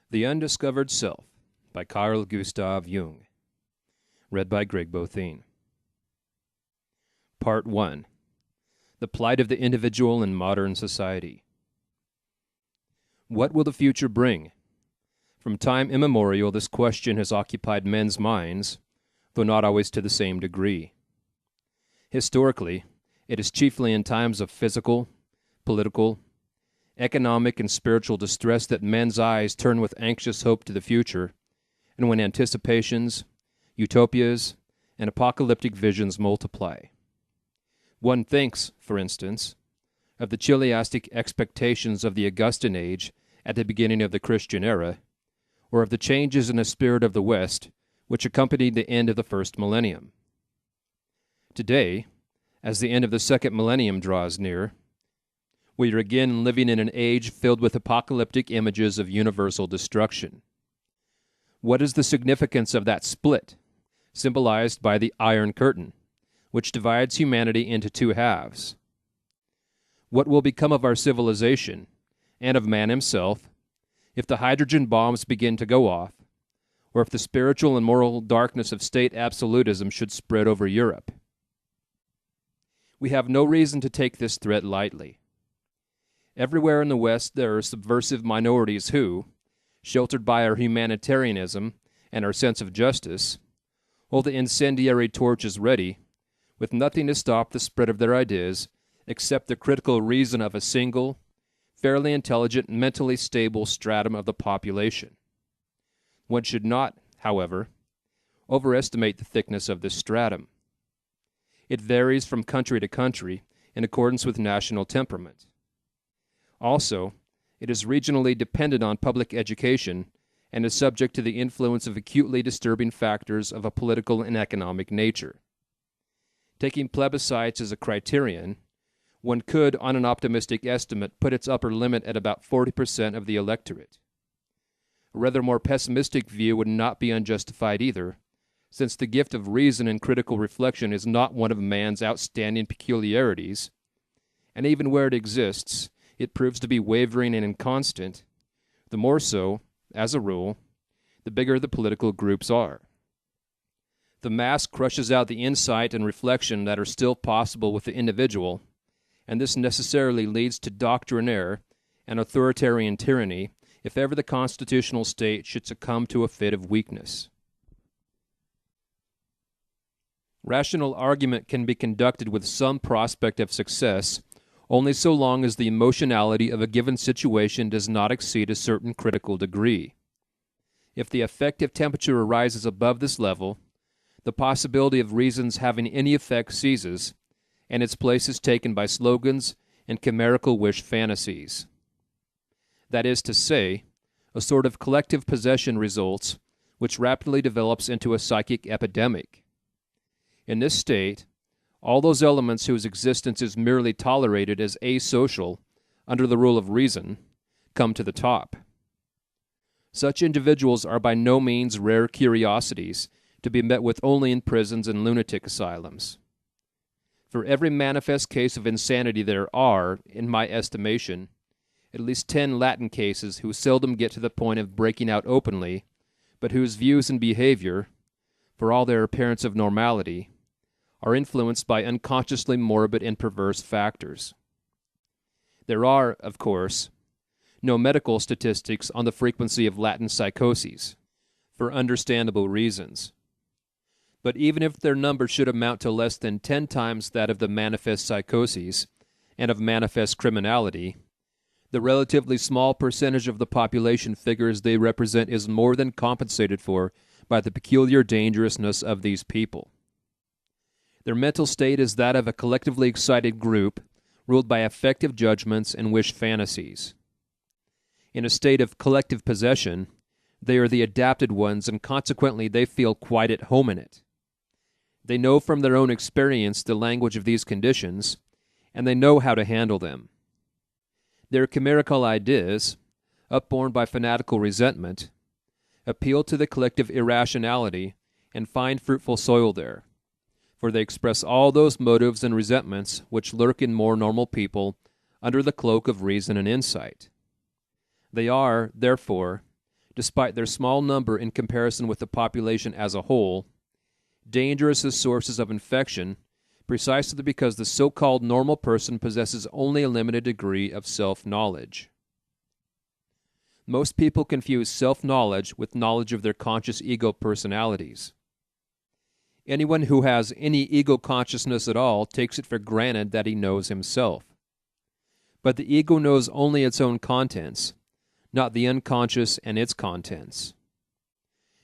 The Undiscovered Self by Carl Gustav Jung. Read by Greg Bothine. Part 1. The Plight of the Individual in Modern Society. What will the future bring? From time immemorial, this question has occupied men's minds, though not always to the same degree. Historically, it is chiefly in times of physical, political, economic, and spiritual distress that men's eyes turn with anxious hope to the future, and when anticipations, utopias, and apocalyptic visions multiply. One thinks, for instance, of the chiliastic expectations of the Augustan age at the beginning of the Christian era, or of the changes in the spirit of the West which accompanied the end of the first millennium. Today, as the end of the second millennium draws near, we are again living in an age filled with apocalyptic images of universal destruction. What is the significance of that split, symbolized by the Iron Curtain, which divides humanity into two halves? What will become of our civilization, and of man himself, if the hydrogen bombs begin to go off, or if the spiritual and moral darkness of state absolutism should spread over Europe? We have no reason to take this threat lightly. Everywhere in the West there are subversive minorities who, sheltered by our humanitarianism and our sense of justice, hold the incendiary torches ready, with nothing to stop the spread of their ideas except the critical reason of a single, fairly intelligent, mentally stable stratum of the population. One should not, however, overestimate the thickness of this stratum. It varies from country to country in accordance with national temperament. Also, it is regionally dependent on public education and is subject to the influence of acutely disturbing factors of a political and economic nature. Taking plebiscites as a criterion, one could, on an optimistic estimate, put its upper limit at about 40% of the electorate. A rather more pessimistic view would not be unjustified either, since the gift of reason and critical reflection is not one of man's outstanding peculiarities, and even where it exists, it proves to be wavering and inconstant, the more so, as a rule, the bigger the political groups are. The mass crushes out the insight and reflection that are still possible with the individual, and this necessarily leads to doctrinaire and authoritarian tyranny if ever the constitutional state should succumb to a fit of weakness. Rational argument can be conducted with some prospect of success only so long as the emotionality of a given situation does not exceed a certain critical degree. If the effective temperature rises above this level, the possibility of reasons having any effect ceases, and its place is taken by slogans and chimerical wish fantasies. That is to say, a sort of collective possession results, which rapidly develops into a psychic epidemic. In this state, all those elements whose existence is merely tolerated as asocial under the rule of reason come to the top. Such individuals are by no means rare curiosities to be met with only in prisons and lunatic asylums. For every manifest case of insanity there are, in my estimation, at least 10 Latin cases who seldom get to the point of breaking out openly, but whose views and behavior, for all their appearance of normality, are influenced by unconsciously morbid and perverse factors. There are, of course, no medical statistics on the frequency of Latin psychoses, for understandable reasons. But even if their number should amount to less than 10 times that of the manifest psychoses and of manifest criminality, the relatively small percentage of the population figures they represent is more than compensated for by the peculiar dangerousness of these people. Their mental state is that of a collectively excited group ruled by affective judgments and wish fantasies. In a state of collective possession, they are the adapted ones, and consequently they feel quite at home in it. They know from their own experience the language of these conditions, and they know how to handle them. Their chimerical ideas, upborne by fanatical resentment, appeal to the collective irrationality and find fruitful soil there, for they express all those motives and resentments which lurk in more normal people under the cloak of reason and insight. They are, therefore, despite their small number in comparison with the population as a whole, dangerous as sources of infection, precisely because the so-called normal person possesses only a limited degree of self-knowledge. Most people confuse self-knowledge with knowledge of their conscious ego personalities. Anyone who has any ego consciousness at all takes it for granted that he knows himself. But the ego knows only its own contents, not the unconscious and its contents.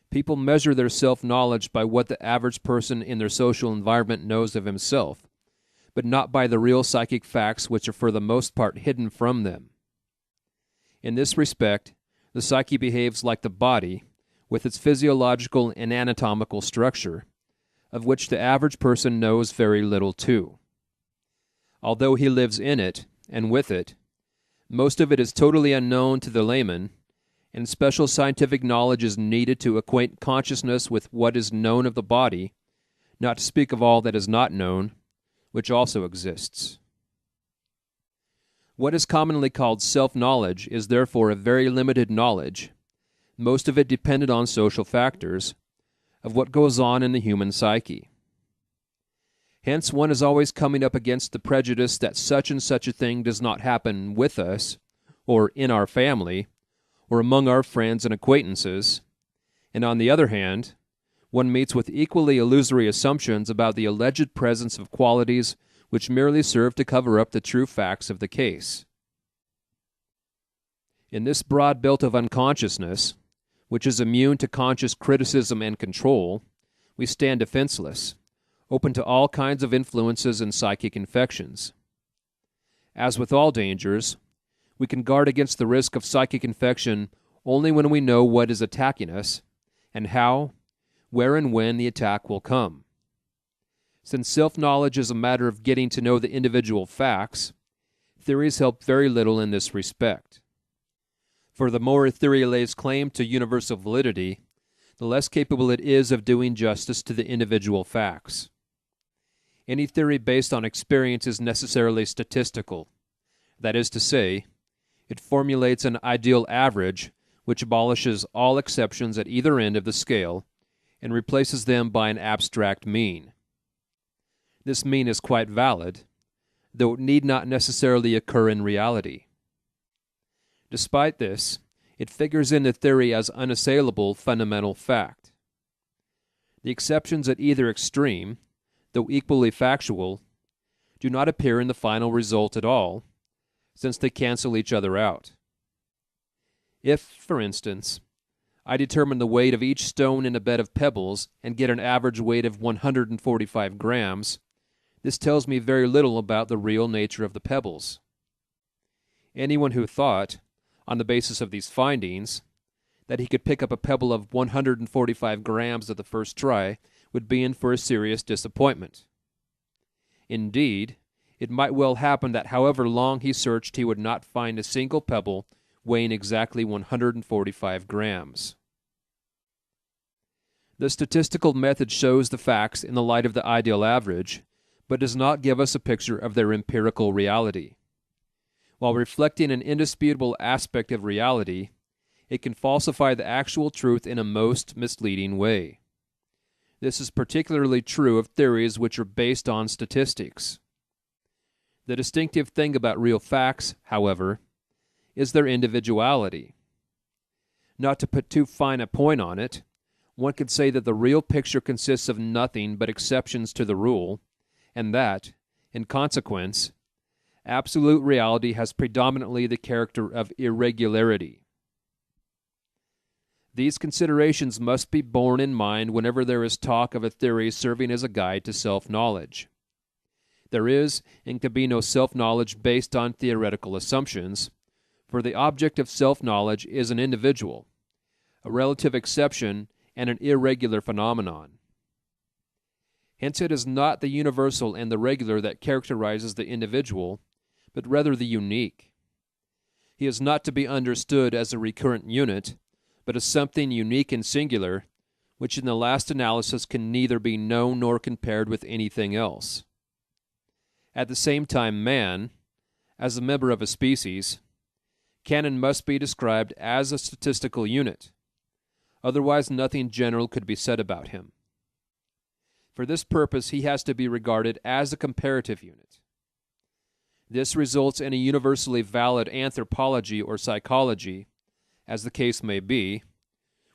People measure their self-knowledge by what the average person in their social environment knows of himself, but not by the real psychic facts which are for the most part hidden from them. In this respect, the psyche behaves like the body, with its physiological and anatomical structure, of which the average person knows very little too. Although he lives in it and with it, most of it is totally unknown to the layman, and special scientific knowledge is needed to acquaint consciousness with what is known of the body, not to speak of all that is not known, which also exists. What is commonly called self-knowledge is therefore a very limited knowledge, most of it dependent on social factors, of what goes on in the human psyche. Hence, one is always coming up against the prejudice that such and such a thing does not happen with us, or in our family, or among our friends and acquaintances, and on the other hand, one meets with equally illusory assumptions about the alleged presence of qualities which merely serve to cover up the true facts of the case. In this broad belt of unconsciousness, which is immune to conscious criticism and control, we stand defenseless, open to all kinds of influences and psychic infections. As with all dangers, we can guard against the risk of psychic infection only when we know what is attacking us, and how, where and when the attack will come. Since self-knowledge is a matter of getting to know the individual facts, theories help very little in this respect. For the more a theory lays claim to universal validity, the less capable it is of doing justice to the individual facts. Any theory based on experience is necessarily statistical. That is to say, it formulates an ideal average which abolishes all exceptions at either end of the scale and replaces them by an abstract mean. This mean is quite valid, though it need not necessarily occur in reality. Despite this, it figures in the theory as unassailable fundamental fact. The exceptions at either extreme, though equally factual, do not appear in the final result at all, since they cancel each other out. If, for instance, I determine the weight of each stone in a bed of pebbles and get an average weight of 145 grams, this tells me very little about the real nature of the pebbles. Anyone who thought, on the basis of these findings, that he could pick up a pebble of 145 grams at the first try would be in for a serious disappointment. Indeed, it might well happen that however long he searched he would not find a single pebble weighing exactly 145 grams. The statistical method shows the facts in the light of the ideal average, but does not give us a picture of their empirical reality. While reflecting an indisputable aspect of reality, it can falsify the actual truth in a most misleading way. This is particularly true of theories which are based on statistics. The distinctive thing about real facts, however, is their individuality. Not to put too fine a point on it, one could say that the real picture consists of nothing but exceptions to the rule, and that, in consequence, absolute reality has predominantly the character of irregularity. These considerations must be borne in mind whenever there is talk of a theory serving as a guide to self-knowledge. There is and can be no self-knowledge based on theoretical assumptions, for the object of self-knowledge is an individual, a relative exception, and an irregular phenomenon. Hence it is not the universal and the regular that characterizes the individual, but rather the unique. He is not to be understood as a recurrent unit, but as something unique and singular, which in the last analysis can neither be known nor compared with anything else. At the same time, man, as a member of a species, can and must be described as a statistical unit, Otherwise, nothing general could be said about him. For this purpose, he has to be regarded as a comparative unit. This results in a universally valid anthropology or psychology, as the case may be,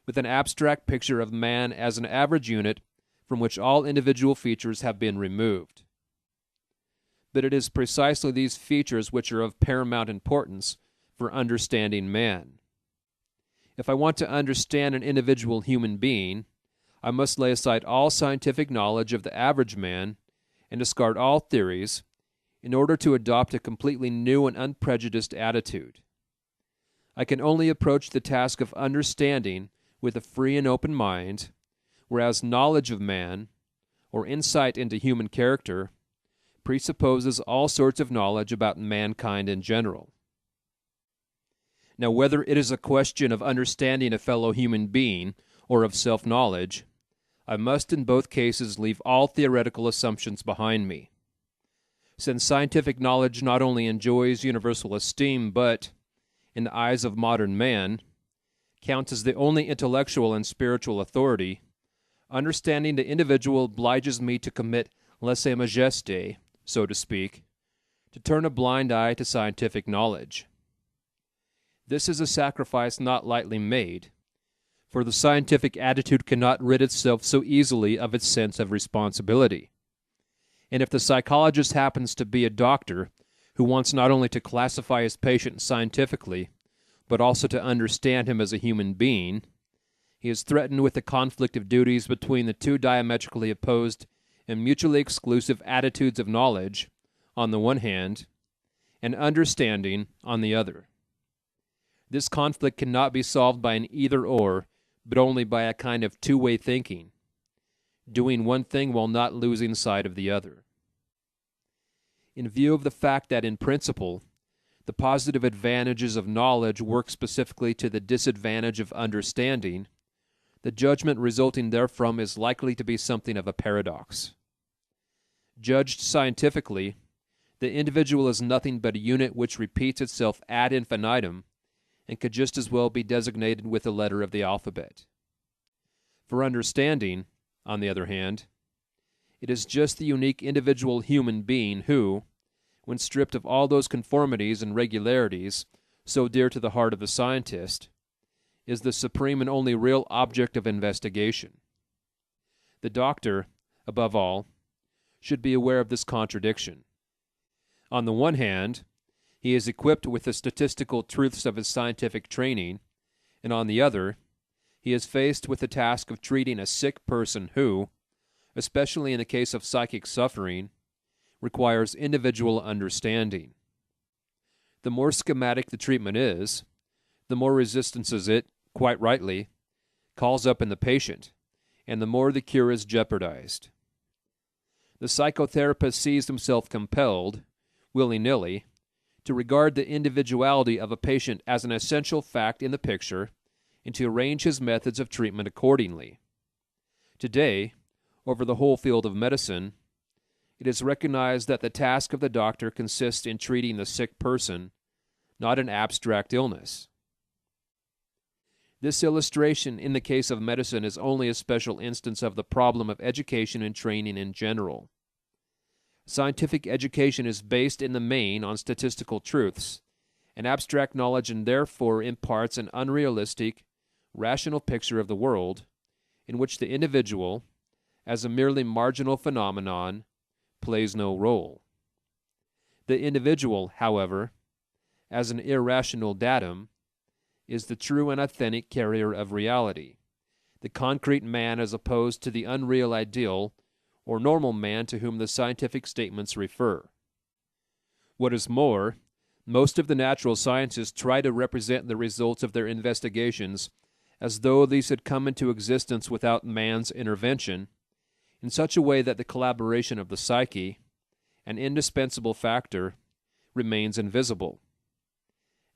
with an abstract picture of man as an average unit from which all individual features have been removed. But it is precisely these features which are of paramount importance for understanding man. If I want to understand an individual human being, I must lay aside all scientific knowledge of the average man and discard all theories in order to adopt a completely new and unprejudiced attitude. I can only approach the task of understanding with a free and open mind, whereas knowledge of man, or insight into human character, presupposes all sorts of knowledge about mankind in general. Now, whether it is a question of understanding a fellow human being or of self-knowledge, I must in both cases leave all theoretical assumptions behind me. Since scientific knowledge not only enjoys universal esteem, but, in the eyes of modern man, counts as the only intellectual and spiritual authority, understanding the individual obliges me to commit lèse-majesté, so to speak, to turn a blind eye to scientific knowledge. This is a sacrifice not lightly made, for the scientific attitude cannot rid itself so easily of its sense of responsibility. And if the psychologist happens to be a doctor who wants not only to classify his patient scientifically, but also to understand him as a human being, he is threatened with the conflict of duties between the two diametrically opposed and mutually exclusive attitudes of knowledge, on the one hand, and understanding on the other. This conflict cannot be solved by an either-or, but only by a kind of two-way thinking, doing one thing while not losing sight of the other. In view of the fact that, in principle, the positive advantages of knowledge work specifically to the disadvantage of understanding, the judgment resulting therefrom is likely to be something of a paradox. Judged scientifically, the individual is nothing but a unit which repeats itself ad infinitum and could just as well be designated with a letter of the alphabet. For understanding, on the other hand, it is just the unique individual human being who, when stripped of all those conformities and regularities so dear to the heart of the scientist, is the supreme and only real object of investigation. The doctor, above all, should be aware of this contradiction. On the one hand, he is equipped with the statistical truths of his scientific training, and on the other, he is faced with the task of treating a sick person who, especially in the case of psychic suffering, requires individual understanding. The more schematic the treatment is, the more resistances it, quite rightly, calls up in the patient, and the more the cure is jeopardized. The psychotherapist sees himself compelled, willy-nilly, to regard the individuality of a patient as an essential fact in the picture and to arrange his methods of treatment accordingly. Today, over the whole field of medicine, it is recognized that the task of the doctor consists in treating the sick person, not an abstract illness. This illustration in the case of medicine is only a special instance of the problem of education and training in general. Scientific education is based in the main on statistical truths, and abstract knowledge and therefore imparts an unrealistic, rational picture of the world in which the individual, as a merely marginal phenomenon, plays no role. The individual, however, as an irrational datum, is the true and authentic carrier of reality, the concrete man as opposed to the unreal ideal or normal man to whom the scientific statements refer. What is more, most of the natural sciences try to represent the results of their investigations as though these had come into existence without man's intervention, in such a way that the collaboration of the psyche, an indispensable factor, remains invisible.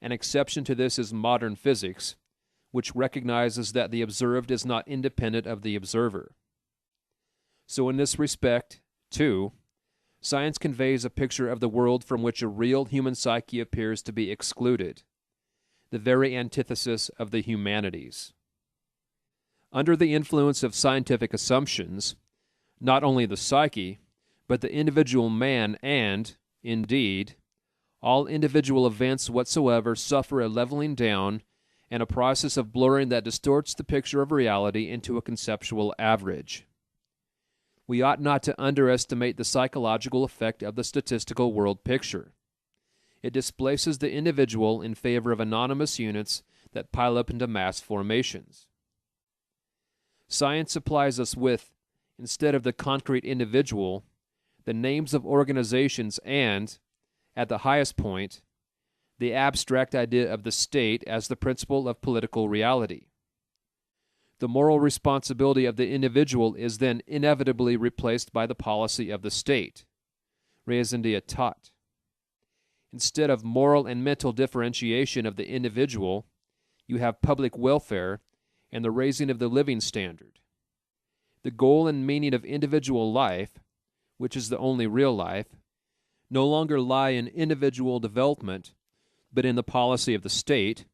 An exception to this is modern physics, which recognizes that the observed is not independent of the observer. So in this respect, too, science conveys a picture of the world from which a real human psyche appears to be excluded, the very antithesis of the humanities. Under the influence of scientific assumptions, not only the psyche, but the individual man and, indeed, all individual events whatsoever suffer a leveling down and a process of blurring that distorts the picture of reality into a conceptual average. We ought not to underestimate the psychological effect of the statistical world picture. It displaces the individual in favor of anonymous units that pile up into mass formations. Science supplies us with, instead of the concrete individual, the names of organizations and, at the highest point, the abstract idea of the state as the principle of political reality. The moral responsibility of the individual is then inevitably replaced by the policy of the state, raison d'etat. Instead of moral and mental differentiation of the individual, you have public welfare and the raising of the living standard. The goal and meaning of individual life, which is the only real life, no longer lie in individual development, but in the policy of the state,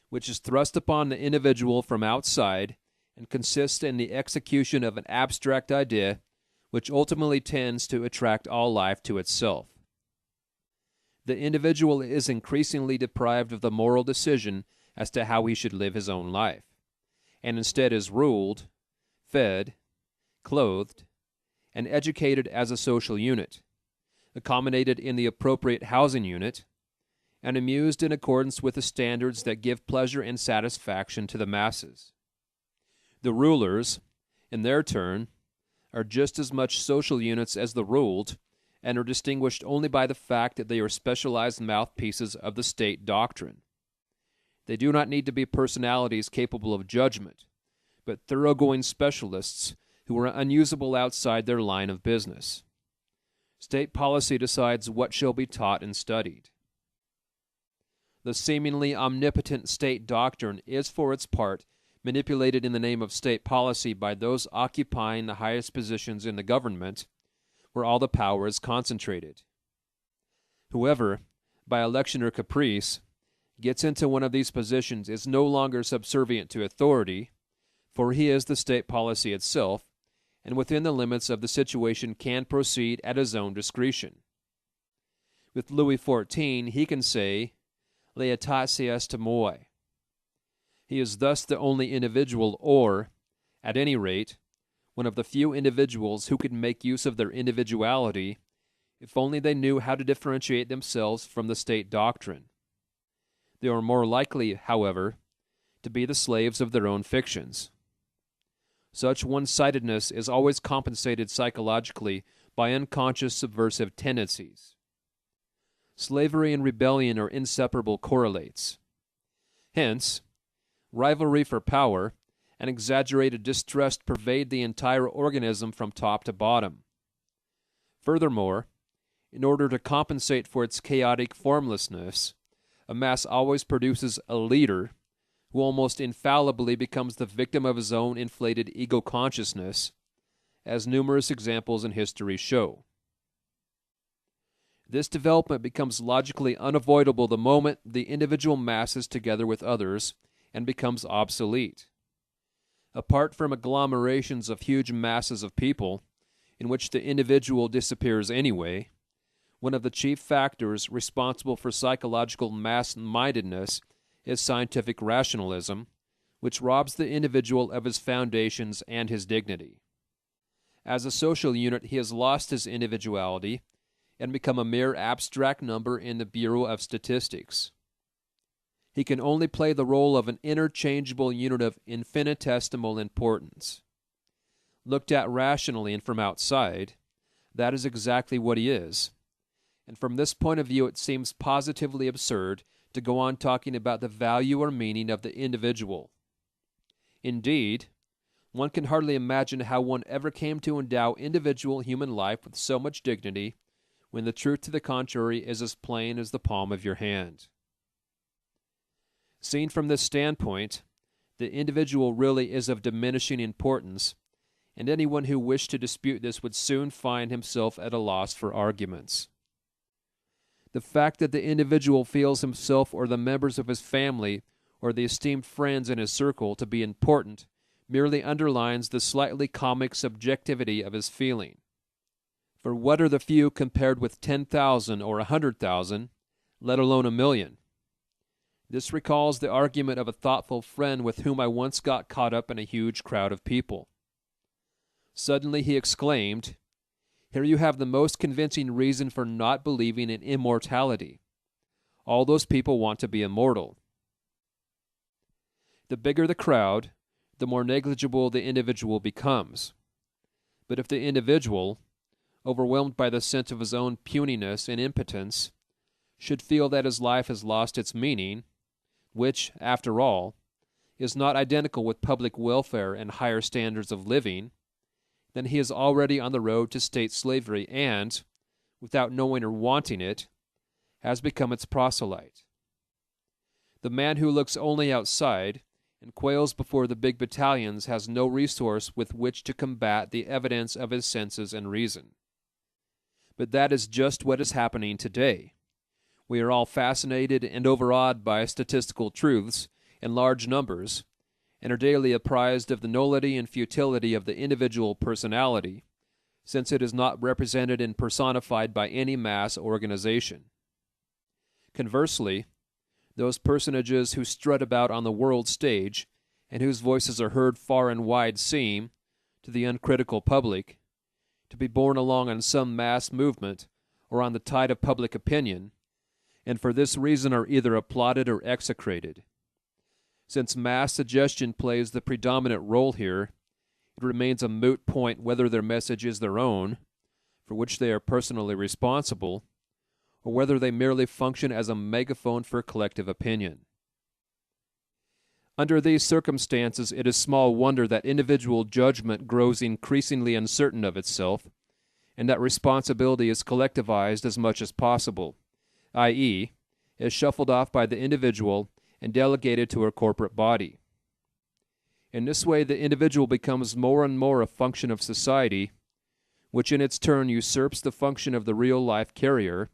which is thrust upon the individual from outside and consists in the execution of an abstract idea which ultimately tends to attract all life to itself. The individual is increasingly deprived of the moral decision as to how he should live his own life, and instead is ruled, fed, clothed, and educated as a social unit, accommodated in the appropriate housing unit, and amused in accordance with the standards that give pleasure and satisfaction to the masses. The rulers, in their turn, are just as much social units as the ruled, and are distinguished only by the fact that they are specialized mouthpieces of the state doctrine. They do not need to be personalities capable of judgment, but thoroughgoing specialists who are unusable outside their line of business. State policy decides what shall be taught and studied. The seemingly omnipotent state doctrine is, for its part, manipulated in the name of state policy by those occupying the highest positions in the government, where all the power is concentrated. Whoever, by election or caprice, gets into one of these positions is no longer subservient to authority, for he is the state policy itself, and within the limits of the situation can proceed at his own discretion. With Louis XIV, he can say, "L'État c'est moi." He is thus the only individual, or, at any rate, one of the few individuals who can make use of their individuality, if only they knew how to differentiate themselves from the state doctrine. They are more likely, however, to be the slaves of their own fictions. Such one-sidedness is always compensated psychologically by unconscious subversive tendencies. Slavery and rebellion are inseparable correlates. Hence, rivalry for power and exaggerated distrust pervade the entire organism from top to bottom. Furthermore, in order to compensate for its chaotic formlessness, a mass always produces a leader who almost infallibly becomes the victim of his own inflated ego consciousness, as numerous examples in history show. This development becomes logically unavoidable the moment the individual masses together with others and becomes obsolete. Apart from agglomerations of huge masses of people, in which the individual disappears anyway, one of the chief factors responsible for psychological mass-mindedness is scientific rationalism, which robs the individual of his foundations and his dignity. As a social unit, he has lost his individuality and become a mere abstract number in the Bureau of Statistics. He can only play the role of an interchangeable unit of infinitesimal importance. Looked at rationally and from outside, that is exactly what he is. And from this point of view, it seems positively absurd to go on talking about the value or meaning of the individual. Indeed, one can hardly imagine how one ever came to endow individual human life with so much dignity, when the truth to the contrary is as plain as the palm of your hand. Seen from this standpoint, the individual really is of diminishing importance, and anyone who wished to dispute this would soon find himself at a loss for arguments. The fact that the individual feels himself or the members of his family or the esteemed friends in his circle to be important merely underlines the slightly comic subjectivity of his feeling. For what are the few compared with 10,000 or 100,000, let alone 1,000,000? This recalls the argument of a thoughtful friend with whom I once got caught up in a huge crowd of people. Suddenly he exclaimed, "Here you have the most convincing reason for not believing in immortality. All those people want to be immortal." The bigger the crowd, the more negligible the individual becomes. But if the individual, overwhelmed by the sense of his own puniness and impotence, should feel that his life has lost its meaning, which, after all, is not identical with public welfare and higher standards of living, then he is already on the road to state slavery and, without knowing or wanting it, has become its proselyte. The man who looks only outside and quails before the big battalions has no resource with which to combat the evidence of his senses and reason. But that is just what is happening today. We are all fascinated and overawed by statistical truths in large numbers, and are daily apprised of the nullity and futility of the individual personality, since it is not represented and personified by any mass organization. Conversely, those personages who strut about on the world stage and whose voices are heard far and wide seem, to the uncritical public, to be borne along on some mass movement or on the tide of public opinion, and for this reason are either applauded or execrated. Since mass suggestion plays the predominant role here, it remains a moot point whether their message is their own, for which they are personally responsible, or whether they merely function as a megaphone for collective opinion. Under these circumstances, it is small wonder that individual judgment grows increasingly uncertain of itself, and that responsibility is collectivized as much as possible, i.e., is shuffled off by the individual and delegated to a corporate body. In this way, the individual becomes more and more a function of society, which in its turn usurps the function of the real-life carrier,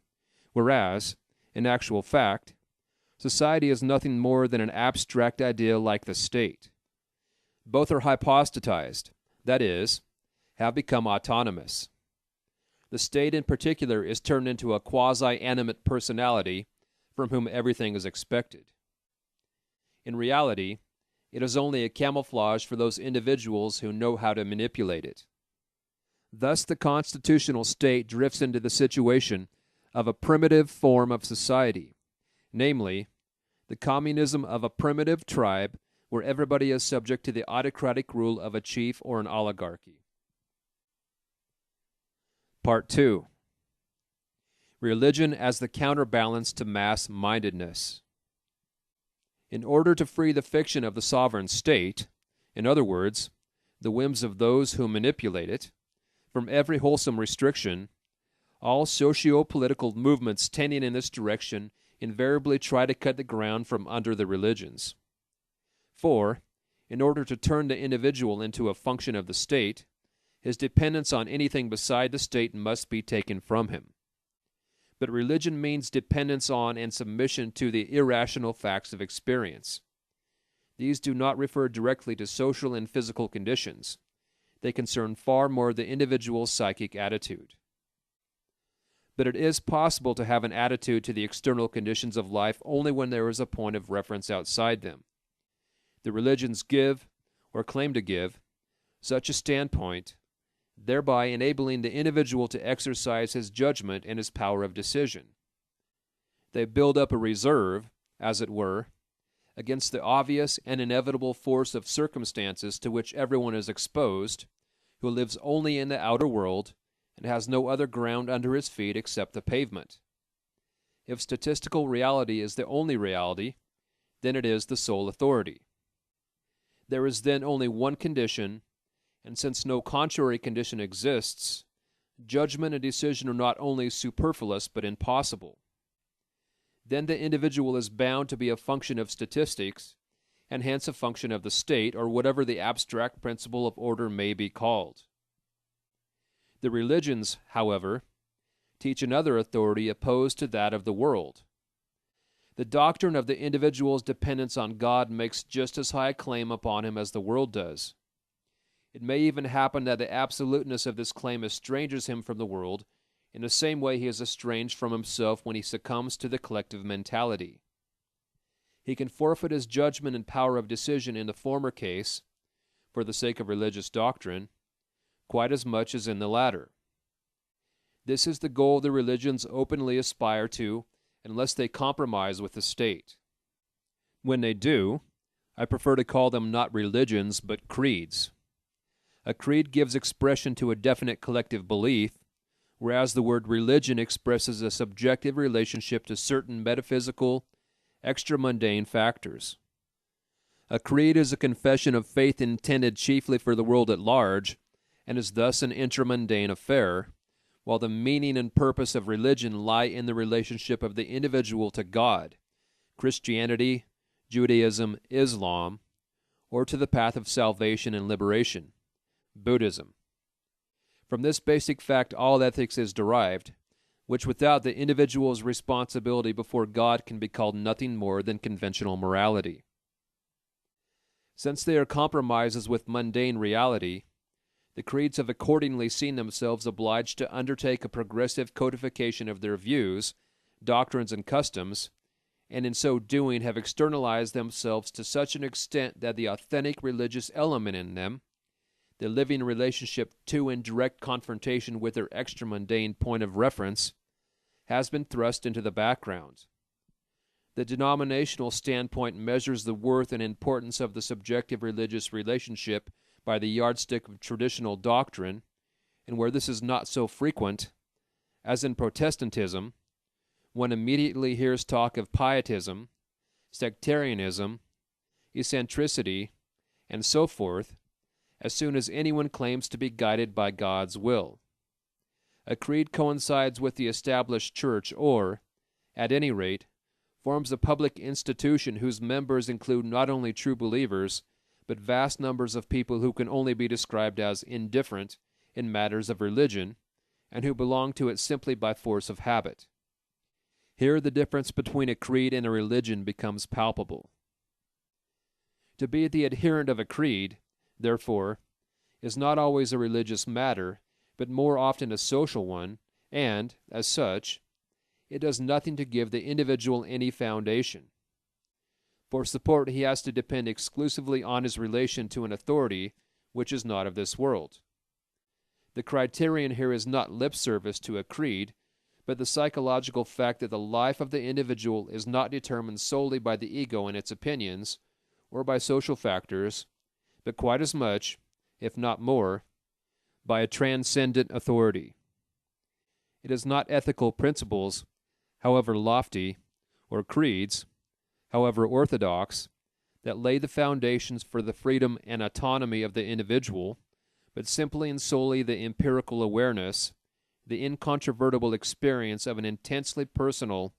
whereas, in actual fact, society is nothing more than an abstract idea like the state. Both are hypostatized, that is, have become autonomous. The state in particular is turned into a quasi-animate personality from whom everything is expected. In reality, it is only a camouflage for those individuals who know how to manipulate it. Thus the constitutional state drifts into the situation of a primitive form of society, namely, the communism of a primitive tribe where everybody is subject to the autocratic rule of a chief or an oligarchy. Part 2. Religion as the counterbalance to mass-mindedness. In order to free the fiction of the sovereign state, in other words, the whims of those who manipulate it, from every wholesome restriction, all socio-political movements tending in this direction invariably try to cut the ground from under the religions. For, in order to turn the individual into a function of the state, his dependence on anything beside the state must be taken from him. But religion means dependence on and submission to the irrational facts of experience. These do not refer directly to social and physical conditions. They concern far more the individual's psychic attitude. But it is possible to have an attitude to the external conditions of life only when there is a point of reference outside them. The religions give, or claim to give, such a standpoint, thereby enabling the individual to exercise his judgment and his power of decision. They build up a reserve, as it were, against the obvious and inevitable force of circumstances to which everyone is exposed, who lives only in the outer world and has no other ground under his feet except the pavement. If statistical reality is the only reality, then it is the sole authority. There is then only one condition, and since no contrary condition exists, judgment and decision are not only superfluous but impossible. Then the individual is bound to be a function of statistics, and hence a function of the state, or whatever the abstract principle of order may be called. The religions, however, teach another authority opposed to that of the world. The doctrine of the individual's dependence on God makes just as high a claim upon him as the world does. It may even happen that the absoluteness of this claim estranges him from the world in the same way he is estranged from himself when he succumbs to the collective mentality. He can forfeit his judgment and power of decision in the former case, for the sake of religious doctrine, quite as much as in the latter. This is the goal the religions openly aspire to unless they compromise with the state. When they do, I prefer to call them not religions but creeds. A creed gives expression to a definite collective belief, whereas the word religion expresses a subjective relationship to certain metaphysical, extra-mundane factors. A creed is a confession of faith intended chiefly for the world at large, and is thus an intramundane affair, while the meaning and purpose of religion lie in the relationship of the individual to God, Christianity, Judaism, Islam, or to the path of salvation and liberation, Buddhism. From this basic fact all ethics is derived, which without the individual's responsibility before God can be called nothing more than conventional morality. Since they are compromises with mundane reality, the creeds have accordingly seen themselves obliged to undertake a progressive codification of their views, doctrines, and customs, and in so doing have externalized themselves to such an extent that the authentic religious element in them, the living relationship to and direct confrontation with their extra-mundane point of reference, has been thrust into the background. The denominational standpoint measures the worth and importance of the subjective religious relationship by the yardstick of traditional doctrine, and where this is not so frequent, as in Protestantism, one immediately hears talk of pietism, sectarianism, eccentricity, and so forth, as soon as anyone claims to be guided by God's will. A creed coincides with the established church or, at any rate, forms a public institution whose members include not only true believers, but vast numbers of people who can only be described as indifferent in matters of religion, and who belong to it simply by force of habit. Here the difference between a creed and a religion becomes palpable. To be the adherent of a creed, therefore, is not always a religious matter, but more often a social one, and, as such, it does nothing to give the individual any foundation. For support he has to depend exclusively on his relation to an authority which is not of this world. The criterion here is not lip service to a creed, but the psychological fact that the life of the individual is not determined solely by the ego and its opinions, or by social factors, but quite as much, if not more, by a transcendent authority. It is not ethical principles, however lofty, or creeds, however orthodox, that lay the foundations for the freedom and autonomy of the individual, but simply and solely the empirical awareness, the incontrovertible experience of an intensely personal,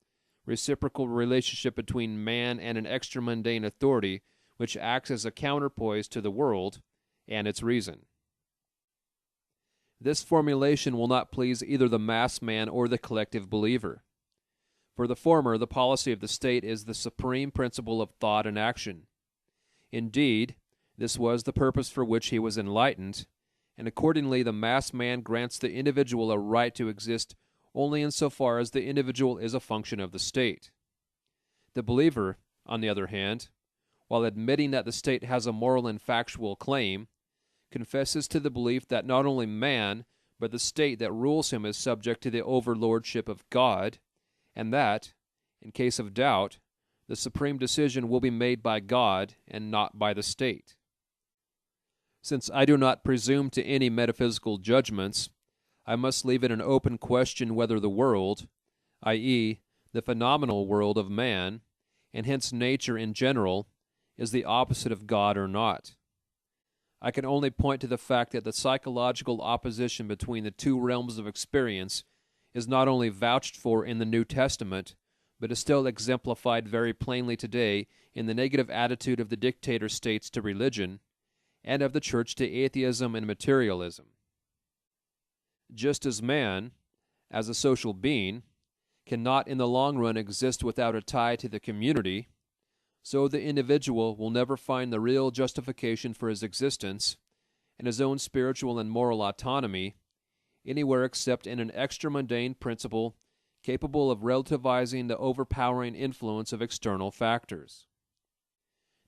reciprocal relationship between man and an extra-mundane authority which acts as a counterpoise to the world and its reason. This formulation will not please either the mass man or the collective believer. For the former, the policy of the state is the supreme principle of thought and action. Indeed, this was the purpose for which he was enlightened, and accordingly the mass man grants the individual a right to exist only insofar as the individual is a function of the state. The believer, on the other hand, while admitting that the state has a moral and factual claim, confesses to the belief that not only man, but the state that rules him is subject to the overlordship of God, and that, in case of doubt, the supreme decision will be made by God and not by the state. Since I do not presume to any metaphysical judgments, I must leave it an open question whether the world, i.e., the phenomenal world of man, and hence nature in general, is the opposite of God or not. I can only point to the fact that the psychological opposition between the two realms of experience is not only vouched for in the New Testament, but is still exemplified very plainly today in the negative attitude of the dictator states to religion, and of the church to atheism and materialism. Just as man, as a social being, cannot in the long run exist without a tie to the community, so the individual will never find the real justification for his existence and his own spiritual and moral autonomy anywhere except in an extra-mundane principle capable of relativizing the overpowering influence of external factors.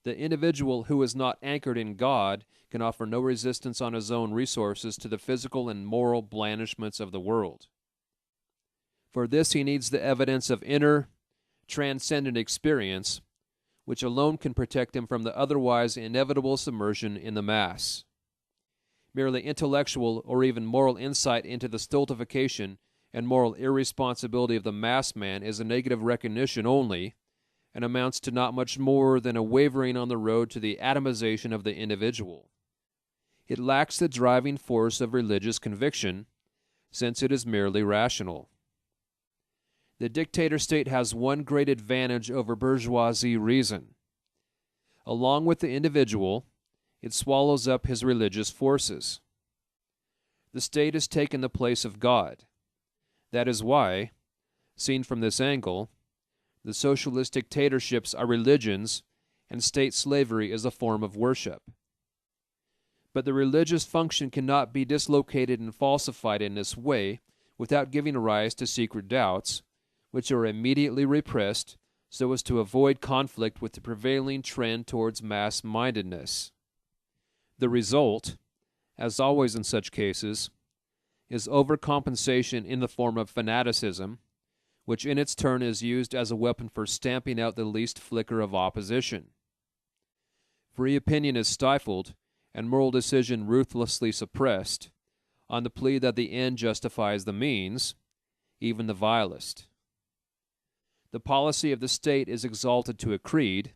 The individual who is not anchored in God can offer no resistance on his own resources to the physical and moral blandishments of the world. For this he needs the evidence of inner, transcendent experience, which alone can protect him from the otherwise inevitable submersion in the mass. Merely intellectual or even moral insight into the stultification and moral irresponsibility of the mass man is a negative recognition only, and amounts to not much more than a wavering on the road to the atomization of the individual. It lacks the driving force of religious conviction, since it is merely rational. The dictator state has one great advantage over bourgeoisie reason. Along with the individual, it swallows up his religious forces. The state has taken the place of God. That is why, seen from this angle, the socialist dictatorships are religions and state slavery is a form of worship. But the religious function cannot be dislocated and falsified in this way without giving rise to secret doubts, which are immediately repressed so as to avoid conflict with the prevailing trend towards mass-mindedness. The result, as always in such cases, is overcompensation in the form of fanaticism, which in its turn is used as a weapon for stamping out the least flicker of opposition. Free opinion is stifled and moral decision ruthlessly suppressed on the plea that the end justifies the means, even the vilest. The policy of the state is exalted to a creed,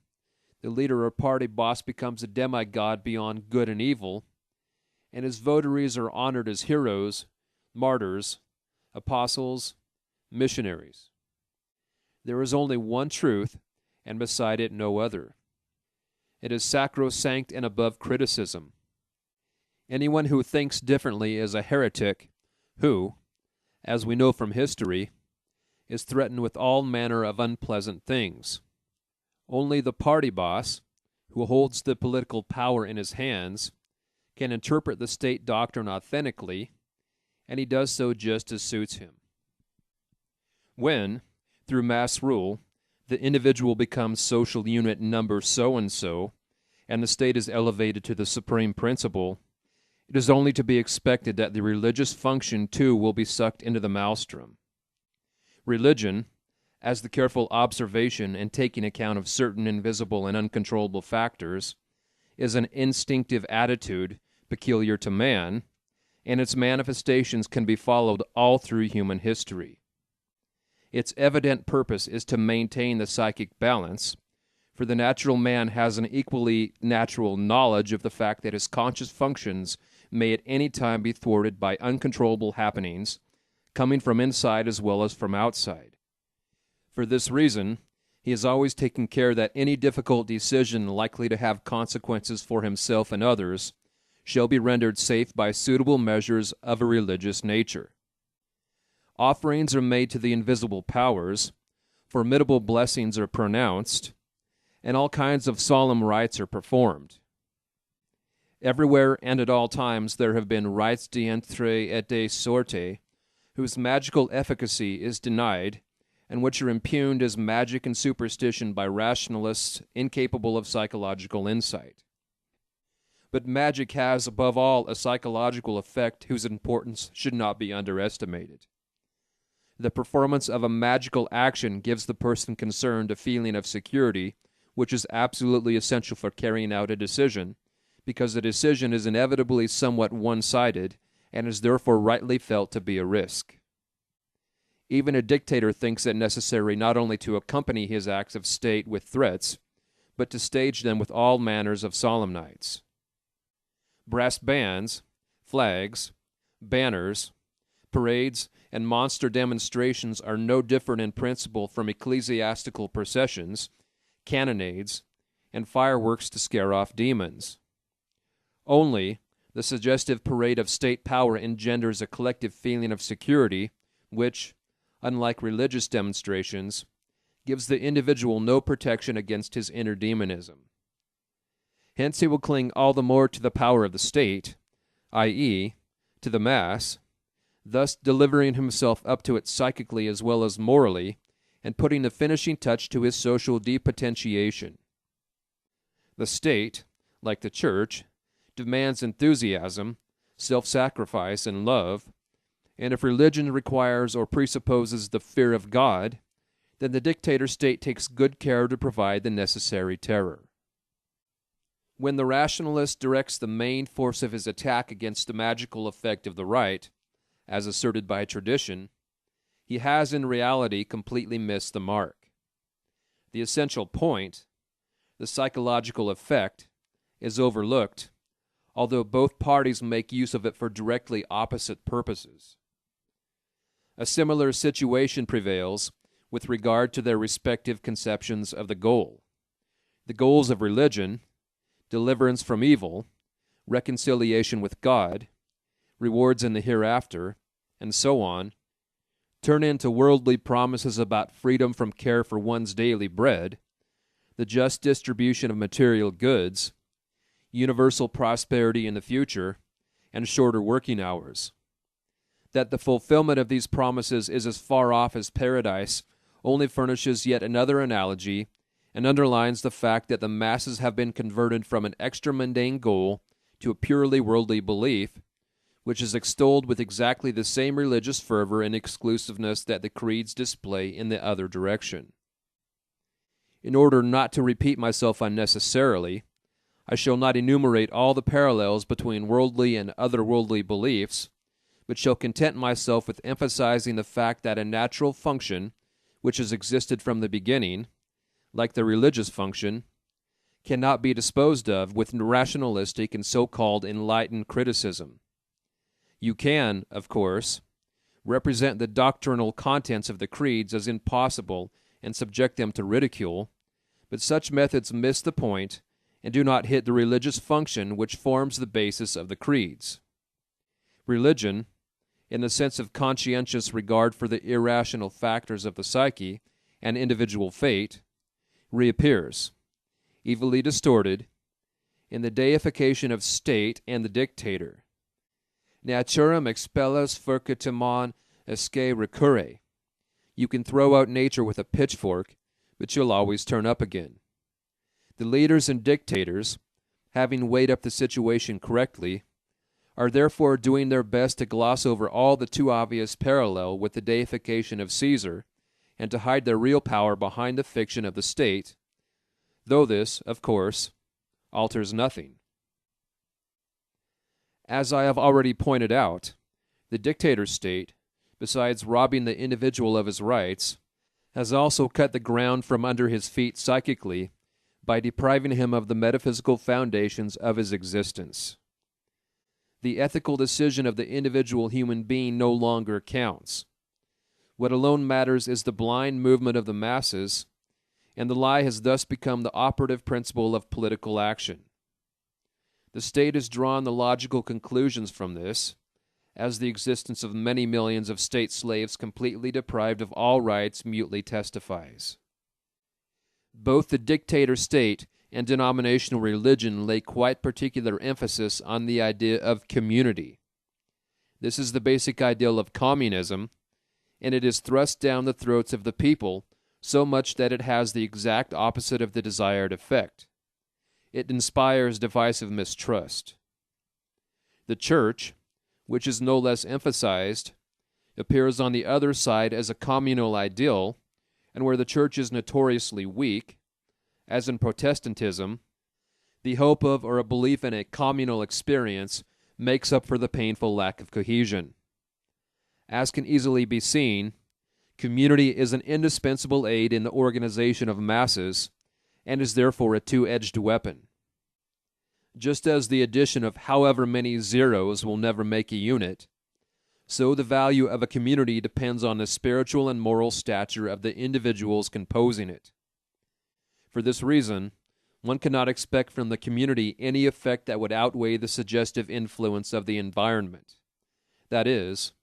the leader or party boss becomes a demigod beyond good and evil, and his votaries are honored as heroes, martyrs, apostles, missionaries. There is only one truth, and beside it no other. It is sacrosanct and above criticism. Anyone who thinks differently is a heretic who, as we know from history, is threatened with all manner of unpleasant things. Only the party boss, who holds the political power in his hands, can interpret the state doctrine authentically, and he does so just as suits him. When, through mass rule, the individual becomes social unit number so-and-so, and the state is elevated to the supreme principle, it is only to be expected that the religious function too will be sucked into the maelstrom. Religion, as the careful observation and taking account of certain invisible and uncontrollable factors, is an instinctive attitude peculiar to man, and its manifestations can be followed all through human history. Its evident purpose is to maintain the psychic balance, for the natural man has an equally natural knowledge of the fact that his conscious functions may at any time be thwarted by uncontrollable happenings, coming from inside as well as from outside. For this reason, he is always taking care that any difficult decision likely to have consequences for himself and others shall be rendered safe by suitable measures of a religious nature. Offerings are made to the invisible powers, formidable blessings are pronounced, and all kinds of solemn rites are performed. Everywhere and at all times there have been rites d'entrée et de sortie, whose magical efficacy is denied, and which are impugned as magic and superstition by rationalists incapable of psychological insight. But magic has, above all, a psychological effect whose importance should not be underestimated. The performance of a magical action gives the person concerned a feeling of security, which is absolutely essential for carrying out a decision, because the decision is inevitably somewhat one-sided, and is therefore rightly felt to be a risk. Even a dictator thinks it necessary not only to accompany his acts of state with threats, but to stage them with all manners of solemnities. Brass bands, flags, banners, parades, and monster demonstrations are no different in principle from ecclesiastical processions, cannonades, and fireworks to scare off demons. Only, the suggestive parade of state power engenders a collective feeling of security, which, unlike religious demonstrations, gives the individual no protection against his inner demonism. Hence he will cling all the more to the power of the state, i.e., to the mass, thus delivering himself up to it psychically as well as morally, and putting the finishing touch to his social depotentiation. The state, like the church, demands enthusiasm, self-sacrifice, and love, and if religion requires or presupposes the fear of God, then the dictator state takes good care to provide the necessary terror. When the rationalist directs the main force of his attack against the magical effect of the right, as asserted by tradition, he has in reality completely missed the mark. The essential point, the psychological effect, is overlooked, although both parties make use of it for directly opposite purposes. A similar situation prevails with regard to their respective conceptions of the goal. The goals of religion, deliverance from evil, reconciliation with God, rewards in the hereafter, and so on, turn into worldly promises about freedom from care for one's daily bread, the just distribution of material goods, universal prosperity in the future, and shorter working hours. That the fulfillment of these promises is as far off as paradise only furnishes yet another analogy and underlines the fact that the masses have been converted from an extra-mundane goal to a purely worldly belief, which is extolled with exactly the same religious fervor and exclusiveness that the creeds display in the other direction. In order not to repeat myself unnecessarily, I shall not enumerate all the parallels between worldly and otherworldly beliefs, but shall content myself with emphasizing the fact that a natural function, which has existed from the beginning, like the religious function, cannot be disposed of with rationalistic and so-called enlightened criticism. You can, of course, represent the doctrinal contents of the creeds as impossible and subject them to ridicule, but such methods miss the point and do not hit the religious function which forms the basis of the creeds. Religion, in the sense of conscientious regard for the irrational factors of the psyche and individual fate, reappears, evilly distorted, in the deification of state and the dictator. Naturam expellas furcitemon esque recurre. You can throw out nature with a pitchfork, but she'll always turn up again. The leaders and dictators, having weighed up the situation correctly, are therefore doing their best to gloss over all the too obvious parallel with the deification of Caesar and to hide their real power behind the fiction of the state, though this, of course, alters nothing. As I have already pointed out, the dictator state, besides robbing the individual of his rights, has also cut the ground from under his feet psychically by depriving him of the metaphysical foundations of his existence. The ethical decision of the individual human being no longer counts. What alone matters is the blind movement of the masses, and the lie has thus become the operative principle of political action. The state has drawn the logical conclusions from this, as the existence of many millions of state slaves completely deprived of all rights mutely testifies. Both the dictator state and denominational religion lay quite particular emphasis on the idea of community. This is the basic ideal of communism, and it is thrust down the throats of the people so much that it has the exact opposite of the desired effect. It inspires divisive mistrust. The church, which is no less emphasized, appears on the other side as a communal ideal, and where the church is notoriously weak, as in Protestantism, the hope of or a belief in a communal experience makes up for the painful lack of cohesion. As can easily be seen, community is an indispensable aid in the organization of masses, and is therefore a two-edged weapon. Just as the addition of however many zeros will never make a unit, so the value of a community depends on the spiritual and moral stature of the individuals composing it. For this reason, one cannot expect from the community any effect that would outweigh the suggestive influence of the environment. That is,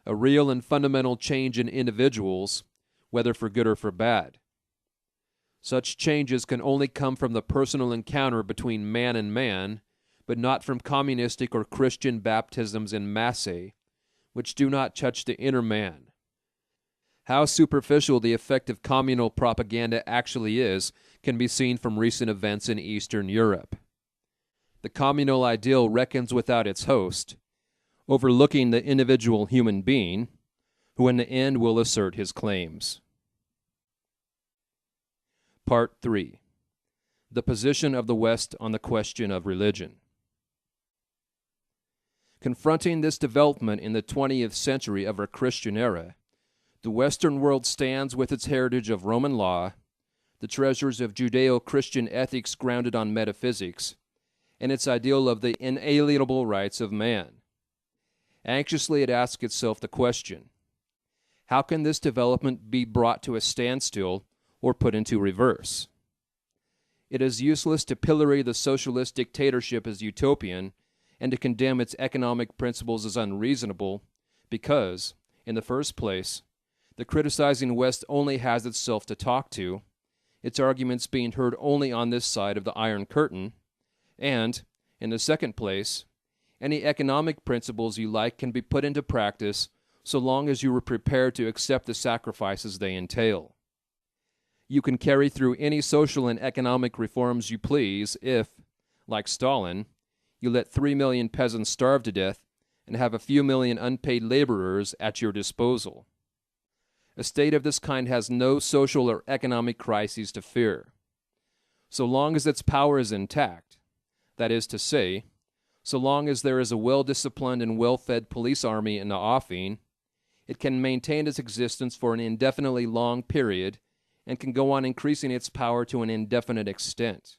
a real and fundamental change in individuals, whether for good or for bad. Such changes can only come from the personal encounter between man and man, but not from communistic or Christian baptisms in Marseille, which do not touch the inner man. How superficial the effect of communal propaganda actually is can be seen from recent events in Eastern Europe. The communal ideal reckons without its host, overlooking the individual human being, who in the end will assert his claims. Part 3. The position of the West on the question of religion. Confronting this development in the 20th century of our Christian era, the Western world stands with its heritage of Roman law, the treasures of Judeo-Christian ethics grounded on metaphysics, and its ideal of the inalienable rights of man. Anxiously it asks itself the question, how can this development be brought to a standstill or put into reverse? It is useless to pillory the socialist dictatorship as utopian and to condemn its economic principles as unreasonable because, in the first place, the criticizing West only has itself to talk to, its arguments being heard only on this side of the Iron Curtain, and, in the second place, any economic principles you like can be put into practice so long as you are prepared to accept the sacrifices they entail. You can carry through any social and economic reforms you please if, like Stalin, you let 3 million peasants starve to death and have a few million unpaid laborers at your disposal. A state of this kind has no social or economic crises to fear. So long as its power is intact, that is to say, so long as there is a well-disciplined and well-fed police army in the offing, it can maintain its existence for an indefinitely long period and can go on increasing its power to an indefinite extent.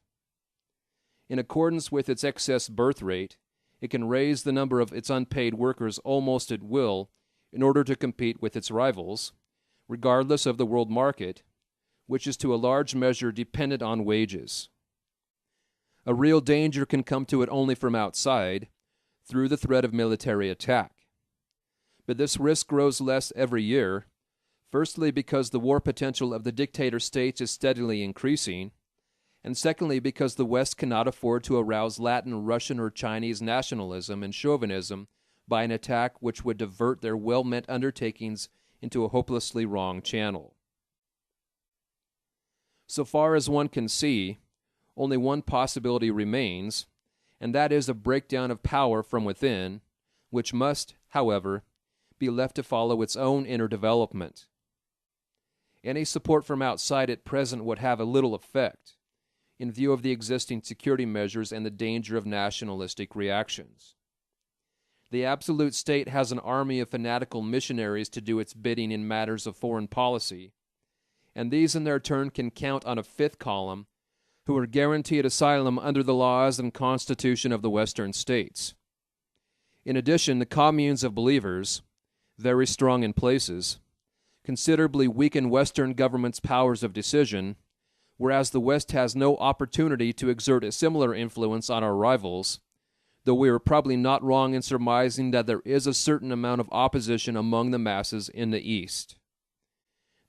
In accordance with its excess birth rate, it can raise the number of its unpaid workers almost at will in order to compete with its rivals, regardless of the world market, which is to a large measure dependent on wages. A real danger can come to it only from outside, through the threat of military attack. But this risk grows less every year, firstly because the war potential of the dictator states is steadily increasing, and secondly because the West cannot afford to arouse Latin, Russian, or Chinese nationalism and chauvinism by an attack which would divert their well-meant undertakings into a hopelessly wrong channel. So far as one can see, only one possibility remains, and that is a breakdown of power from within, which must, however, be left to follow its own inner development. Any support from outside at present would have a little effect, in view of the existing security measures and the danger of nationalistic reactions. The absolute state has an army of fanatical missionaries to do its bidding in matters of foreign policy, and these in their turn can count on a fifth column who are guaranteed asylum under the laws and constitution of the Western states. In addition, the communes of believers, very strong in places, considerably weaken Western government's powers of decision, whereas the West has no opportunity to exert a similar influence on our rivals, though we are probably not wrong in surmising that there is a certain amount of opposition among the masses in the East.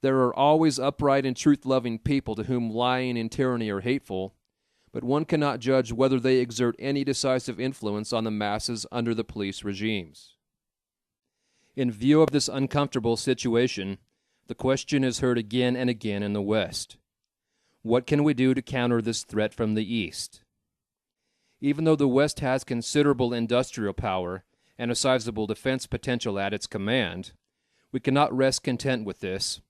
There are always upright and truth-loving people to whom lying and tyranny are hateful, but one cannot judge whether they exert any decisive influence on the masses under the police regimes. In view of this uncomfortable situation, the question is heard again and again in the West. What can we do to counter this threat from the East? Even though the West has considerable industrial power and a sizable defense potential at its command, we cannot rest content with this,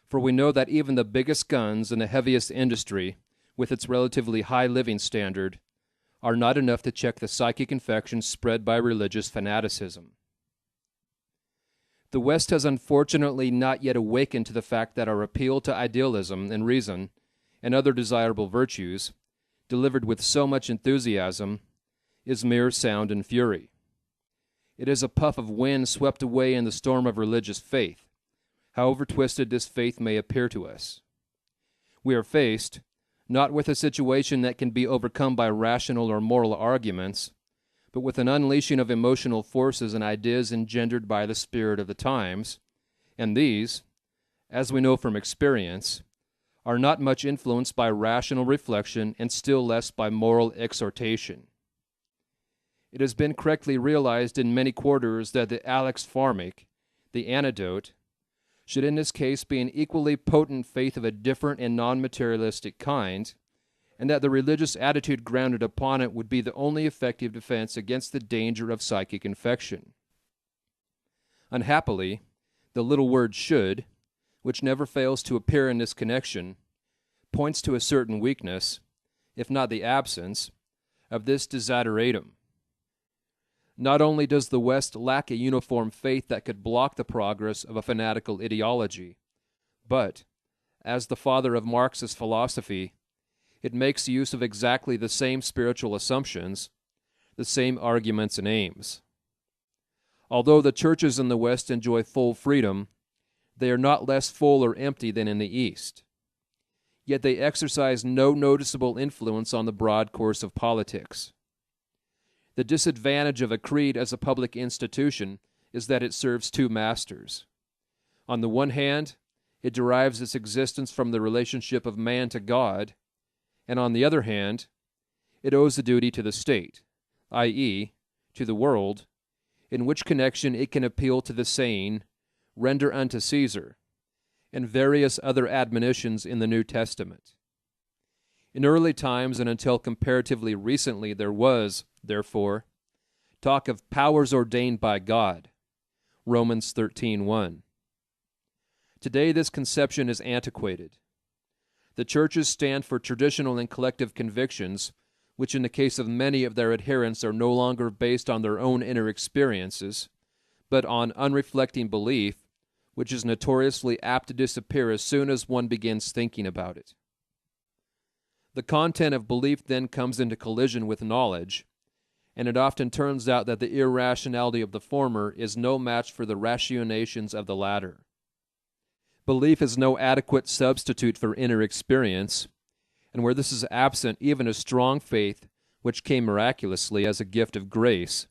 for we know that even the biggest guns and the heaviest industry, with its relatively high living standard, are not enough to check the psychic infection spread by religious fanaticism. The West has unfortunately not yet awakened to the fact that our appeal to idealism and reason and other desirable virtues, delivered with so much enthusiasm, is mere sound and fury. It is a puff of wind swept away in the storm of religious faith, however twisted this faith may appear to us. We are faced, not with a situation that can be overcome by rational or moral arguments, but with an unleashing of emotional forces and ideas engendered by the spirit of the times, and these, as we know from experience, are not much influenced by rational reflection and still less by moral exhortation. It has been correctly realized in many quarters that the alex pharmac, the antidote, should in this case be an equally potent faith of a different and non-materialistic kind, and that the religious attitude grounded upon it would be the only effective defense against the danger of psychic infection. Unhappily, the little word should, which never fails to appear in this connection, points to a certain weakness, if not the absence, of this desideratum. Not only does the West lack a uniform faith that could block the progress of a fanatical ideology, but, as the father of Marxist philosophy, it makes use of exactly the same spiritual assumptions, the same arguments and aims. Although the churches in the West enjoy full freedom, they are not less full or empty than in the East. Yet they exercise no noticeable influence on the broad course of politics. The disadvantage of a creed as a public institution is that it serves two masters. On the one hand, it derives its existence from the relationship of man to God, and on the other hand, it owes a duty to the state, i.e., to the world, in which connection it can appeal to the saying, "Render unto Caesar," and various other admonitions in the New Testament. In early times and until comparatively recently there was, therefore, talk of powers ordained by God, Romans 13:1. Today this conception is antiquated. The churches stand for traditional and collective convictions, which in the case of many of their adherents are no longer based on their own inner experiences, but on unreflecting belief, which is notoriously apt to disappear as soon as one begins thinking about it. The content of belief then comes into collision with knowledge, and it often turns out that the irrationality of the former is no match for the ratiocinations of the latter. Belief is no adequate substitute for inner experience, and where this is absent, even a strong faith, which came miraculously as a gift of grace,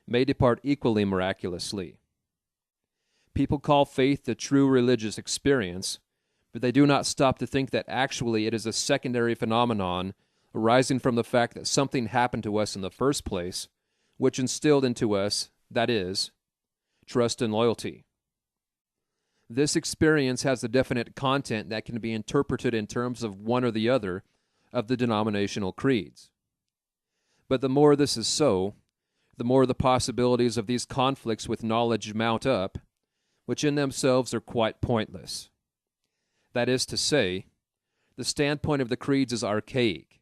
may depart equally miraculously. People call faith the true religious experience, but they do not stop to think that actually it is a secondary phenomenon arising from the fact that something happened to us in the first place, which instilled into us, that is, trust and loyalty. This experience has a definite content that can be interpreted in terms of one or the other of the denominational creeds. But the more this is so, the more the possibilities of these conflicts with knowledge mount up, which in themselves are quite pointless. That is to say, the standpoint of the creeds is archaic.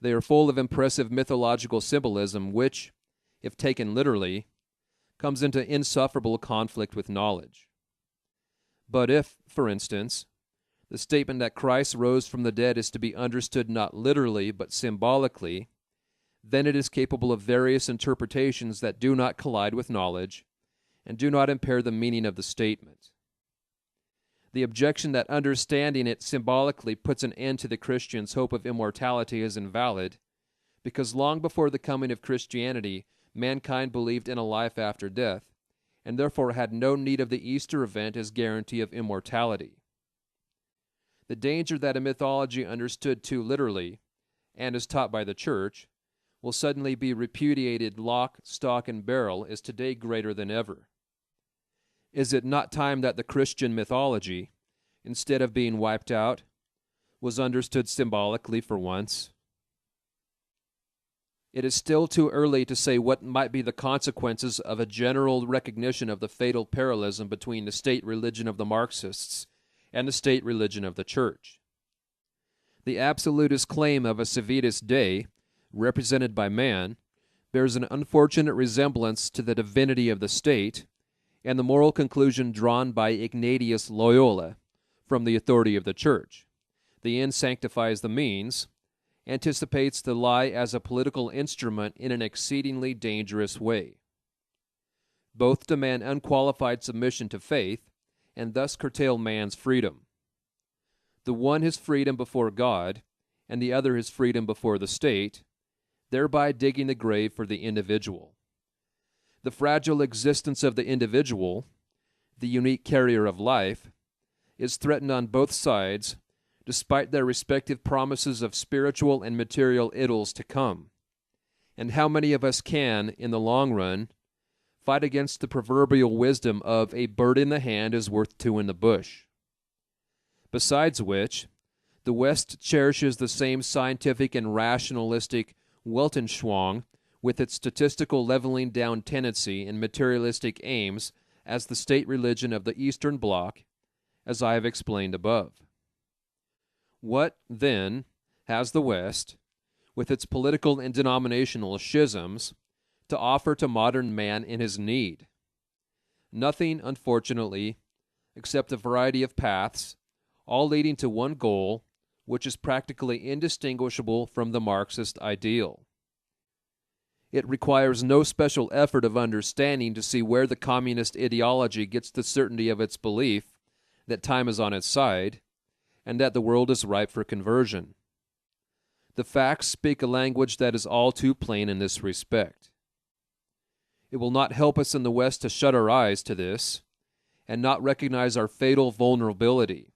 They are full of impressive mythological symbolism which, if taken literally, comes into insufferable conflict with knowledge. But if, for instance, the statement that Christ rose from the dead is to be understood not literally but symbolically, then it is capable of various interpretations that do not collide with knowledge and do not impair the meaning of the statement. The objection that understanding it symbolically puts an end to the Christian's hope of immortality is invalid, because long before the coming of Christianity, mankind believed in a life after death, and therefore had no need of the Easter event as guarantee of immortality. The danger that a mythology understood too literally, and as taught by the Church, will suddenly be repudiated lock, stock, and barrel is today greater than ever. Is it not time that the Christian mythology, instead of being wiped out, was understood symbolically for once? It is still too early to say what might be the consequences of a general recognition of the fatal parallelism between the state religion of the Marxists and the state religion of the Church. The absolutist claim of a Civitas Dei, represented by man, bears an unfortunate resemblance to the divinity of the state, and the moral conclusion drawn by Ignatius Loyola from the authority of the Church. The end sanctifies the means, anticipates the lie as a political instrument in an exceedingly dangerous way. Both demand unqualified submission to faith, and thus curtail man's freedom. The one his freedom before God, and the other his freedom before the state, thereby digging the grave for the individual. The fragile existence of the individual, the unique carrier of life, is threatened on both sides, despite their respective promises of spiritual and material idols to come. And how many of us can, in the long run, fight against the proverbial wisdom of a bird in the hand is worth two in the bush? Besides which, the West cherishes the same scientific and rationalistic Weltanschauung with its statistical leveling down tendency and materialistic aims as the state religion of the Eastern Bloc, as I have explained above. What, then, has the West, with its political and denominational schisms, to offer to modern man in his need? Nothing, unfortunately, except a variety of paths, all leading to one goal, which is practically indistinguishable from the Marxist ideal. It requires no special effort of understanding to see where the communist ideology gets the certainty of its belief that time is on its side, and that the world is ripe for conversion. The facts speak a language that is all too plain in this respect. It will not help us in the West to shut our eyes to this, and not recognize our fatal vulnerability.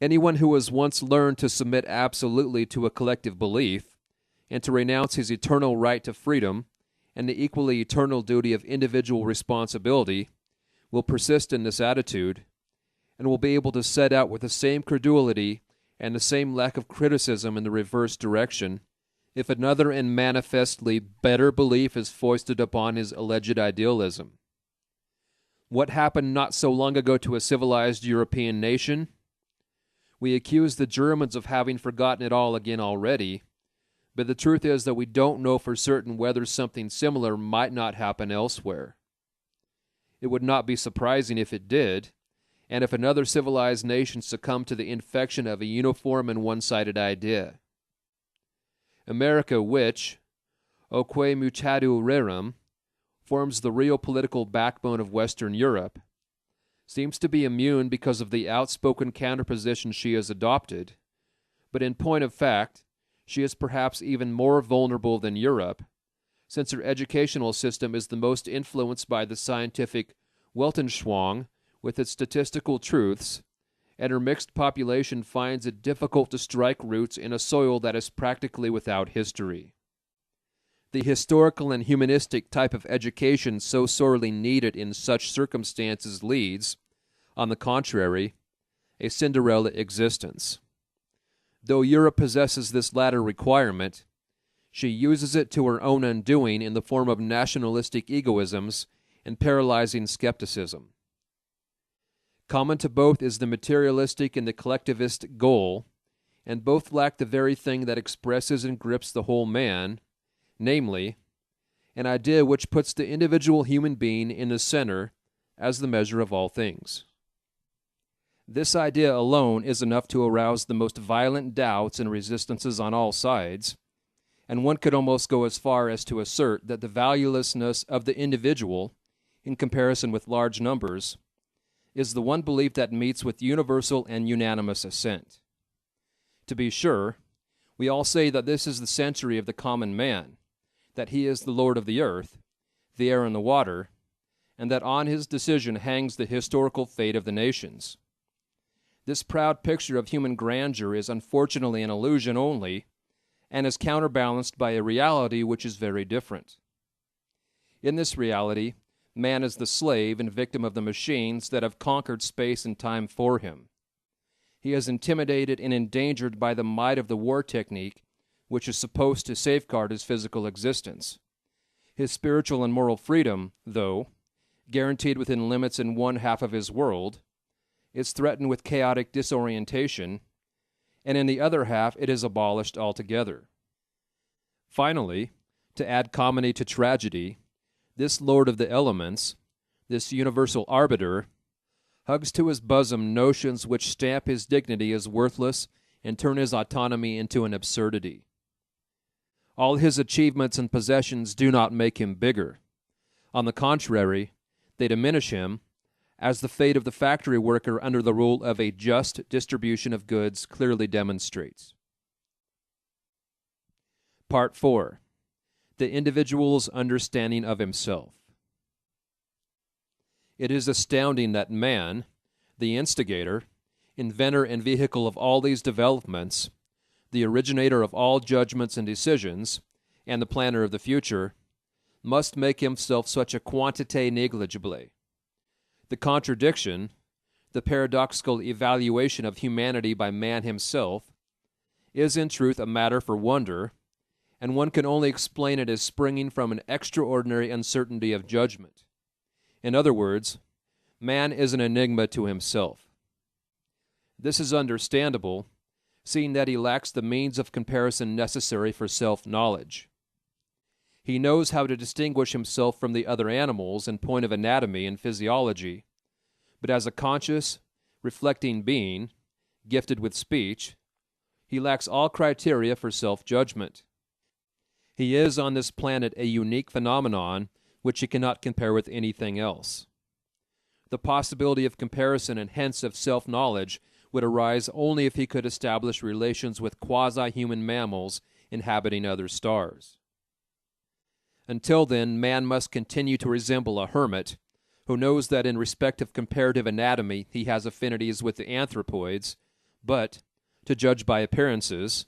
Anyone who has once learned to submit absolutely to a collective belief, and to renounce his eternal right to freedom and the equally eternal duty of individual responsibility, will persist in this attitude, and will be able to set out with the same credulity and the same lack of criticism in the reverse direction, if another and manifestly better belief is foisted upon his alleged idealism. What happened not so long ago to a civilized European nation? We accuse the Germans of having forgotten it all again already, but the truth is that we don't know for certain whether something similar might not happen elsewhere. It would not be surprising if it did, and if another civilized nation succumbed to the infection of a uniform and one-sided idea. America, which, oque mutatu rerum, forms the real political backbone of Western Europe, seems to be immune because of the outspoken counterposition she has adopted, but in point of fact, she is perhaps even more vulnerable than Europe, since her educational system is the most influenced by the scientific Weltanschauung with its statistical truths, and her mixed population finds it difficult to strike roots in a soil that is practically without history. The historical and humanistic type of education so sorely needed in such circumstances leads, on the contrary, a Cinderella existence. Though Europe possesses this latter requirement, she uses it to her own undoing in the form of nationalistic egoisms and paralyzing skepticism. Common to both is the materialistic and the collectivist goal, and both lack the very thing that expresses and grips the whole man, namely, an idea which puts the individual human being in the center as the measure of all things. This idea alone is enough to arouse the most violent doubts and resistances on all sides, and one could almost go as far as to assert that the valuelessness of the individual, in comparison with large numbers, is the one belief that meets with universal and unanimous assent. To be sure, we all say that this is the century of the common man, that he is the Lord of the earth, the air and the water, and that on his decision hangs the historical fate of the nations. This proud picture of human grandeur is unfortunately an illusion only, and is counterbalanced by a reality which is very different. In this reality, man is the slave and victim of the machines that have conquered space and time for him. He is intimidated and endangered by the might of the war technique, which is supposed to safeguard his physical existence. His spiritual and moral freedom, though guaranteed within limits in one half of his world, is threatened with chaotic disorientation, and in the other half it is abolished altogether. Finally, to add comedy to tragedy, this lord of the elements, this universal arbiter, hugs to his bosom notions which stamp his dignity as worthless and turn his autonomy into an absurdity. All his achievements and possessions do not make him bigger. On the contrary, they diminish him, as the fate of the factory worker under the rule of a just distribution of goods clearly demonstrates. Part 4. The individual's understanding of himself. It is astounding that man, the instigator, inventor and vehicle of all these developments, the originator of all judgments and decisions, and the planner of the future, must make himself such a quantité négligeable. The contradiction, the paradoxical evaluation of humanity by man himself, is in truth a matter for wonder, and one can only explain it as springing from an extraordinary uncertainty of judgment. In other words, man is an enigma to himself. This is understandable, seeing that he lacks the means of comparison necessary for self-knowledge. He knows how to distinguish himself from the other animals in point of anatomy and physiology, but as a conscious, reflecting being, gifted with speech, he lacks all criteria for self-judgment. He is on this planet a unique phenomenon which he cannot compare with anything else. The possibility of comparison and hence of self-knowledge would arise only if he could establish relations with quasi-human mammals inhabiting other stars. Until then, man must continue to resemble a hermit who knows that in respect of comparative anatomy he has affinities with the anthropoids, but, to judge by appearances,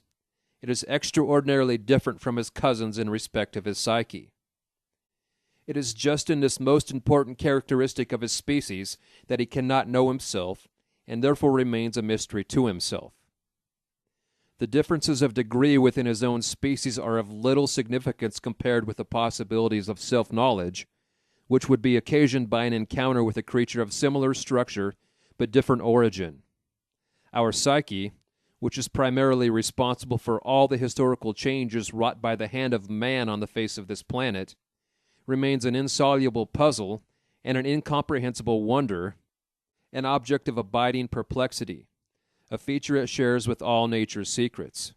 it is extraordinarily different from his cousins in respect of his psyche. It is just in this most important characteristic of his species that he cannot know himself, and therefore remains a mystery to himself. The differences of degree within his own species are of little significance compared with the possibilities of self-knowledge, which would be occasioned by an encounter with a creature of similar structure but different origin. Our psyche, which is primarily responsible for all the historical changes wrought by the hand of man on the face of this planet, remains an insoluble puzzle and an incomprehensible wonder, an object of abiding perplexity, a feature it shares with all nature's secrets.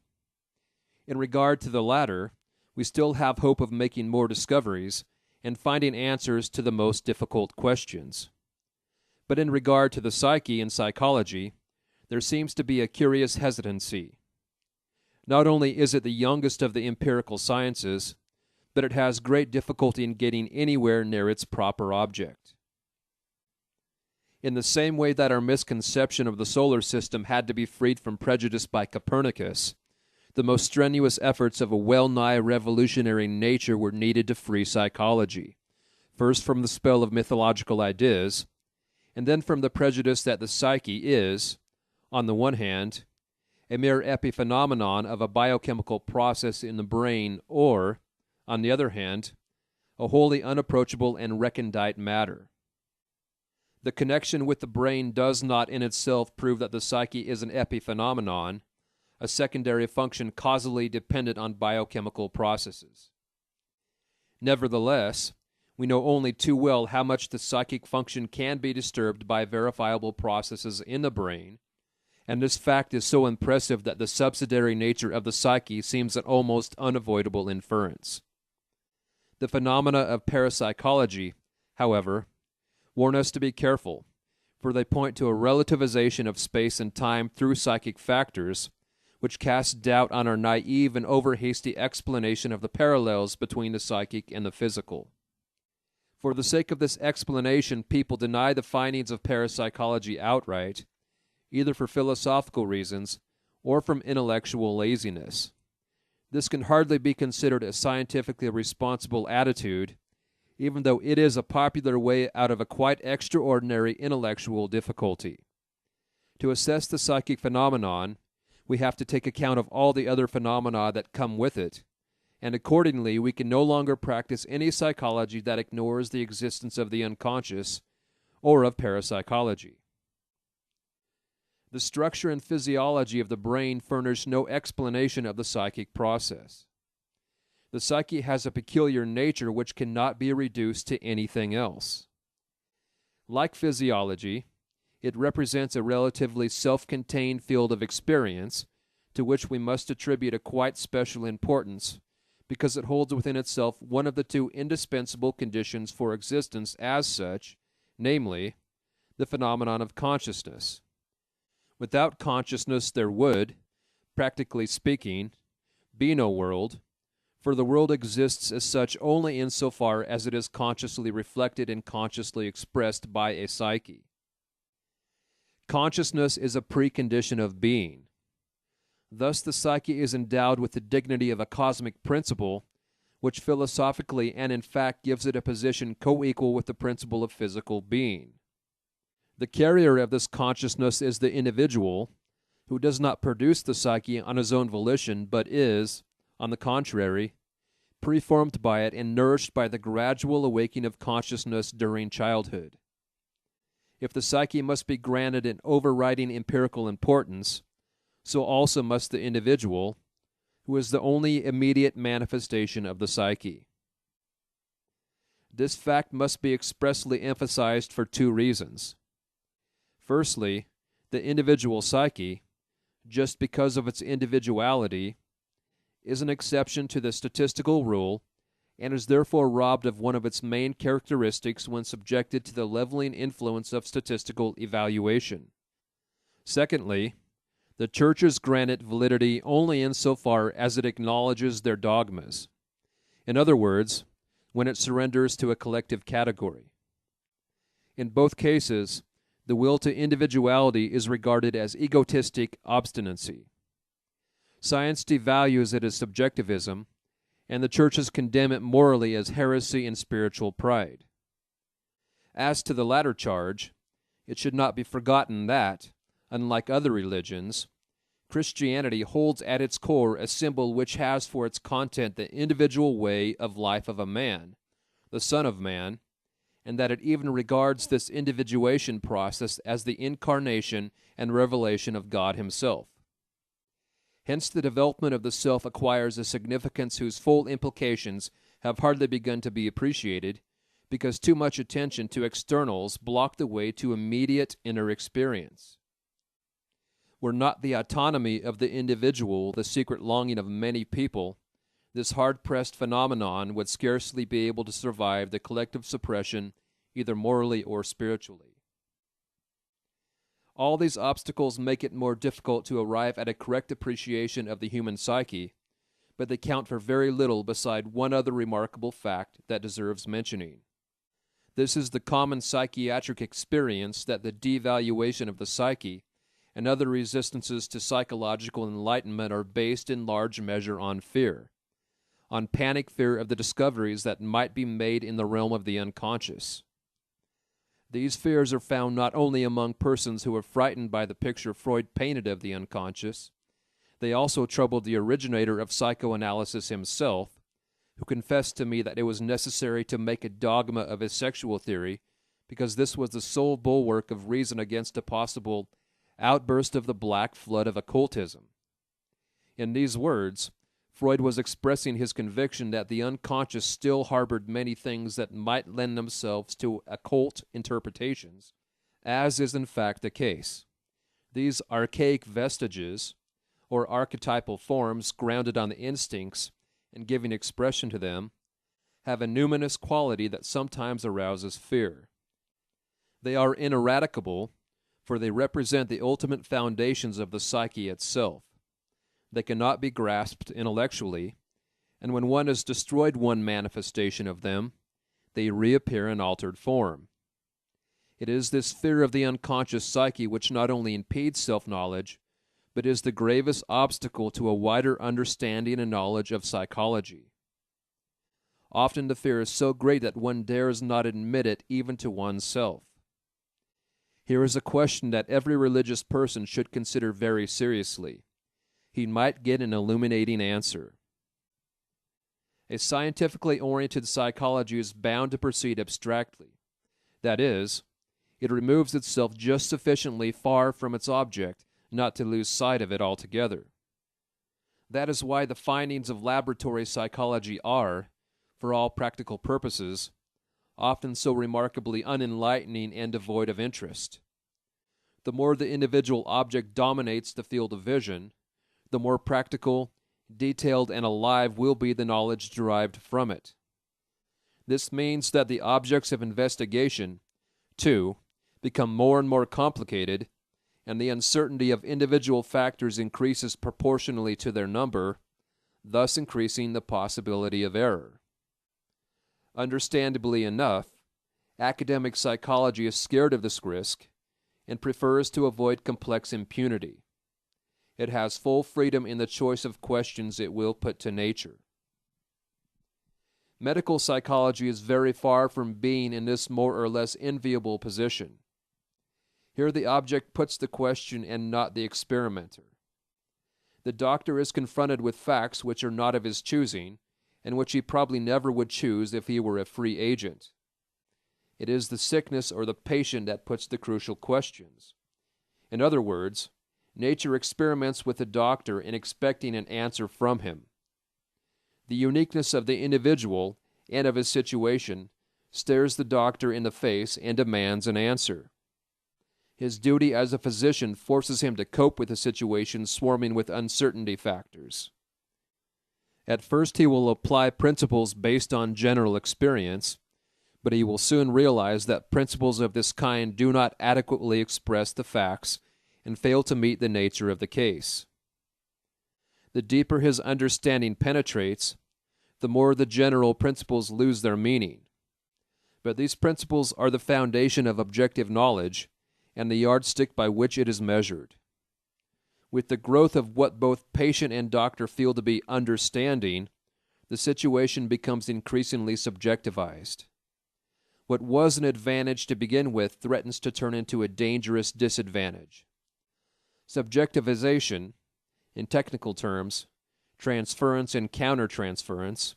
In regard to the latter, we still have hope of making more discoveries and finding answers to the most difficult questions. But in regard to the psyche and psychology, there seems to be a curious hesitancy. Not only is it the youngest of the empirical sciences, but it has great difficulty in getting anywhere near its proper object. In the same way that our misconception of the solar system had to be freed from prejudice by Copernicus, the most strenuous efforts of a well-nigh revolutionary nature were needed to free psychology, first from the spell of mythological ideas, and then from the prejudice that the psyche is, on the one hand, a mere epiphenomenon of a biochemical process in the brain, or, on the other hand, a wholly unapproachable and recondite matter. The connection with the brain does not in itself prove that the psyche is an epiphenomenon, a secondary function causally dependent on biochemical processes. Nevertheless, we know only too well how much the psychic function can be disturbed by verifiable processes in the brain, and this fact is so impressive that the subsidiary nature of the psyche seems an almost unavoidable inference. The phenomena of parapsychology, however, warn us to be careful, for they point to a relativization of space and time through psychic factors, which cast doubt on our naive and over-hasty explanation of the parallels between the psychic and the physical. For the sake of this explanation, people deny the findings of parapsychology outright, either for philosophical reasons or from intellectual laziness. This can hardly be considered a scientifically responsible attitude, even though it is a popular way out of a quite extraordinary intellectual difficulty. To assess the psychic phenomenon, we have to take account of all the other phenomena that come with it, and accordingly we can no longer practice any psychology that ignores the existence of the unconscious or of parapsychology. The structure and physiology of the brain furnish no explanation of the psychic process. The psyche has a peculiar nature which cannot be reduced to anything else. Like physiology, it represents a relatively self-contained field of experience to which we must attribute a quite special importance because it holds within itself one of the two indispensable conditions for existence as such, namely, the phenomenon of consciousness. Without consciousness there would, practically speaking, be no world, for the world exists as such only insofar as it is consciously reflected and consciously expressed by a psyche. Consciousness is a precondition of being. Thus the psyche is endowed with the dignity of a cosmic principle which philosophically and in fact gives it a position co-equal with the principle of physical being. The carrier of this consciousness is the individual, who does not produce the psyche on his own volition, but is, on the contrary, preformed by it and nourished by the gradual awakening of consciousness during childhood. If the psyche must be granted an overriding empirical importance, so also must the individual, who is the only immediate manifestation of the psyche. This fact must be expressly emphasized for two reasons. Firstly, the individual psyche, just because of its individuality, is an exception to the statistical rule and is therefore robbed of one of its main characteristics when subjected to the leveling influence of statistical evaluation. Secondly, the churches grant it validity only insofar as it acknowledges their dogmas. In other words, when it surrenders to a collective category. In both cases, the will to individuality is regarded as egotistic obstinacy. Science devalues it as subjectivism, and the churches condemn it morally as heresy and spiritual pride. As to the latter charge, it should not be forgotten that, unlike other religions, Christianity holds at its core a symbol which has for its content the individual way of life of a man, the Son of Man, and that it even regards this individuation process as the incarnation and revelation of God Himself. Hence the development of the self acquires a significance whose full implications have hardly begun to be appreciated, because too much attention to externals block the way to immediate inner experience. Were not the autonomy of the individual the secret longing of many people, this hard-pressed phenomenon would scarcely be able to survive the collective suppression, either morally or spiritually. All these obstacles make it more difficult to arrive at a correct appreciation of the human psyche, but they count for very little beside one other remarkable fact that deserves mentioning. This is the common psychiatric experience that the devaluation of the psyche and other resistances to psychological enlightenment are based in large measure on fear, on panic fear of the discoveries that might be made in the realm of the unconscious. These fears are found not only among persons who are frightened by the picture Freud painted of the unconscious, they also troubled the originator of psychoanalysis himself, who confessed to me that it was necessary to make a dogma of his sexual theory because this was the sole bulwark of reason against a possible outburst of the black flood of occultism. In these words, Freud was expressing his conviction that the unconscious still harbored many things that might lend themselves to occult interpretations, as is in fact the case. These archaic vestiges, or archetypal forms grounded on the instincts and giving expression to them, have a numinous quality that sometimes arouses fear. They are ineradicable, for they represent the ultimate foundations of the psyche itself. They cannot be grasped intellectually, and when one has destroyed one manifestation of them, they reappear in altered form. It is this fear of the unconscious psyche which not only impedes self-knowledge, but is the gravest obstacle to a wider understanding and knowledge of psychology. Often the fear is so great that one dares not admit it even to oneself. Here is a question that every religious person should consider very seriously. He might get an illuminating answer. A scientifically oriented psychology is bound to proceed abstractly. That is, it removes itself just sufficiently far from its object not to lose sight of it altogether. That is why the findings of laboratory psychology are, for all practical purposes, often so remarkably unenlightening and devoid of interest. The more the individual object dominates the field of vision, the more practical, detailed, and alive will be the knowledge derived from it. This means that the objects of investigation, too, become more and more complicated, and the uncertainty of individual factors increases proportionally to their number, thus increasing the possibility of error. Understandably enough, academic psychology is scared of this risk and prefers to avoid complex impunity. It has full freedom in the choice of questions it will put to nature. Medical psychology is very far from being in this more or less enviable position. Here the object puts the question and not the experimenter. The doctor is confronted with facts which are not of his choosing, and which he probably never would choose if he were a free agent. It is the sickness or the patient that puts the crucial questions. In other words, nature experiments with the doctor in expecting an answer from him. The uniqueness of the individual and of his situation stares the doctor in the face and demands an answer. His duty as a physician forces him to cope with a situation swarming with uncertainty factors. At first he will apply principles based on general experience, but he will soon realize that principles of this kind do not adequately express the facts and fail to meet the nature of the case. The deeper his understanding penetrates, the more the general principles lose their meaning. But these principles are the foundation of objective knowledge and the yardstick by which it is measured. With the growth of what both patient and doctor feel to be understanding, the situation becomes increasingly subjectivized. What was an advantage to begin with threatens to turn into a dangerous disadvantage. Subjectivization, in technical terms, transference and countertransference,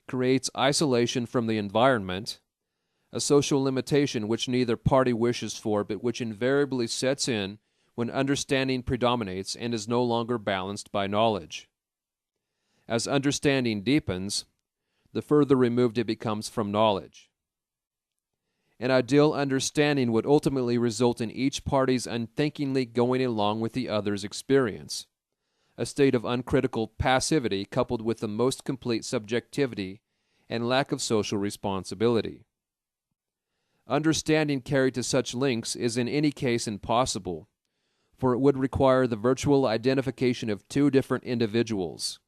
creates isolation from the environment, a social limitation which neither party wishes for but which invariably sets in when understanding predominates and is no longer balanced by knowledge. As understanding deepens, the further removed it becomes from knowledge. An ideal understanding would ultimately result in each party's unthinkingly going along with the other's experience, a state of uncritical passivity coupled with the most complete subjectivity and lack of social responsibility. Understanding carried to such lengths is in any case impossible, for it would require the virtual identification of two different individuals.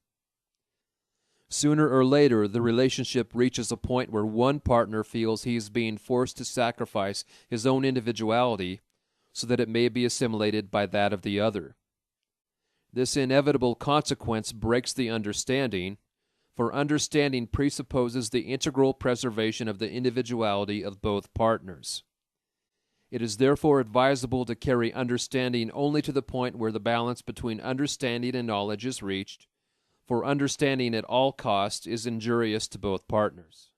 Sooner or later, the relationship reaches a point where one partner feels he is being forced to sacrifice his own individuality so that it may be assimilated by that of the other. This inevitable consequence breaks the understanding, for understanding presupposes the integral preservation of the individuality of both partners. It is therefore advisable to carry understanding only to the point where the balance between understanding and knowledge is reached, for understanding at all costs is injurious to both partners.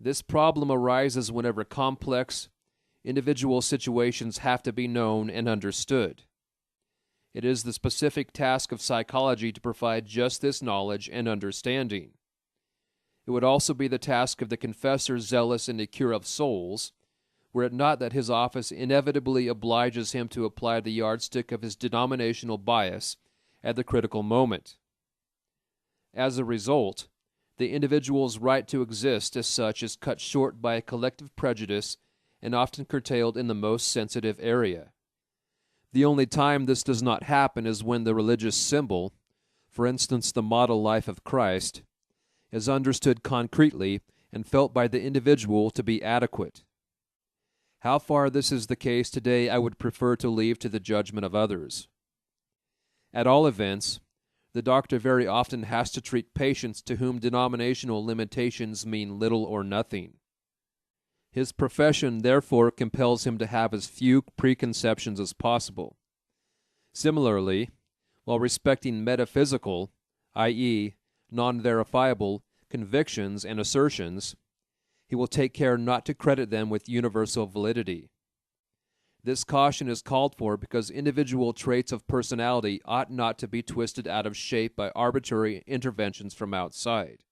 This problem arises whenever complex, individual situations have to be known and understood. It is the specific task of psychology to provide just this knowledge and understanding. It would also be the task of the confessor zealous in the cure of souls, were it not that his office inevitably obliges him to apply the yardstick of his denominational bias at the critical moment. As a result, the individual's right to exist as such is cut short by a collective prejudice and often curtailed in the most sensitive area. The only time this does not happen is when the religious symbol, for instance the model life of Christ, is understood concretely and felt by the individual to be adequate. How far this is the case today I would prefer to leave to the judgment of others. At all events, the doctor very often has to treat patients to whom denominational limitations mean little or nothing. His profession therefore compels him to have as few preconceptions as possible. Similarly, while respecting metaphysical, i.e., non-verifiable, convictions and assertions, he will take care not to credit them with universal validity. This caution is called for because individual traits of personality ought not to be twisted out of shape by arbitrary interventions from outside.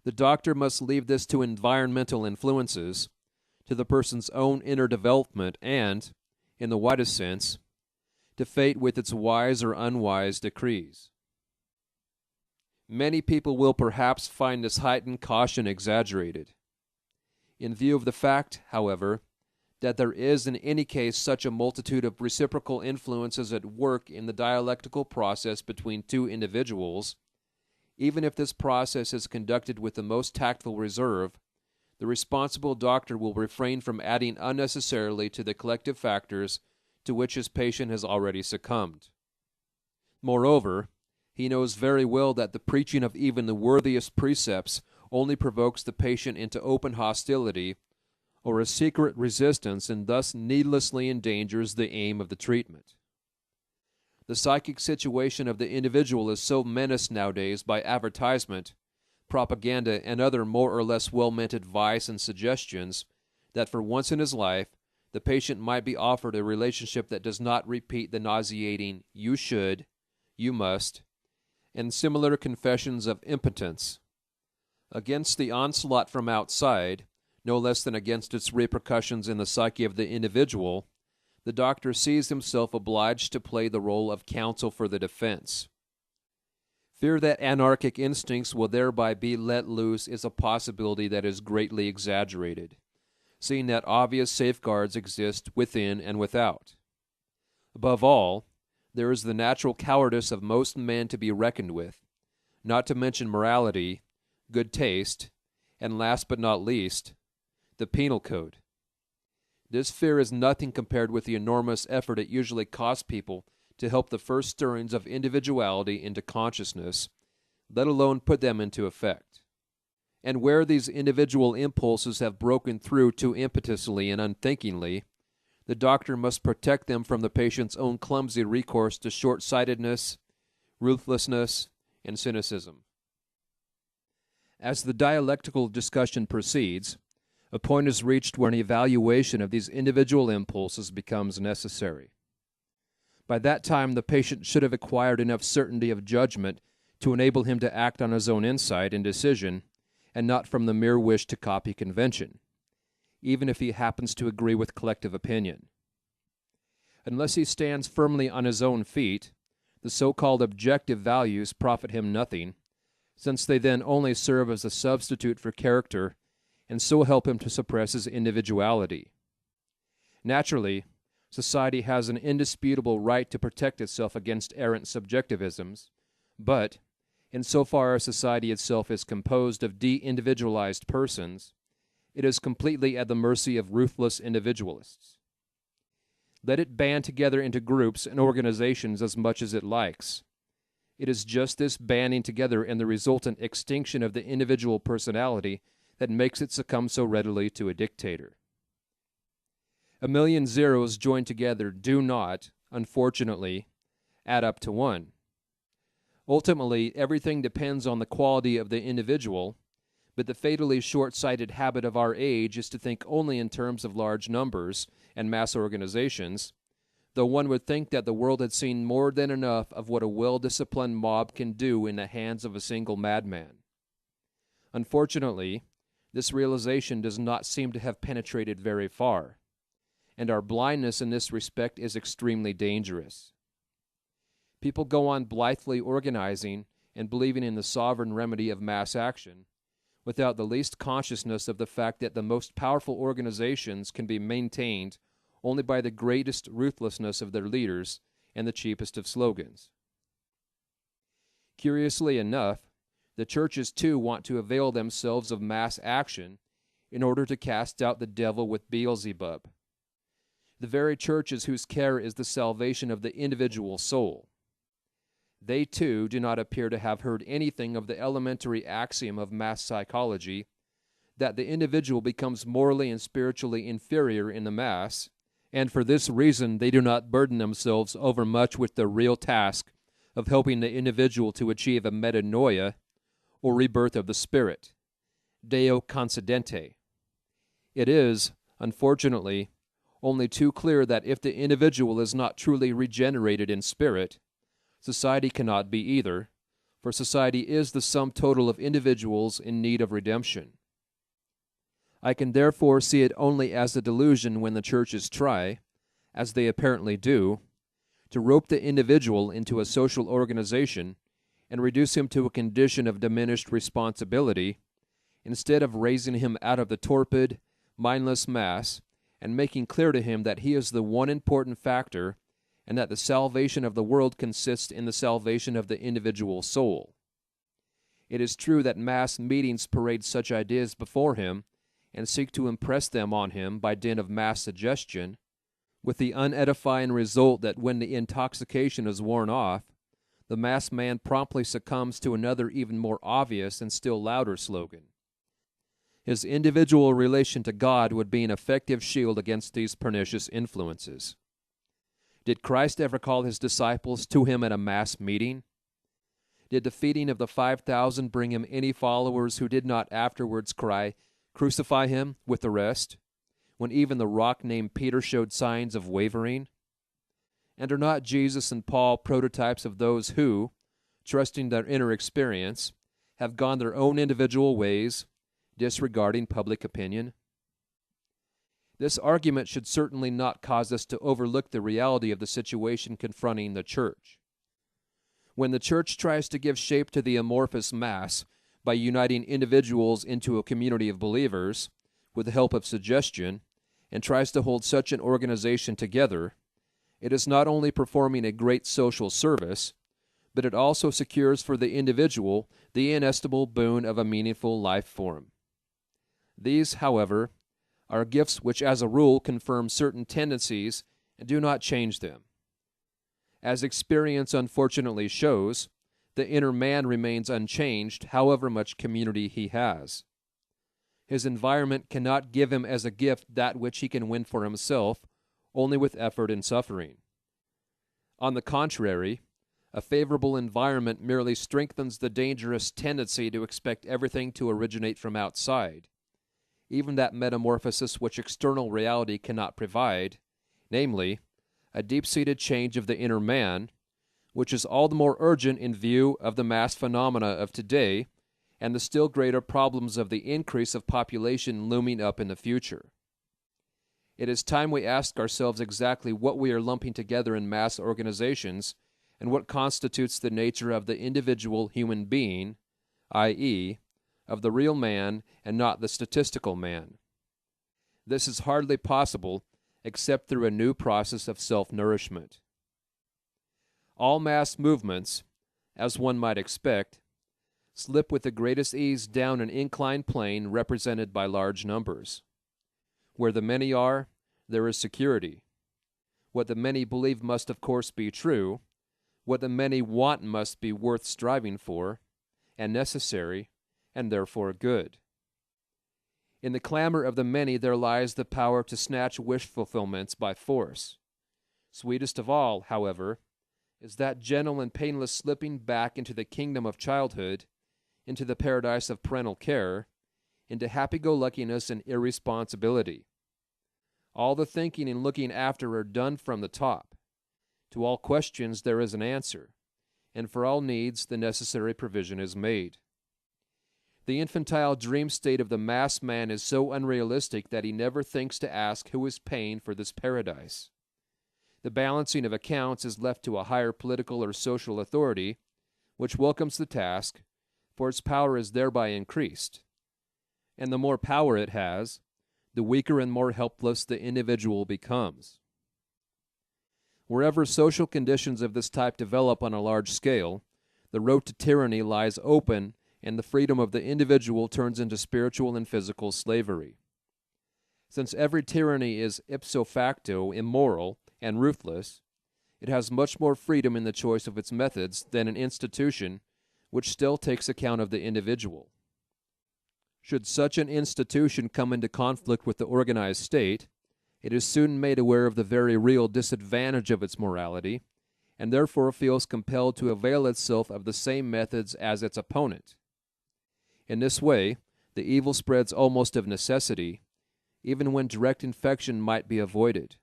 The doctor must leave this to environmental influences, to the person's own inner development and, in the widest sense, to fate with its wise or unwise decrees. Many people will perhaps find this heightened caution exaggerated. In view of the fact, however, that there is in any case such a multitude of reciprocal influences at work in the dialectical process between two individuals, even if this process is conducted with the most tactful reserve, the responsible doctor will refrain from adding unnecessarily to the collective factors to which his patient has already succumbed. Moreover, He knows very well that the preaching of even the worthiest precepts only provokes the patient into open hostility or a secret resistance, and thus needlessly endangers the aim of the treatment. The psychic situation of the individual is so menaced nowadays by advertisement, propaganda, and other more or less well-meant advice and suggestions that for once in his life, the patient might be offered a relationship that does not repeat the nauseating "you should," "you must," and similar confessions of impotence. Against the onslaught from outside, no less than against its repercussions in the psyche of the individual, the doctor sees himself obliged to play the role of counsel for the defense. Fear that anarchic instincts will thereby be let loose is a possibility that is greatly exaggerated, seeing that obvious safeguards exist within and without. Above all, there is the natural cowardice of most men to be reckoned with, not to mention morality, good taste, and last but not least, the penal code. This fear is nothing compared with the enormous effort it usually costs people to help the first stirrings of individuality into consciousness, let alone put them into effect. And where these individual impulses have broken through too impetuously and unthinkingly, the doctor must protect them from the patient's own clumsy recourse to short-sightedness, ruthlessness, and cynicism. As the dialectical discussion proceeds, a point is reached where an evaluation of these individual impulses becomes necessary. By that time, the patient should have acquired enough certainty of judgment to enable him to act on his own insight and decision, and not from the mere wish to copy convention, even if he happens to agree with collective opinion. Unless he stands firmly on his own feet, the so-called objective values profit him nothing, since they then only serve as a substitute for character and so help him to suppress his individuality. Naturally, society has an indisputable right to protect itself against errant subjectivisms, but, insofar as society itself is composed of de-individualized persons, it is completely at the mercy of ruthless individualists. Let it band together into groups and organizations as much as it likes. It is just this banding together and the resultant extinction of the individual personality that makes it succumb so readily to a dictator. A million zeros joined together do not, unfortunately, add up to one. Ultimately, everything depends on the quality of the individual, but the fatally short-sighted habit of our age is to think only in terms of large numbers and mass organizations, though one would think that the world had seen more than enough of what a well-disciplined mob can do in the hands of a single madman. Unfortunately, this realization does not seem to have penetrated very far, and our blindness in this respect is extremely dangerous. People go on blithely organizing and believing in the sovereign remedy of mass action, without the least consciousness of the fact that the most powerful organizations can be maintained only by the greatest ruthlessness of their leaders and the cheapest of slogans. Curiously enough, the churches too want to avail themselves of mass action in order to cast out the devil with Beelzebub. The very churches whose care is the salvation of the individual soul. They too do not appear to have heard anything of the elementary axiom of mass psychology, that the individual becomes morally and spiritually inferior in the mass, and for this reason they do not burden themselves overmuch with the real task of helping the individual to achieve a metanoia, or rebirth of the spirit, Deo Considente. It is, unfortunately, only too clear that if the individual is not truly regenerated in spirit, society cannot be either, for society is the sum total of individuals in need of redemption. I can therefore see it only as a delusion when the churches try, as they apparently do, to rope the individual into a social organization and reduce him to a condition of diminished responsibility, instead of raising him out of the torpid, mindless mass and making clear to him that he is the one important factor and that the salvation of the world consists in the salvation of the individual soul. It is true that mass meetings parade such ideas before him and seek to impress them on him by dint of mass suggestion, with the unedifying result that when the intoxication is worn off, the masked man promptly succumbs to another even more obvious and still louder slogan. His individual relation to God would be an effective shield against these pernicious influences. Did Christ ever call his disciples to him at a mass meeting? Did the feeding of the 5,000 bring him any followers who did not afterwards cry, "Crucify him," with the rest, when even the rock named Peter showed signs of wavering? And are not Jesus and Paul prototypes of those who, trusting their inner experience, have gone their own individual ways, disregarding public opinion? This argument should certainly not cause us to overlook the reality of the situation confronting the church. When the church tries to give shape to the amorphous mass by uniting individuals into a community of believers with the help of suggestion, and tries to hold such an organization together, it is not only performing a great social service, but it also secures for the individual the inestimable boon of a meaningful life form. These, however, are gifts which as a rule confirm certain tendencies and do not change them. As experience unfortunately shows, the inner man remains unchanged however much community he has. His environment cannot give him as a gift that which he can win for himself only with effort and suffering. On the contrary, a favorable environment merely strengthens the dangerous tendency to expect everything to originate from outside, even that metamorphosis which external reality cannot provide, namely, a deep-seated change of the inner man, which is all the more urgent in view of the mass phenomena of today and the still greater problems of the increase of population looming up in the future. It is time we ask ourselves exactly what we are lumping together in mass organizations and what constitutes the nature of the individual human being, i.e., of the real man and not the statistical man. This is hardly possible except through a new process of self-nourishment. All mass movements, as one might expect, slip with the greatest ease down an inclined plane represented by large numbers. Where the many are, there is security. What the many believe must of course be true. What the many want must be worth striving for, and necessary, and therefore good. In the clamor of the many there lies the power to snatch wish fulfillments by force. Sweetest of all, however, is that gentle and painless slipping back into the kingdom of childhood, into the paradise of parental care, into happy-go-luckiness and irresponsibility. All the thinking and looking after are done from the top. To all questions there is an answer, and for all needs the necessary provision is made. The infantile dream state of the mass man is so unrealistic that he never thinks to ask who is paying for this paradise. The balancing of accounts is left to a higher political or social authority, which welcomes the task, for its power is thereby increased. And the more power it has, the weaker and more helpless the individual becomes. Wherever social conditions of this type develop on a large scale, the road to tyranny lies open and the freedom of the individual turns into spiritual and physical slavery. Since every tyranny is ipso facto immoral and ruthless, it has much more freedom in the choice of its methods than an institution which still takes account of the individual. Should such an institution come into conflict with the organized state, it is soon made aware of the very real disadvantage of its morality, and therefore feels compelled to avail itself of the same methods as its opponent. In this way, the evil spreads almost of necessity, even when direct infection might be avoided.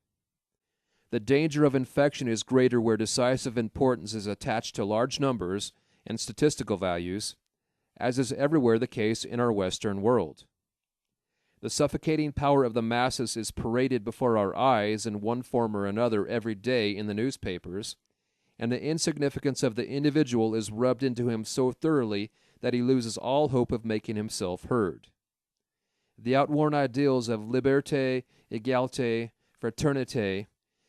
The danger of infection is greater where decisive importance is attached to large numbers and statistical values, as is everywhere the case in our Western world. The suffocating power of the masses is paraded before our eyes in one form or another every day in the newspapers, and the insignificance of the individual is rubbed into him so thoroughly that he loses all hope of making himself heard. The outworn ideals of liberté, égalité, fraternité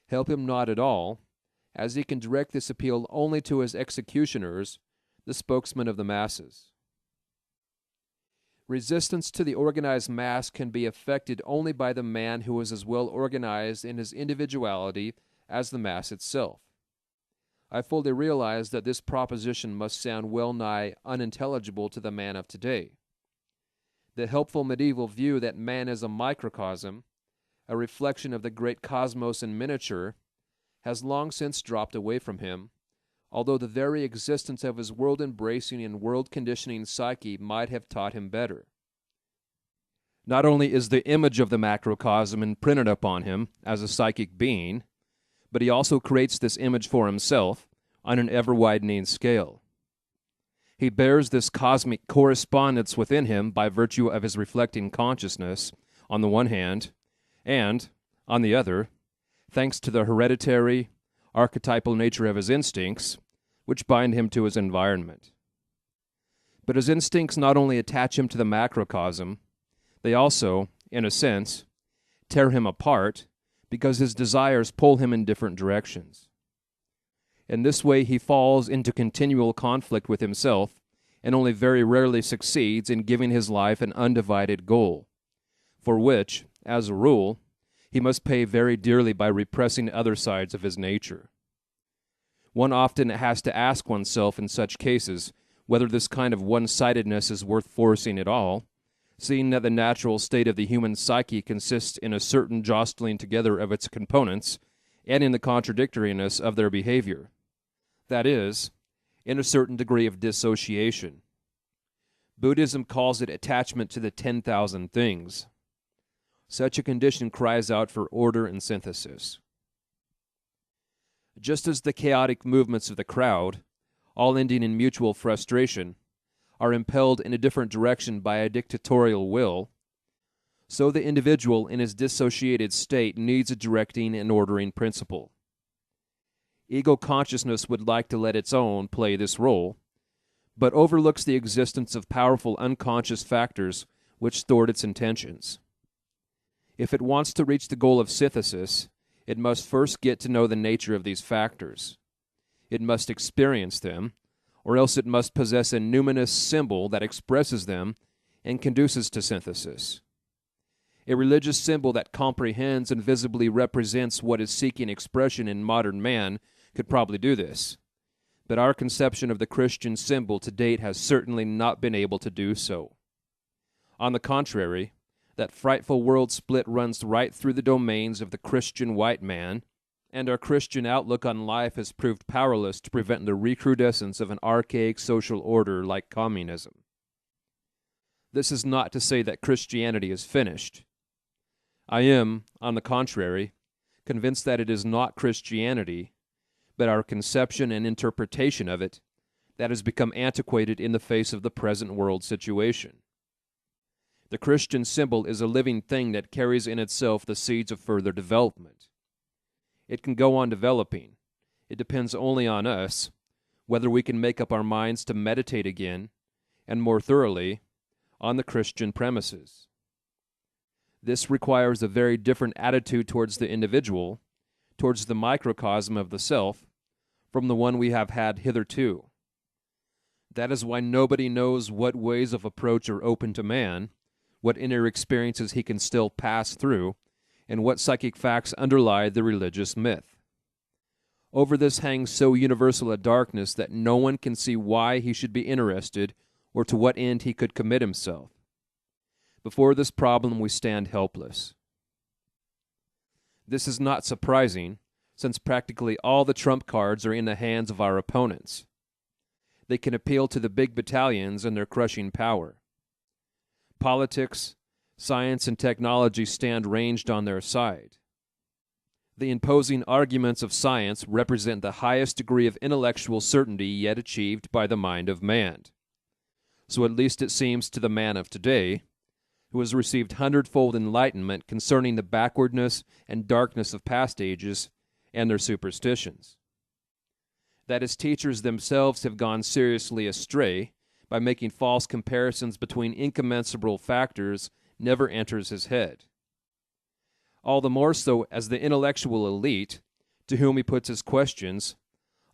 help him not at all, as he can direct this appeal only to his executioners, the spokesmen of the masses. Resistance to the organized mass can be effected only by the man who is as well organized in his individuality as the mass itself. I fully realize that this proposition must sound well nigh unintelligible to the man of today. The helpful medieval view that man is a microcosm, a reflection of the great cosmos in miniature, has long since dropped away from him, although the very existence of his world-embracing and world-conditioning psyche might have taught him better. Not only is the image of the macrocosm imprinted upon him as a psychic being, but he also creates this image for himself on an ever-widening scale. He bears this cosmic correspondence within him by virtue of his reflecting consciousness, on the one hand, and, on the other, thanks to the hereditary, archetypal nature of his instincts, which bind him to his environment. But his instincts not only attach him to the macrocosm, they also, in a sense, tear him apart because his desires pull him in different directions. In this way, he falls into continual conflict with himself and only very rarely succeeds in giving his life an undivided goal, for which, as a rule, he must pay very dearly by repressing other sides of his nature. One often has to ask oneself in such cases whether this kind of one-sidedness is worth forcing at all, seeing that the natural state of the human psyche consists in a certain jostling together of its components and in the contradictoriness of their behavior. That is, in a certain degree of dissociation. Buddhism calls it attachment to the 10,000 things. Such a condition cries out for order and synthesis. Just as the chaotic movements of the crowd, all ending in mutual frustration, are impelled in a different direction by a dictatorial will, so the individual in his dissociated state needs a directing and ordering principle. Ego consciousness would like to let its own play this role, but overlooks the existence of powerful unconscious factors which thwart its intentions. If it wants to reach the goal of synthesis, it must first get to know the nature of these factors. It must experience them, or else it must possess a numinous symbol that expresses them and conduces to synthesis. A religious symbol that comprehends and visibly represents what is seeking expression in modern man could probably do this, but our conception of the Christian symbol to date has certainly not been able to do so. On the contrary, that frightful world split runs right through the domains of the Christian white man, and our Christian outlook on life has proved powerless to prevent the recrudescence of an archaic social order like communism. This is not to say that Christianity is finished. I am, on the contrary, convinced that it is not Christianity, but our conception and interpretation of it that has become antiquated in the face of the present world situation. The Christian symbol is a living thing that carries in itself the seeds of further development. It can go on developing. It depends only on us, whether we can make up our minds to meditate again, and more thoroughly, on the Christian premises. This requires a very different attitude towards the individual, towards the microcosm of the self, from the one we have had hitherto. That is why nobody knows what ways of approach are open to man, what inner experiences he can still pass through, and what psychic facts underlie the religious myth. Over this hangs so universal a darkness that no one can see why he should be interested or to what end he could commit himself. Before this problem we stand helpless. This is not surprising, since practically all the trump cards are in the hands of our opponents. They can appeal to the big battalions and their crushing power. Politics, science, and technology stand ranged on their side. The imposing arguments of science represent the highest degree of intellectual certainty yet achieved by the mind of man. So at least it seems to the man of today, who has received hundredfold enlightenment concerning the backwardness and darkness of past ages and their superstitions. That his teachers themselves have gone seriously astray by making false comparisons between incommensurable factors never enters his head. All the more so as the intellectual elite, to whom he puts his questions,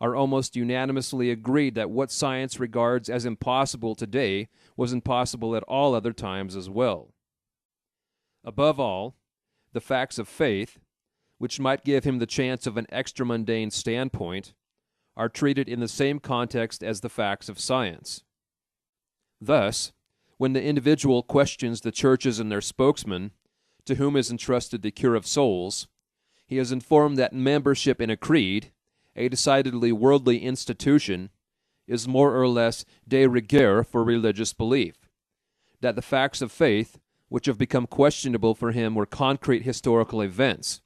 are almost unanimously agreed that what science regards as impossible today was impossible at all other times as well. Above all, the facts of faith, which might give him the chance of an extra-mundane standpoint, are treated in the same context as the facts of science. Thus, when the individual questions the churches and their spokesman, to whom is entrusted the cure of souls, he is informed that membership in a creed, a decidedly worldly institution, is more or less de rigueur for religious belief, that the facts of faith which have become questionable for him were concrete historical events,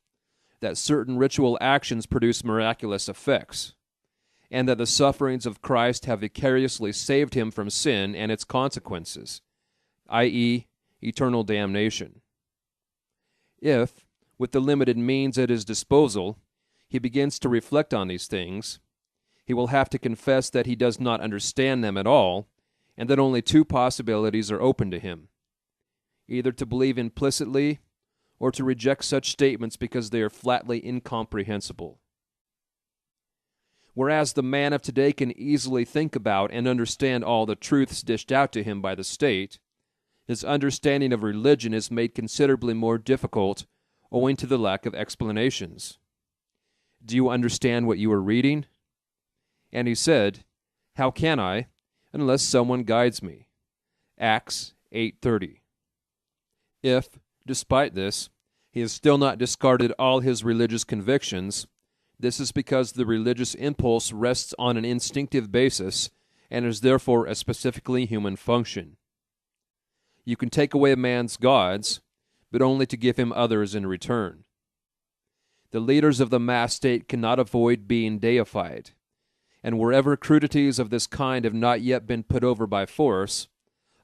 that certain ritual actions produce miraculous effects, and that the sufferings of Christ have vicariously saved him from sin and its consequences, i.e., eternal damnation. If, with the limited means at his disposal, he begins to reflect on these things, he will have to confess that he does not understand them at all, and that only two possibilities are open to him: either to believe implicitly or to reject such statements because they are flatly incomprehensible. Whereas the man of today can easily think about and understand all the truths dished out to him by the state, his understanding of religion is made considerably more difficult owing to the lack of explanations. Do you understand what you are reading? And he said, How can I, unless someone guides me? Acts 8:30. If, despite this, he has still not discarded all his religious convictions, this is because the religious impulse rests on an instinctive basis and is therefore a specifically human function. You can take away a man's gods, but only to give him others in return. The leaders of the mass state cannot avoid being deified, and wherever crudities of this kind have not yet been put over by force,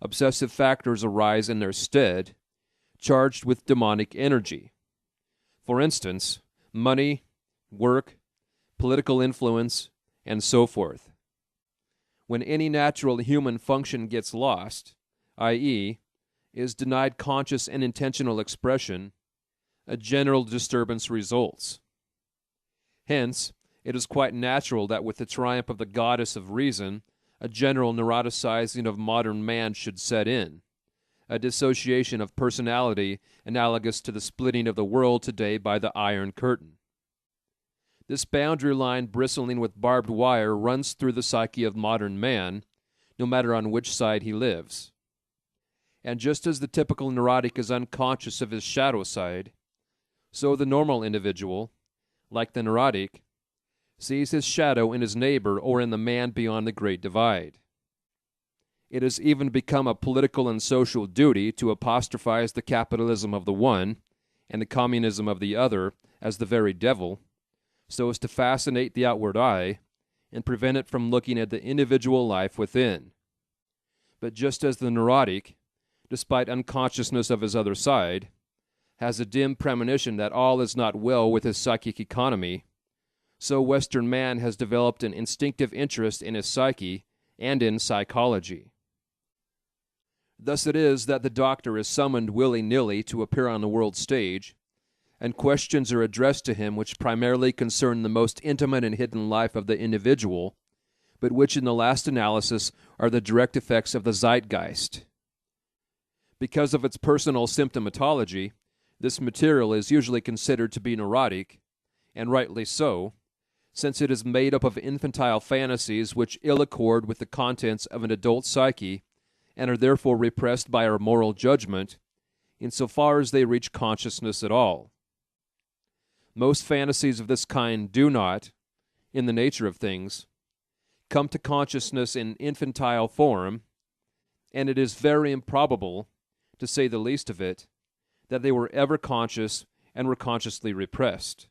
obsessive factors arise in their stead, charged with demonic energy. For instance, money, work, political influence, and so forth. When any natural human function gets lost, i.e., is denied conscious and intentional expression, a general disturbance results. Hence, it is quite natural that with the triumph of the goddess of reason, a general neuroticizing of modern man should set in, a dissociation of personality analogous to the splitting of the world today by the Iron Curtain. This boundary line bristling with barbed wire runs through the psyche of modern man, no matter on which side he lives. And just as the typical neurotic is unconscious of his shadow side, so the normal individual, like the neurotic, sees his shadow in his neighbor or in the man beyond the Great Divide. It has even become a political and social duty to apostrophize the capitalism of the one and the communism of the other as the very devil, so as to fascinate the outward eye and prevent it from looking at the individual life within. But just as the neurotic, despite unconsciousness of his other side, has a dim premonition that all is not well with his psychic economy, so Western man has developed an instinctive interest in his psyche and in psychology. Thus it is that the doctor is summoned willy-nilly to appear on the world stage, and questions are addressed to him which primarily concern the most intimate and hidden life of the individual, but which in the last analysis are the direct effects of the zeitgeist. Because of its personal symptomatology, this material is usually considered to be neurotic, and rightly so, since it is made up of infantile fantasies which ill accord with the contents of an adult psyche and are therefore repressed by our moral judgment, insofar as they reach consciousness at all. Most fantasies of this kind do not, in the nature of things, come to consciousness in infantile form, and it is very improbable, to say the least of it, that they were ever conscious and were consciously repressed.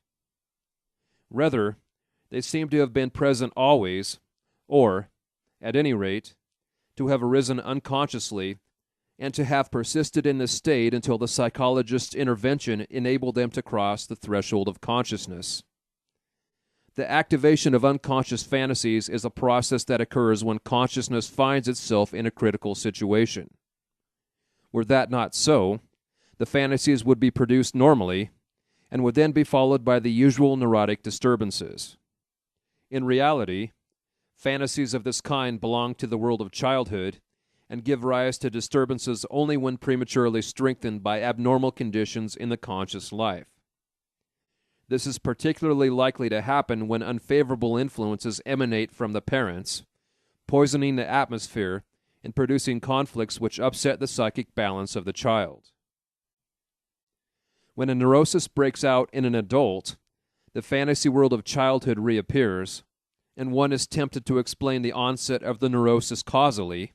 Rather, they seem to have been present always, or, at any rate, to have arisen unconsciously, and to have persisted in this state until the psychologist's intervention enabled them to cross the threshold of consciousness. The activation of unconscious fantasies is a process that occurs when consciousness finds itself in a critical situation. Were that not so, the fantasies would be produced normally, and would then be followed by the usual neurotic disturbances. In reality, fantasies of this kind belong to the world of childhood and give rise to disturbances only when prematurely strengthened by abnormal conditions in the conscious life. This is particularly likely to happen when unfavorable influences emanate from the parents, poisoning the atmosphere and producing conflicts which upset the psychic balance of the child. When a neurosis breaks out in an adult, the fantasy world of childhood reappears, and one is tempted to explain the onset of the neurosis causally,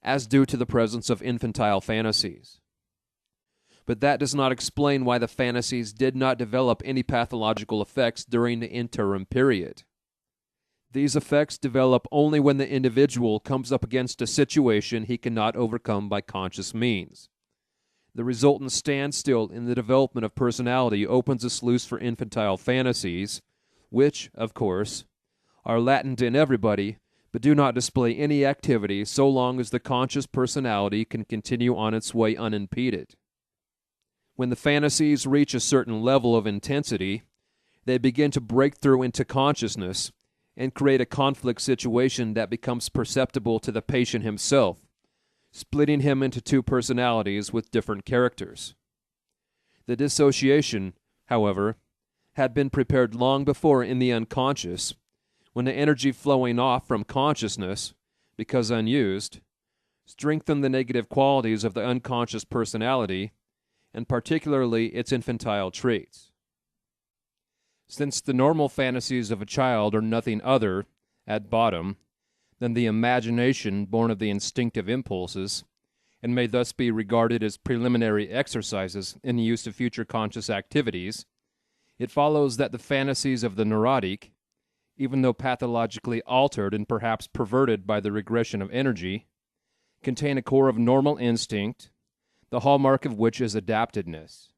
as due to the presence of infantile fantasies. But that does not explain why the fantasies did not develop any pathological effects during the interim period. These effects develop only when the individual comes up against a situation he cannot overcome by conscious means. The resultant standstill in the development of personality opens a sluice for infantile fantasies, which, of course, are latent in everybody, but do not display any activity so long as the conscious personality can continue on its way unimpeded. When the fantasies reach a certain level of intensity, they begin to break through into consciousness and create a conflict situation that becomes perceptible to the patient himself, splitting him into two personalities with different characters. The dissociation, however, had been prepared long before in the unconscious, when the energy flowing off from consciousness, because unused, strengthened the negative qualities of the unconscious personality, and particularly its infantile traits. Since the normal fantasies of a child are nothing other, at bottom, than the imagination born of the instinctive impulses, and may thus be regarded as preliminary exercises in the use of future conscious activities, it follows that the fantasies of the neurotic, even though pathologically altered and perhaps perverted by the regression of energy, contain a core of normal instinct, the hallmark of which is adaptedness.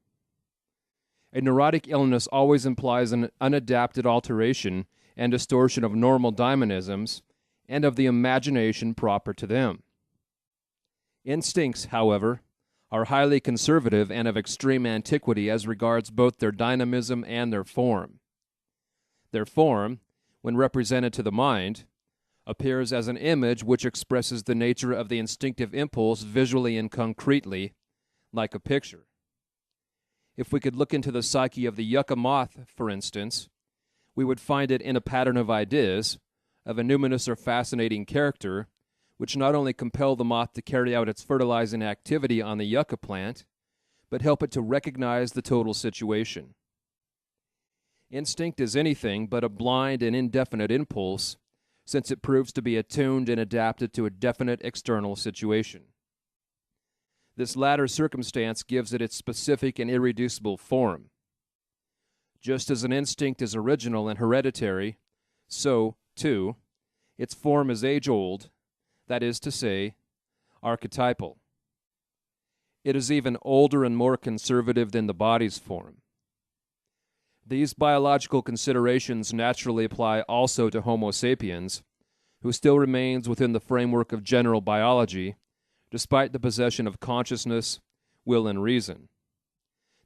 A neurotic illness always implies an unadapted alteration and distortion of normal dynamisms and of the imagination proper to them. Instincts, however, are highly conservative and of extreme antiquity as regards both their dynamism and their form. Their form, when represented to the mind, appears as an image which expresses the nature of the instinctive impulse visually and concretely, like a picture. If we could look into the psyche of the yucca moth, for instance, we would find it in a pattern of ideas, of a numinous or fascinating character, which not only compel the moth to carry out its fertilizing activity on the yucca plant, but help it to recognize the total situation. Instinct is anything but a blind and indefinite impulse, since it proves to be attuned and adapted to a definite external situation. This latter circumstance gives it its specific and irreducible form. Just as an instinct is original and hereditary, so, too, its form is age-old, that is to say, archetypal. It is even older and more conservative than the body's form. These biological considerations naturally apply also to Homo sapiens, who still remains within the framework of general biology, despite the possession of consciousness, will, and reason.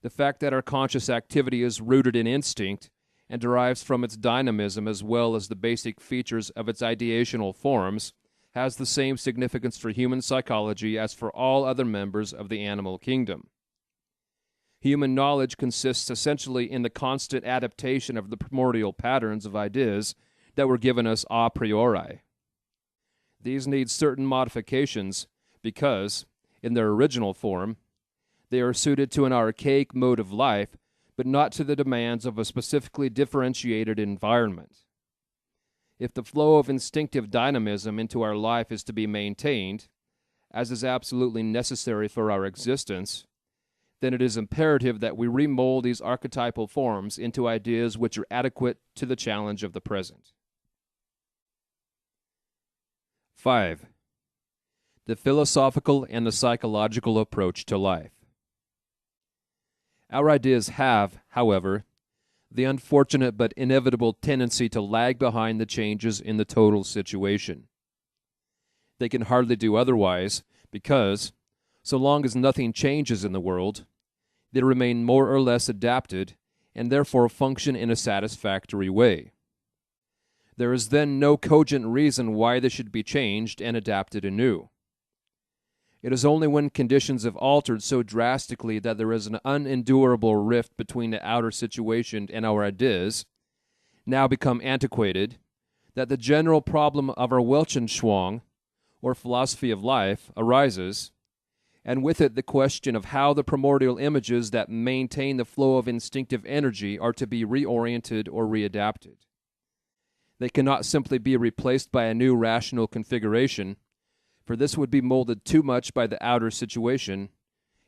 The fact that our conscious activity is rooted in instinct and derives from its dynamism as well as the basic features of its ideational forms has the same significance for human psychology as for all other members of the animal kingdom. Human knowledge consists essentially in the constant adaptation of the primordial patterns of ideas that were given us a priori. These need certain modifications because, in their original form, they are suited to an archaic mode of life, but not to the demands of a specifically differentiated environment. If the flow of instinctive dynamism into our life is to be maintained, as is absolutely necessary for our existence, then it is imperative that we remold these archetypal forms into ideas which are adequate to the challenge of the present. 5. The philosophical and the psychological approach to life. Our ideas have, however, the unfortunate but inevitable tendency to lag behind the changes in the total situation. They can hardly do otherwise because, so long as nothing changes in the world, they remain more or less adapted and therefore function in a satisfactory way. There is then no cogent reason why they should be changed and adapted anew. It is only when conditions have altered so drastically that there is an unendurable rift between the outer situation and our ideas, now become antiquated, that the general problem of our Weltanschauung, or philosophy of life, arises, and with it the question of how the primordial images that maintain the flow of instinctive energy are to be reoriented or readapted. They cannot simply be replaced by a new rational configuration, for this would be molded too much by the outer situation,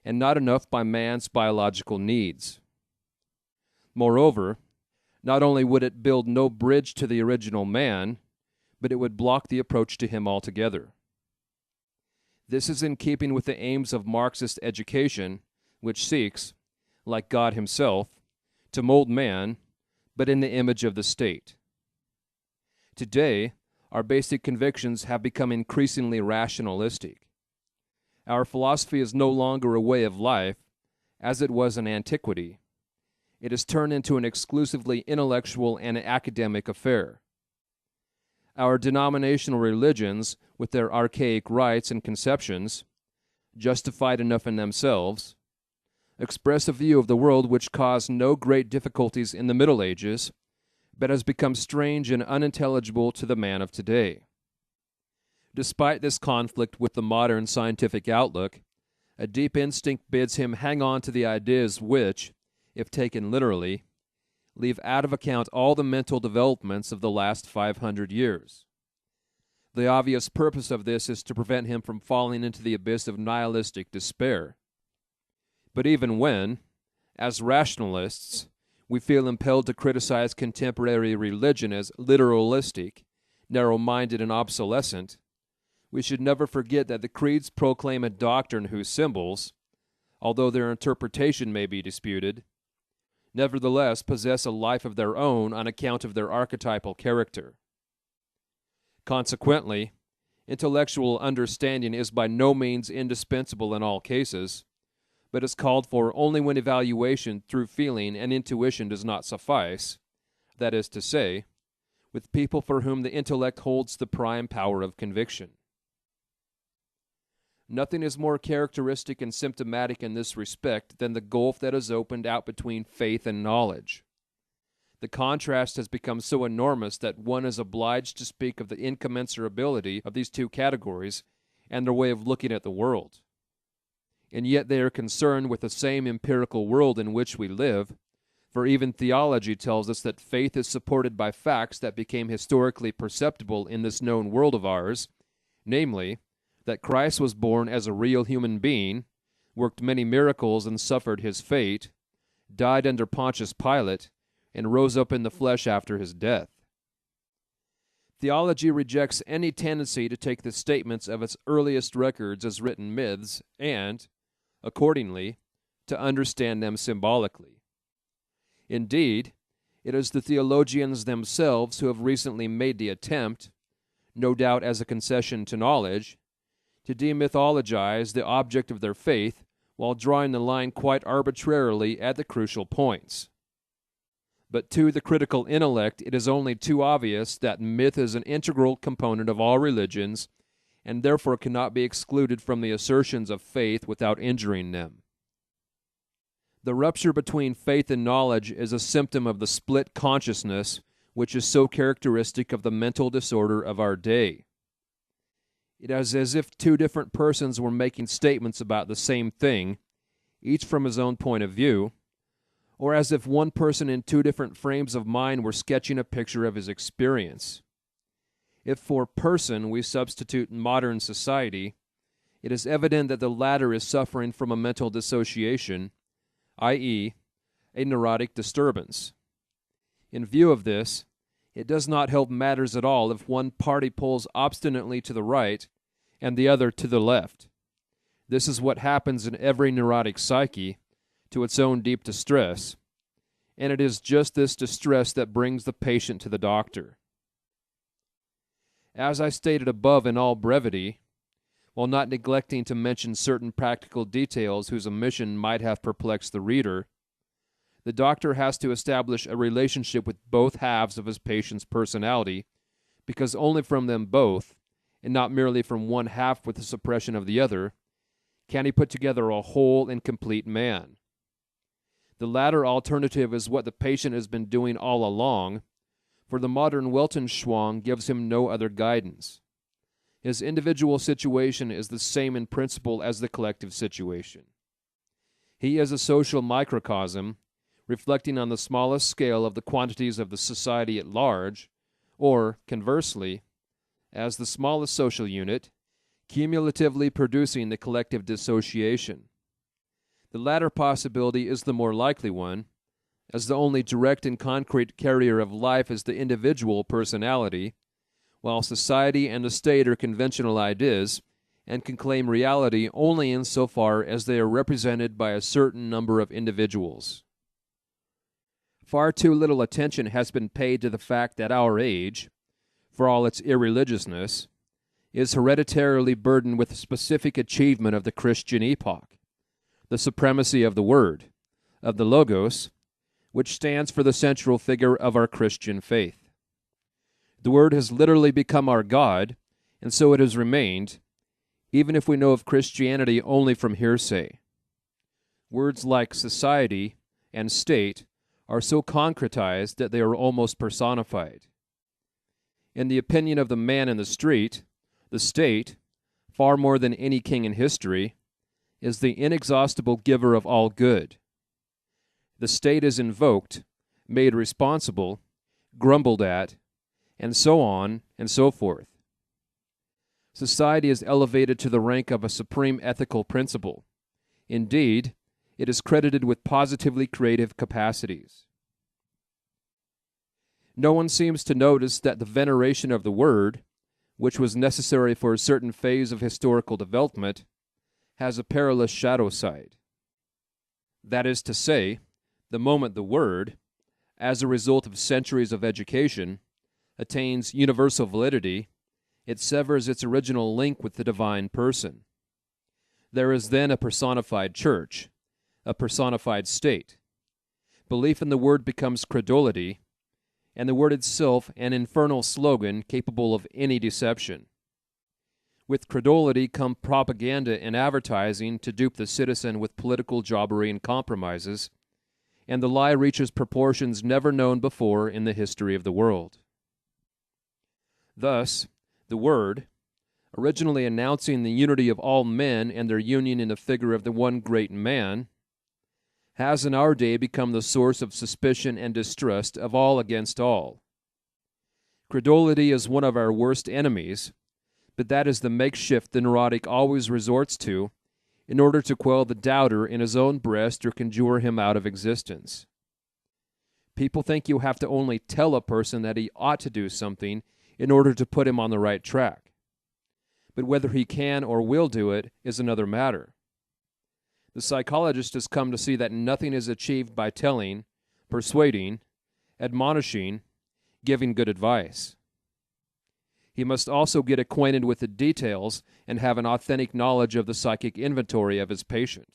and not enough by man's biological needs. Moreover, not only would it build no bridge to the original man, but it would block the approach to him altogether. This is in keeping with the aims of Marxist education, which seeks, like God himself, to mold man, but in the image of the state. Today, our basic convictions have become increasingly rationalistic. Our philosophy is no longer a way of life, as it was in antiquity. It has turned into an exclusively intellectual and academic affair. Our denominational religions, with their archaic rites and conceptions, justified enough in themselves, express a view of the world which caused no great difficulties in the Middle Ages, but has become strange and unintelligible to the man of today. Despite this conflict with the modern scientific outlook, a deep instinct bids him hang on to the ideas which, if taken literally, leave out of account all the mental developments of the last 500 years. The obvious purpose of this is to prevent him from falling into the abyss of nihilistic despair. But even when, as rationalists, we feel impelled to criticize contemporary religion as literalistic, narrow-minded, and obsolescent, we should never forget that the creeds proclaim a doctrine whose symbols, although their interpretation may be disputed, nevertheless possess a life of their own on account of their archetypal character. Consequently, intellectual understanding is by no means indispensable in all cases, but is called for only when evaluation through feeling and intuition does not suffice, that is to say, with people for whom the intellect holds the prime power of conviction. Nothing is more characteristic and symptomatic in this respect than the gulf that has opened out between faith and knowledge. The contrast has become so enormous that one is obliged to speak of the incommensurability of these two categories and their way of looking at the world. And yet they are concerned with the same empirical world in which we live, for even theology tells us that faith is supported by facts that became historically perceptible in this known world of ours, namely, that Christ was born as a real human being, worked many miracles and suffered his fate, died under Pontius Pilate, and rose up in the flesh after his death. Theology rejects any tendency to take the statements of its earliest records as written myths and, accordingly, to understand them symbolically. Indeed, it is the theologians themselves who have recently made the attempt, no doubt as a concession to knowledge, to demythologize the object of their faith while drawing the line quite arbitrarily at the crucial points. But to the critical intellect it is only too obvious that myth is an integral component of all religions and therefore cannot be excluded from the assertions of faith without injuring them. The rupture between faith and knowledge is a symptom of the split consciousness which is so characteristic of the mental disorder of our day. It is as if two different persons were making statements about the same thing, each from his own point of view, or as if one person in two different frames of mind were sketching a picture of his experience. If for person we substitute modern society, it is evident that the latter is suffering from a mental dissociation, i.e., a neurotic disturbance. In view of this, it does not help matters at all if one party pulls obstinately to the right and the other to the left. This is what happens in every neurotic psyche, to its own deep distress, and it is just this distress that brings the patient to the doctor. As I stated above in all brevity, while not neglecting to mention certain practical details whose omission might have perplexed the reader, the doctor has to establish a relationship with both halves of his patient's personality, because only from them both, and not merely from one half with the suppression of the other, Can he put together a whole and complete man? The latter alternative is what the patient has been doing all along, for the modern Weltanschauung gives him no other guidance. His individual situation is the same in principle as the collective situation. He is a social microcosm, reflecting on the smallest scale of the quantities of the society at large, or, conversely, as the smallest social unit, cumulatively producing the collective dissociation. The latter possibility is the more likely one, as the only direct and concrete carrier of life is the individual personality, while society and the state are conventional ideas and can claim reality only insofar as they are represented by a certain number of individuals. Far too little attention has been paid to the fact that our age, for all its irreligiousness, is hereditarily burdened with the specific achievement of the Christian epoch, the supremacy of the Word, of the Logos, which stands for the central figure of our Christian faith. The Word has literally become our God, and so it has remained, even if we know of Christianity only from hearsay. Words like society and state are so concretized that they are almost personified. In the opinion of the man in the street, the state, far more than any king in history, is the inexhaustible giver of all good. The state is invoked, made responsible, grumbled at, and so on and so forth. Society is elevated to the rank of a supreme ethical principle. Indeed, it is credited with positively creative capacities. No one seems to notice that the veneration of the Word, which was necessary for a certain phase of historical development, has a perilous shadow side. That is to say, the moment the Word, as a result of centuries of education, attains universal validity, it severs its original link with the divine person. There is then a personified church, a personified state. Belief in the Word becomes credulity, and the Word itself an infernal slogan capable of any deception. With credulity come propaganda and advertising to dupe the citizen with political jobbery and compromises, and the lie reaches proportions never known before in the history of the world. Thus, the Word, originally announcing the unity of all men and their union in the figure of the one great man, has in our day become the source of suspicion and distrust of all against all. Credulity is one of our worst enemies, but that is the makeshift the neurotic always resorts to in order to quell the doubter in his own breast or conjure him out of existence. People think you have to only tell a person that he ought to do something in order to put him on the right track. But whether he can or will do it is another matter. The psychologist has come to see that nothing is achieved by telling, persuading, admonishing, giving good advice. He must also get acquainted with the details and have an authentic knowledge of the psychic inventory of his patient.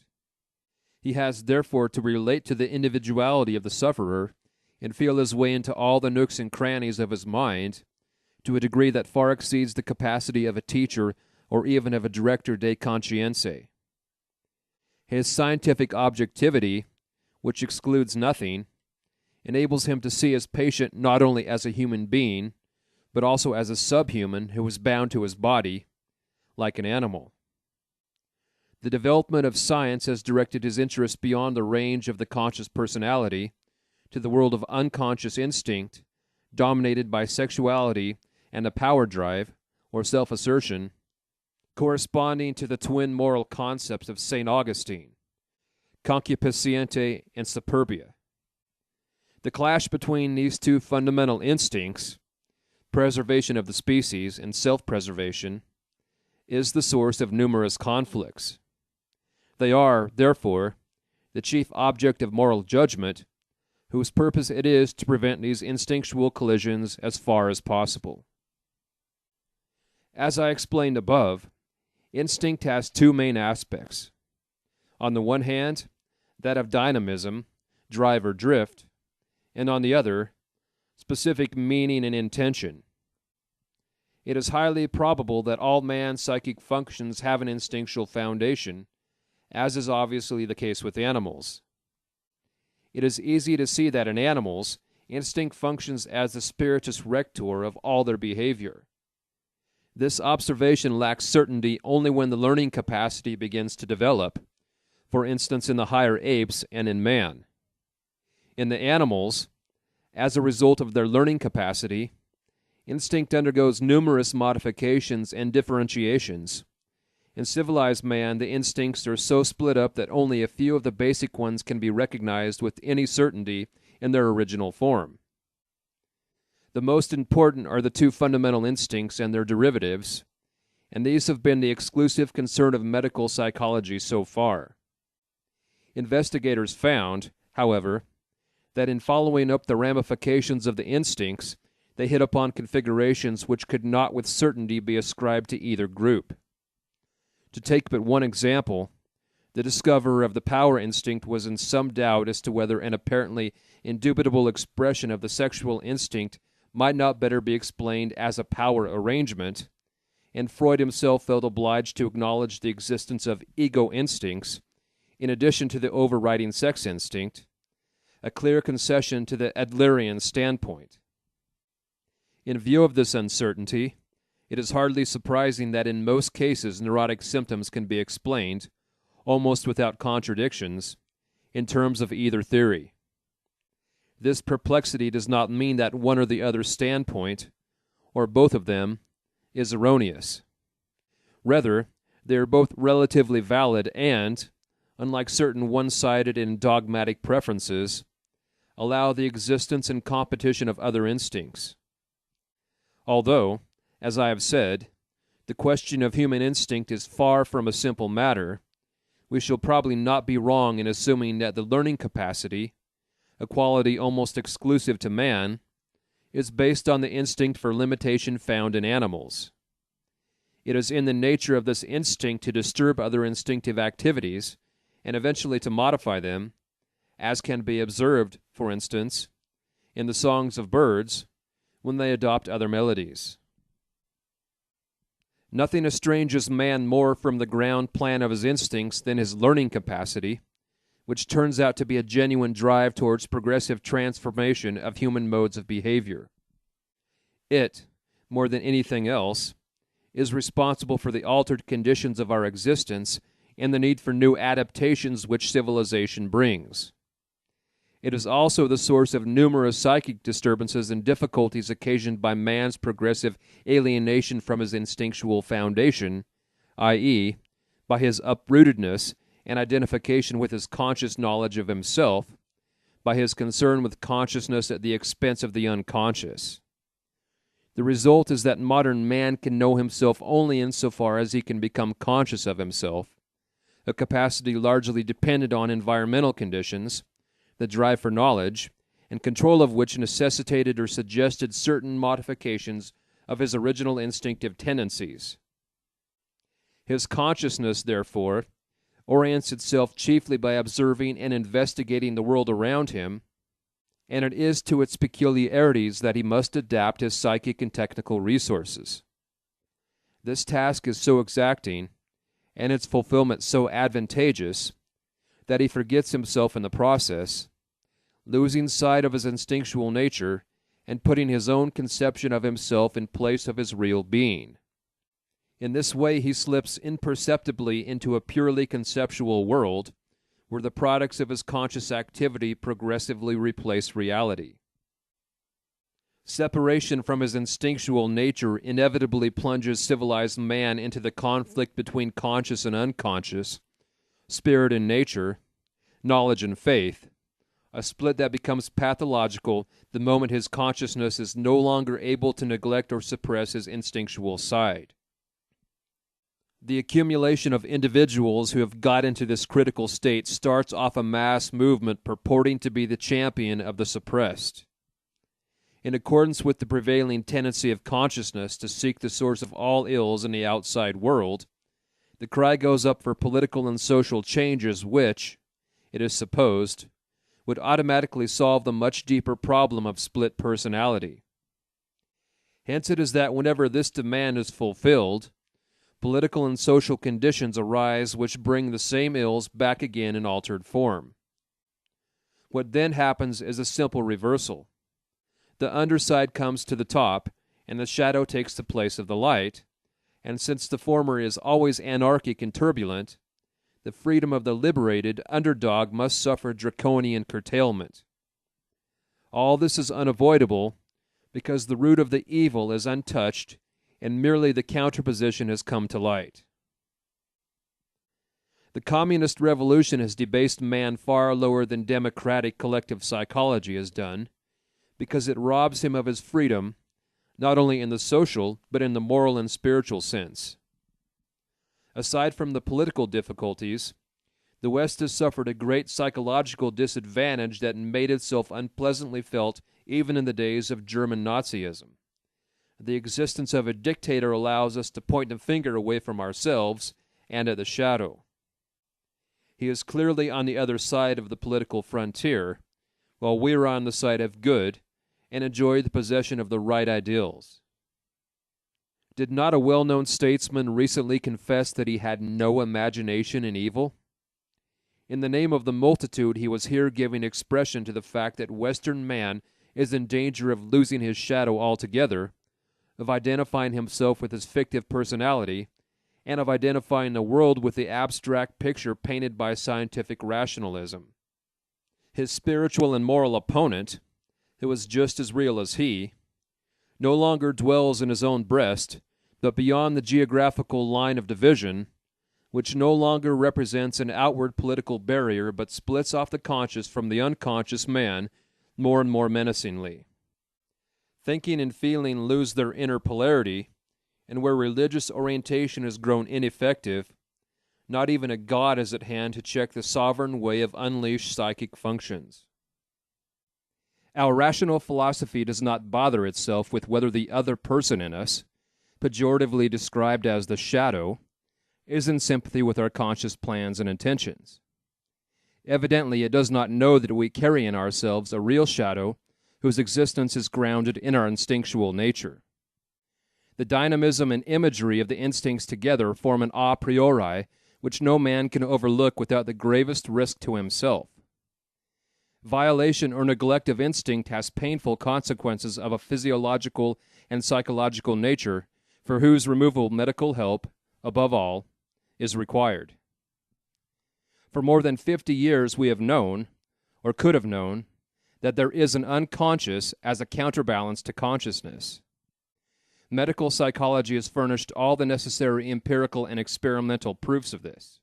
He has therefore to relate to the individuality of the sufferer and feel his way into all the nooks and crannies of his mind to a degree that far exceeds the capacity of a teacher or even of a director de conscience. His scientific objectivity, which excludes nothing, enables him to see his patient not only as a human being, but also as a subhuman who is bound to his body, like an animal. The development of science has directed his interest beyond the range of the conscious personality to the world of unconscious instinct, dominated by sexuality and a power drive, or self-assertion, corresponding to the twin moral concepts of St. Augustine, concupiscente and superbia. The clash between these two fundamental instincts, preservation of the species and self-preservation, is the source of numerous conflicts. They are, therefore, the chief object of moral judgment, whose purpose it is to prevent these instinctual collisions as far as possible. As I explained above, instinct has two main aspects. On the one hand, that of dynamism, drive or drift, and on the other, specific meaning and intention. It is highly probable that all man's psychic functions have an instinctual foundation, as is obviously the case with animals. It is easy to see that in animals, instinct functions as the spiritus rector of all their behavior. This observation lacks certainty only when the learning capacity begins to develop, for instance in the higher apes and in man. In the animals, as a result of their learning capacity, instinct undergoes numerous modifications and differentiations. In civilized man, the instincts are so split up that only a few of the basic ones can be recognized with any certainty in their original form. The most important are the two fundamental instincts and their derivatives, and these have been the exclusive concern of medical psychology so far. Investigators found, however, that in following up the ramifications of the instincts, they hit upon configurations which could not with certainty be ascribed to either group. To take but one example, the discoverer of the power instinct was in some doubt as to whether an apparently indubitable expression of the sexual instinct might not better be explained as a power arrangement, and Freud himself felt obliged to acknowledge the existence of ego instincts, in addition to the overriding sex instinct, a clear concession to the Adlerian standpoint. In view of this uncertainty, it is hardly surprising that in most cases neurotic symptoms can be explained, almost without contradictions, in terms of either theory. This perplexity does not mean that one or the other standpoint, or both of them, is erroneous. Rather, they are both relatively valid and, unlike certain one-sided and dogmatic preferences, allow the existence and competition of other instincts. Although, as I have said, the question of human instinct is far from a simple matter, we shall probably not be wrong in assuming that the learning capacity, a quality almost exclusive to man, is based on the instinct for limitation found in animals. It is in the nature of this instinct to disturb other instinctive activities and eventually to modify them, as can be observed, for instance, in the songs of birds when they adopt other melodies. Nothing estranges man more from the ground plan of his instincts than his learning capacity, which turns out to be a genuine drive towards progressive transformation of human modes of behavior. It, more than anything else, is responsible for the altered conditions of our existence and the need for new adaptations which civilization brings. It is also the source of numerous psychic disturbances and difficulties occasioned by man's progressive alienation from his instinctual foundation, i.e., by his uprootedness and identification with his conscious knowledge of himself, by his concern with consciousness at the expense of the unconscious. The result is that modern man can know himself only insofar as he can become conscious of himself, a capacity largely dependent on environmental conditions, the drive for knowledge, and control of which necessitated or suggested certain modifications of his original instinctive tendencies. His consciousness, therefore, orients itself chiefly by observing and investigating the world around him, and it is to its peculiarities that he must adapt his psychic and technical resources. This task is so exacting, and its fulfillment so advantageous, that he forgets himself in the process, losing sight of his instinctual nature and putting his own conception of himself in place of his real being. In this way he slips imperceptibly into a purely conceptual world, where the products of his conscious activity progressively replace reality. Separation from his instinctual nature inevitably plunges civilized man into the conflict between conscious and unconscious, spirit and nature, knowledge and faith, a split that becomes pathological the moment his consciousness is no longer able to neglect or suppress his instinctual side. The accumulation of individuals who have got into this critical state starts off a mass movement purporting to be the champion of the suppressed. In accordance with the prevailing tendency of consciousness to seek the source of all ills in the outside world, the cry goes up for political and social changes which, it is supposed, would automatically solve the much deeper problem of split personality. Hence it is that whenever this demand is fulfilled, political and social conditions arise which bring the same ills back again in altered form. What then happens is a simple reversal. The underside comes to the top, and the shadow takes the place of the light, and since the former is always anarchic and turbulent, the freedom of the liberated underdog must suffer draconian curtailment. All this is unavoidable because the root of the evil is untouched and merely the counterposition has come to light. The communist revolution has debased man far lower than democratic collective psychology has done, because it robs him of his freedom, not only in the social, but in the moral and spiritual sense. Aside from the political difficulties, the West has suffered a great psychological disadvantage that made itself unpleasantly felt even in the days of German Nazism. The existence of a dictator allows us to point the finger away from ourselves and at the shadow. He is clearly on the other side of the political frontier, while we are on the side of good and enjoy the possession of the right ideals. Did not a well-known statesman recently confess that he had no imagination in evil? In the name of the multitude, he was here giving expression to the fact that Western man is in danger of losing his shadow altogether, of identifying himself with his fictive personality, and of identifying the world with the abstract picture painted by scientific rationalism. His spiritual and moral opponent, who is just as real as he, no longer dwells in his own breast, but beyond the geographical line of division, which no longer represents an outward political barrier but splits off the conscious from the unconscious man more and more menacingly. Thinking and feeling lose their inner polarity, and where religious orientation has grown ineffective, not even a God is at hand to check the sovereign way of unleashed psychic functions. Our rational philosophy does not bother itself with whether the other person in us, pejoratively described as the shadow, is in sympathy with our conscious plans and intentions. Evidently, it does not know that we carry in ourselves a real shadow whose existence is grounded in our instinctual nature. The dynamism and imagery of the instincts together form an a priori which no man can overlook without the gravest risk to himself. Violation or neglect of instinct has painful consequences of a physiological and psychological nature for whose removal medical help, above all, is required. For more than 50 years we have known, or could have known, that there is an unconscious as a counterbalance to consciousness. Medical psychology has furnished all the necessary empirical and experimental proofs of this.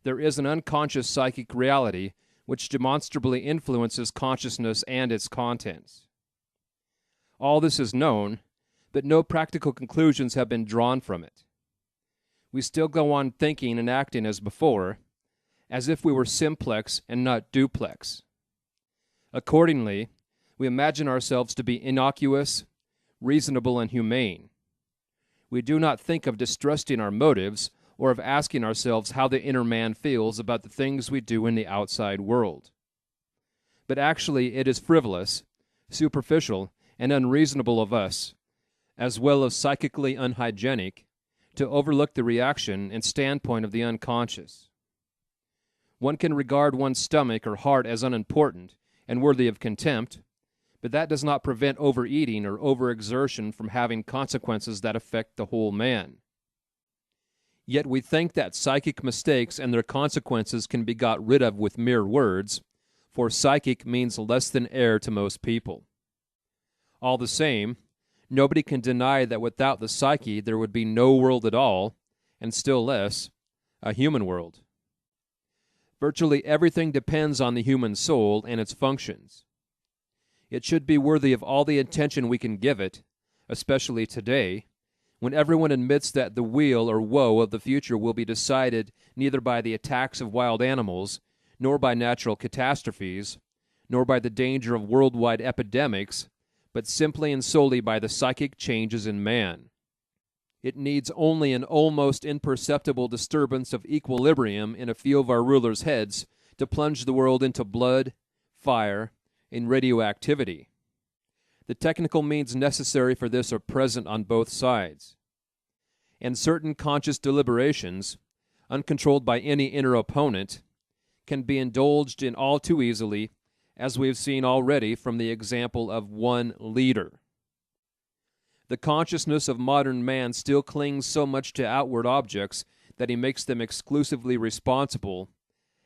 There is an unconscious psychic reality which demonstrably influences consciousness and its contents. All this is known, but no practical conclusions have been drawn from it. We still go on thinking and acting as before, as if we were simplex and not duplex. Accordingly, we imagine ourselves to be innocuous, reasonable, and humane. We do not think of distrusting our motives or of asking ourselves how the inner man feels about the things we do in the outside world. But actually it is frivolous, superficial, and unreasonable of us, as well as psychically unhygienic, to overlook the reaction and standpoint of the unconscious. One can regard one's stomach or heart as unimportant and worthy of contempt, but that does not prevent overeating or overexertion from having consequences that affect the whole man. Yet we think that psychic mistakes and their consequences can be got rid of with mere words, for psychic means less than air to most people. All the same, nobody can deny that without the psyche there would be no world at all, and still less, a human world. Virtually everything depends on the human soul and its functions. It should be worthy of all the attention we can give it, especially today, when everyone admits that the weal or woe of the future will be decided neither by the attacks of wild animals, nor by natural catastrophes, nor by the danger of worldwide epidemics, but simply and solely by the psychic changes in man. It needs only an almost imperceptible disturbance of equilibrium in a few of our rulers' heads to plunge the world into blood, fire, and radioactivity. The technical means necessary for this are present on both sides. and certain conscious deliberations, uncontrolled by any inner opponent, can be indulged in all too easily, as we have seen already from the example of one leader. The consciousness of modern man still clings so much to outward objects that he makes them exclusively responsible,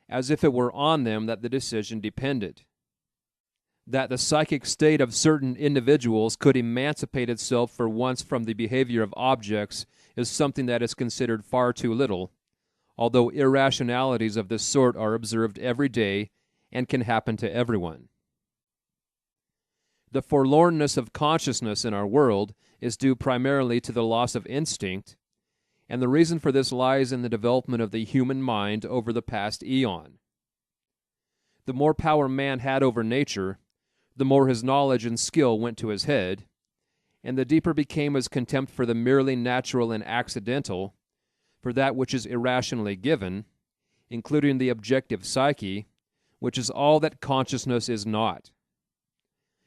as if it were on them that the decision depended. That the psychic state of certain individuals could emancipate itself for once from the behavior of objects is something that is considered far too little, although irrationalities of this sort are observed every day and can happen to everyone. The forlornness of consciousness in our world is due primarily to the loss of instinct, and the reason for this lies in the development of the human mind over the past eon. The more power man had over nature, the more his knowledge and skill went to his head, and the deeper became his contempt for the merely natural and accidental, for that which is irrationally given, including the objective psyche, which is all that consciousness is not.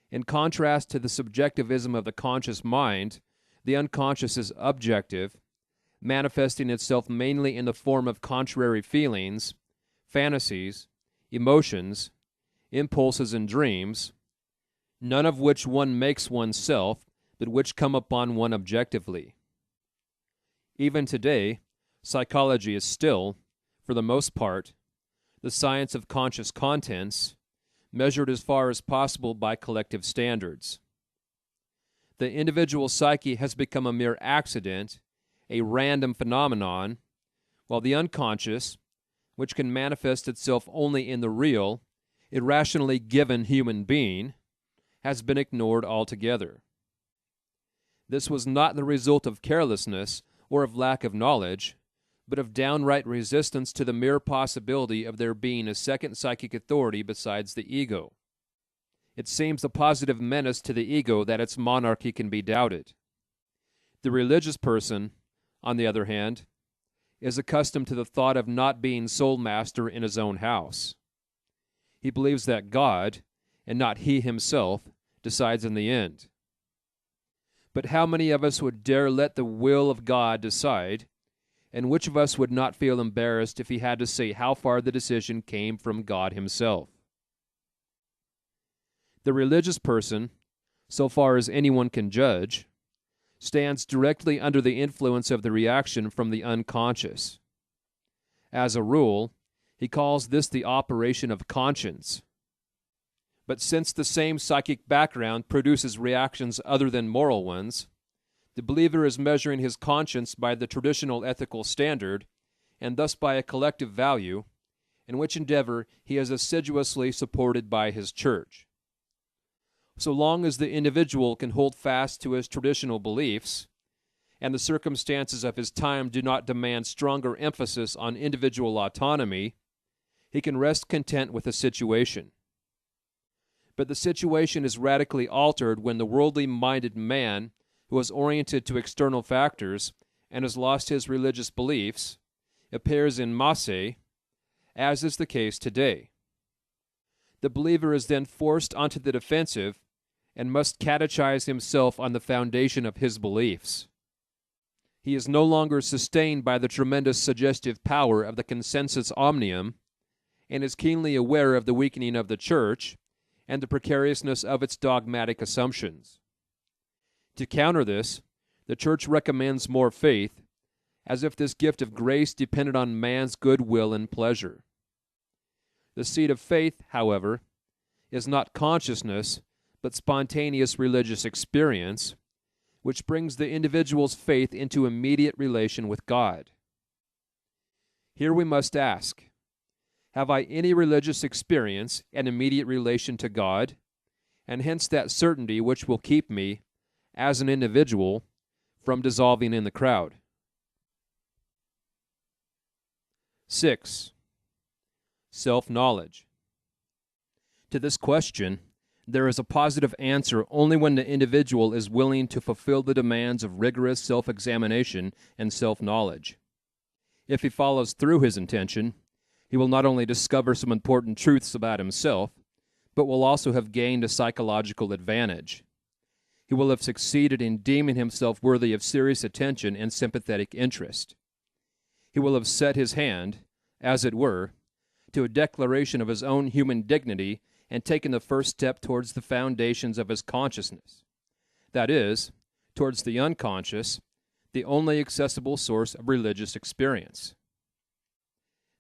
In contrast to the subjectivism of the conscious mind, the unconscious is objective, manifesting itself mainly in the form of contrary feelings, fantasies, emotions, impulses, and dreams, none of which one makes oneself, but which come upon one objectively. Even today, psychology is still, for the most part, the science of conscious contents, measured as far as possible by collective standards. The individual psyche has become a mere accident, a random phenomenon, while the unconscious, which can manifest itself only in the real, irrationally given human being, has been ignored altogether. This was not the result of carelessness or of lack of knowledge, but of downright resistance to the mere possibility of there being a second psychic authority besides the ego. It seems a positive menace to the ego that its monarchy can be doubted. The religious person, on the other hand, is accustomed to the thought of not being sole master in his own house. He believes that God, and not he himself, decides in the end. But how many of us would dare let the will of God decide, and which of us would not feel embarrassed if he had to say how far the decision came from God himself? The religious person, so far as anyone can judge, stands directly under the influence of the reaction from the unconscious. As a rule, he calls this the operation of conscience. But since the same psychic background produces reactions other than moral ones, the believer is measuring his conscience by the traditional ethical standard, and thus by a collective value, in which endeavor he is assiduously supported by his church. So long as the individual can hold fast to his traditional beliefs, and the circumstances of his time do not demand stronger emphasis on individual autonomy, he can rest content with the situation. But the situation is radically altered when the worldly-minded man, who is oriented to external factors and has lost his religious beliefs, appears in Marseille, as is the case today. The believer is then forced onto the defensive and must catechize himself on the foundation of his beliefs. He is no longer sustained by the tremendous suggestive power of the consensus omnium, and is keenly aware of the weakening of the Church and the precariousness of its dogmatic assumptions. To counter this, the Church recommends more faith, as if this gift of grace depended on man's goodwill and pleasure. The seed of faith, however, is not consciousness, but spontaneous religious experience, which brings the individual's faith into immediate relation with God. Here we must ask, have I any religious experience and immediate relation to God, and hence that certainty which will keep me, as an individual, from dissolving in the crowd? 6. Self-knowledge. To this question, there is a positive answer only when the individual is willing to fulfill the demands of rigorous self-examination and self-knowledge. If he follows through his intention, he will not only discover some important truths about himself, but will also have gained a psychological advantage. he will have succeeded in deeming himself worthy of serious attention and sympathetic interest. He will have set his hand, as it were, to a declaration of his own human dignity and taken the first step towards the foundations of his consciousness. That is, towards the unconscious, the only accessible source of religious experience.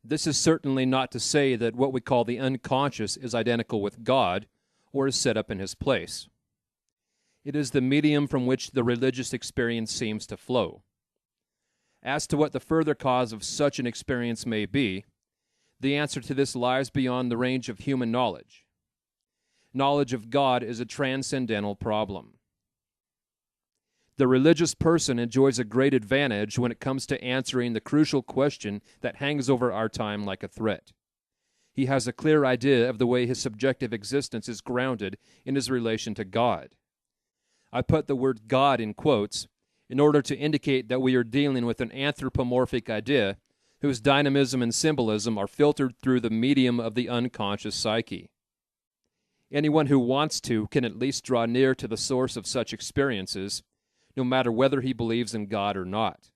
This is certainly not to say that what we call the unconscious is identical with God or is set up in his place. It is the medium from which the religious experience seems to flow. As to what the further cause of such an experience may be, the answer to this lies beyond the range of human knowledge. Knowledge of God is a transcendental problem. The religious person enjoys a great advantage when it comes to answering the crucial question that hangs over our time like a threat. He has a clear idea of the way his subjective existence is grounded in his relation to God. I put the word God in quotes in order to indicate that we are dealing with an anthropomorphic idea whose dynamism and symbolism are filtered through the medium of the unconscious psyche. Anyone who wants to can at least draw near to the source of such experiences, no matter whether he believes in God or not.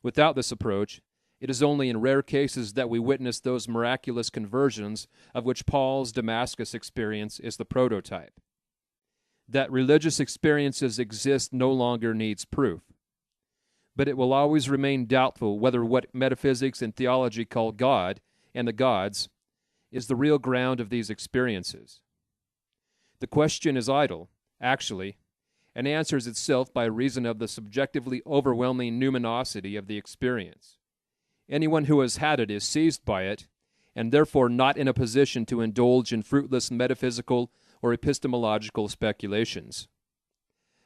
Without this approach, it is only in rare cases that we witness those miraculous conversions of which Paul's Damascus experience is the prototype. That religious experiences exist no longer needs proof, but it will always remain doubtful whether what metaphysics and theology call God and the gods is the real ground of these experiences. The question is idle, actually, and answers itself by reason of the subjectively overwhelming numinosity of the experience. Anyone who has had it is seized by it, and therefore not in a position to indulge in fruitless metaphysical or epistemological speculations.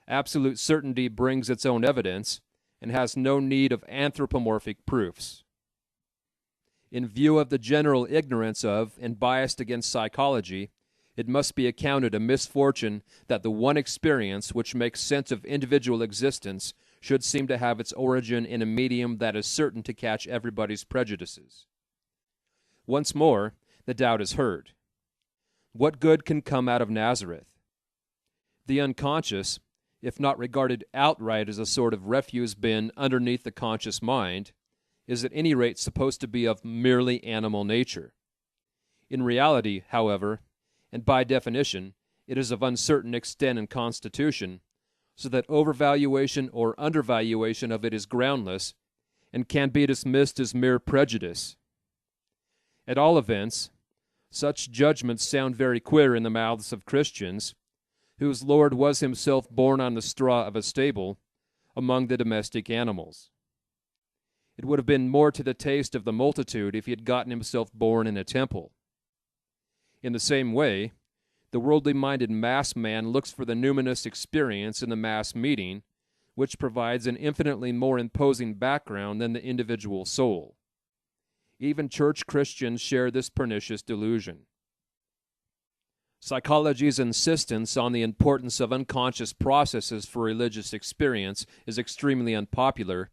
Absolute certainty brings its own evidence, and has no need of anthropomorphic proofs. In view of the general ignorance of and bias against psychology, it must be accounted a misfortune that the one experience which makes sense of individual existence should seem to have its origin in a medium that is certain to catch everybody's prejudices. Once more, the doubt is heard. What good can come out of Nazareth? The unconscious, if not regarded outright as a sort of refuse bin underneath the conscious mind, is at any rate supposed to be of merely animal nature. In reality, however, and by definition, it is of uncertain extent and constitution, so that overvaluation or undervaluation of it is groundless and can be dismissed as mere prejudice. At all events, such judgments sound very queer in the mouths of Christians, whose Lord was himself born on the straw of a stable among the domestic animals. It would have been more to the taste of the multitude if he had gotten himself born in a temple. In the same way, the worldly-minded mass man looks for the numinous experience in the mass meeting, which provides an infinitely more imposing background than the individual soul. Even church Christians share this pernicious delusion. Psychology's insistence on the importance of unconscious processes for religious experience is extremely unpopular,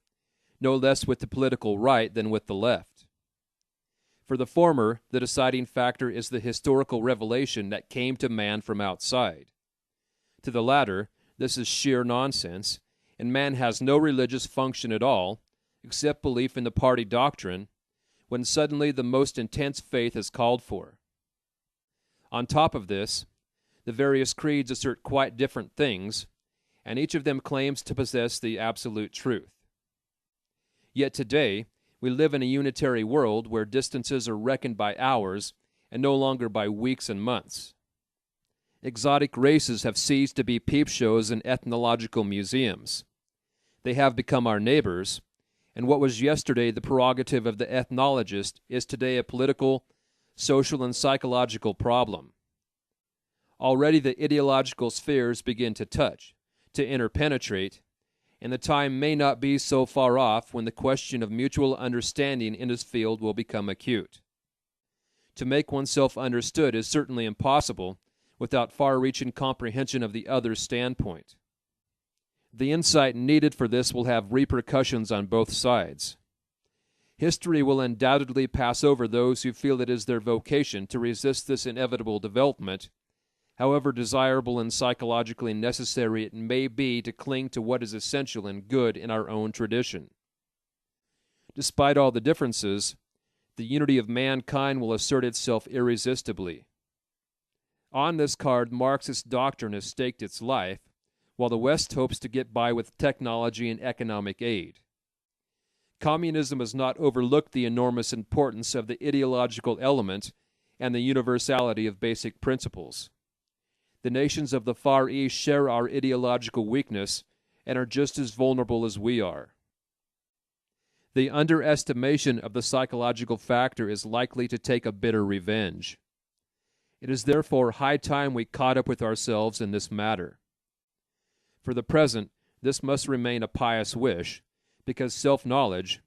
no less with the political right than with the left. For the former, the deciding factor is the historical revelation that came to man from outside. To the latter, this is sheer nonsense, and man has no religious function at all, except belief in the party doctrine, when suddenly the most intense faith is called for. On top of this, the various creeds assert quite different things, and each of them claims to possess the absolute truth. Yet today, we live in a unitary world where distances are reckoned by hours and no longer by weeks and months. Exotic races have ceased to be peep shows in ethnological museums. They have become our neighbors, and what was yesterday the prerogative of the ethnologist is today a political, social, and psychological problem. Already the ideological spheres begin to touch, to interpenetrate, and the time may not be so far off when the question of mutual understanding in this field will become acute. To make oneself understood is certainly impossible without far-reaching comprehension of the other's standpoint. The insight needed for this will have repercussions on both sides. History will undoubtedly pass over those who feel it is their vocation to resist this inevitable development, however desirable and psychologically necessary it may be to cling to what is essential and good in our own tradition. Despite all the differences, the unity of mankind will assert itself irresistibly. On this card, Marxist doctrine has staked its life, while the West hopes to get by with technology and economic aid. Communism has not overlooked the enormous importance of the ideological element and the universality of basic principles. The nations of the Far East share our ideological weakness and are just as vulnerable as we are. The underestimation of the psychological factor is likely to take a bitter revenge. It is therefore high time we caught up with ourselves in this matter. For the present, this must remain a pious wish, because self-knowledge,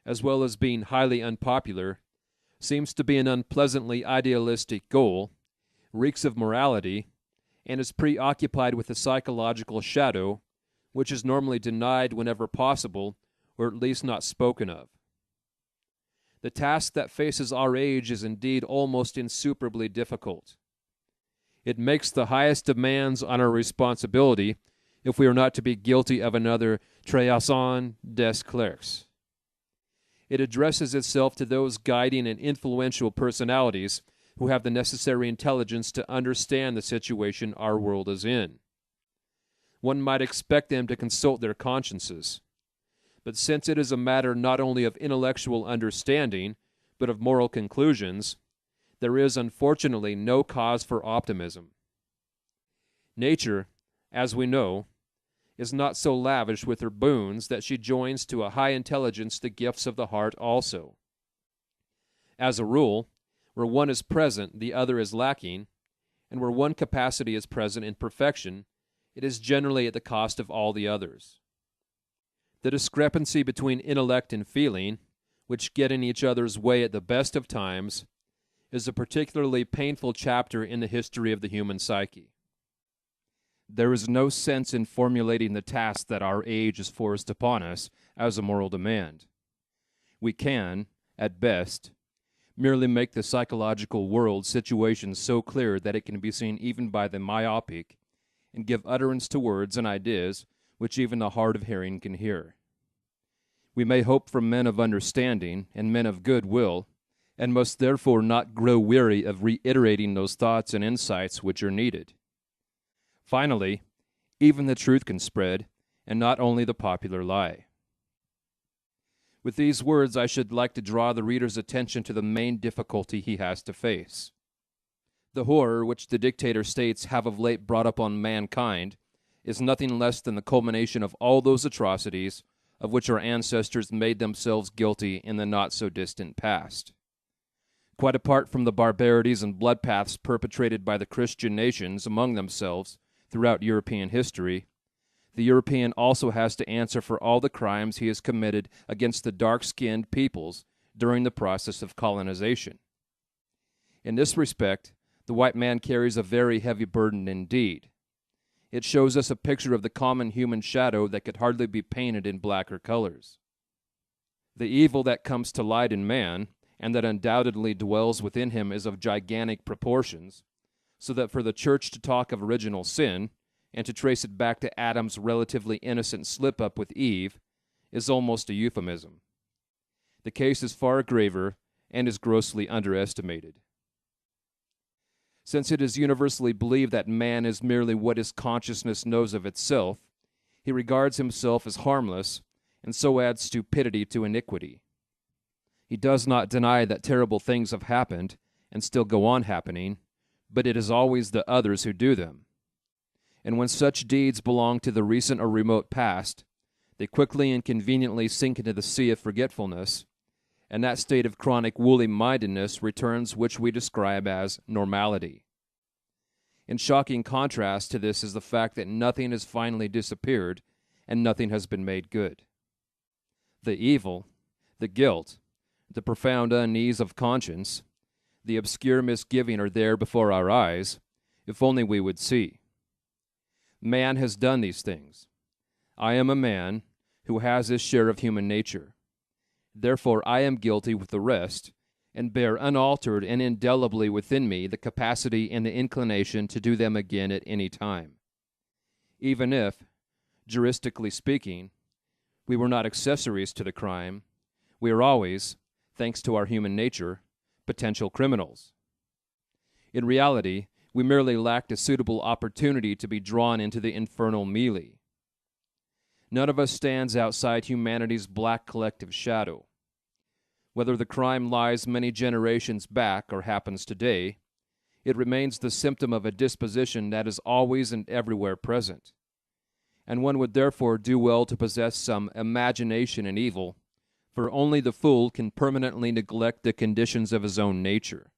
as well as being highly unpopular, seems to be an unpleasantly idealistic goal, reeks of morality, and is preoccupied with the psychological shadow, which is normally denied whenever possible, or at least not spoken of. The task that faces our age is indeed almost insuperably difficult. It makes the highest demands on our responsibility if we are not to be guilty of another trahison des clercs. It addresses itself to those guiding and influential personalities who have the necessary intelligence to understand the situation our world is in. One might expect them to consult their consciences. But since it is a matter not only of intellectual understanding, but of moral conclusions, there is unfortunately no cause for optimism. Nature, as we know, is not so lavish with her boons that she joins to a high intelligence the gifts of the heart also. As a rule, where one is present, the other is lacking, and where one capacity is present in perfection, it is generally at the cost of all the others. The discrepancy between intellect and feeling, which get in each other's way at the best of times, is a particularly painful chapter in the history of the human psyche. There is no sense in formulating the task that our age is forced upon us as a moral demand. We can, at best, merely make the psychological world situation so clear that it can be seen even by the myopic, and give utterance to words and ideas which even the hard of hearing can hear. We may hope from men of understanding and men of good will, and must therefore not grow weary of reiterating those thoughts and insights which are needed. Finally, even the truth can spread, and not only the popular lie. With these words, I should like to draw the reader's attention to the main difficulty he has to face. The horror which the dictator states have of late brought upon mankind is nothing less than the culmination of all those atrocities of which our ancestors made themselves guilty in the not-so-distant past. Quite apart from the barbarities and bloodbaths perpetrated by the Christian nations among themselves throughout European history, the European also has to answer for all the crimes he has committed against the dark-skinned peoples during the process of colonization. In this respect, the white man carries a very heavy burden indeed. It shows us a picture of the common human shadow that could hardly be painted in blacker colors. The evil that comes to light in man, and that undoubtedly dwells within him, is of gigantic proportions, so that for the Church to talk of original sin, and to trace it back to Adam's relatively innocent slip-up with Eve, is almost a euphemism. The case is far graver and is grossly underestimated. Since it is universally believed that man is merely what his consciousness knows of itself, he regards himself as harmless, and so adds stupidity to iniquity. He does not deny that terrible things have happened, and still go on happening, but it is always the others who do them. And when such deeds belong to the recent or remote past, they quickly and conveniently sink into the sea of forgetfulness, and that state of chronic woolly-mindedness returns which we describe as normality. In shocking contrast to this is the fact that nothing has finally disappeared, and nothing has been made good. The evil, the guilt, the profound unease of conscience, the obscure misgiving are there before our eyes, if only we would see. Man has done these things. I am a man who has his share of human nature. Therefore I am guilty with the rest, and bear unaltered and indelibly within me the capacity and the inclination to do them again at any time. Even if, juristically speaking, we were not accessories to the crime, we are always, thanks to our human nature, potential criminals. In reality, we merely lacked a suitable opportunity to be drawn into the infernal melee. None of us stands outside humanity's black collective shadow. Whether the crime lies many generations back or happens today, it remains the symptom of a disposition that is always and everywhere present. And one would therefore do well to possess some imagination in evil, for only the fool can permanently neglect the conditions of his own nature.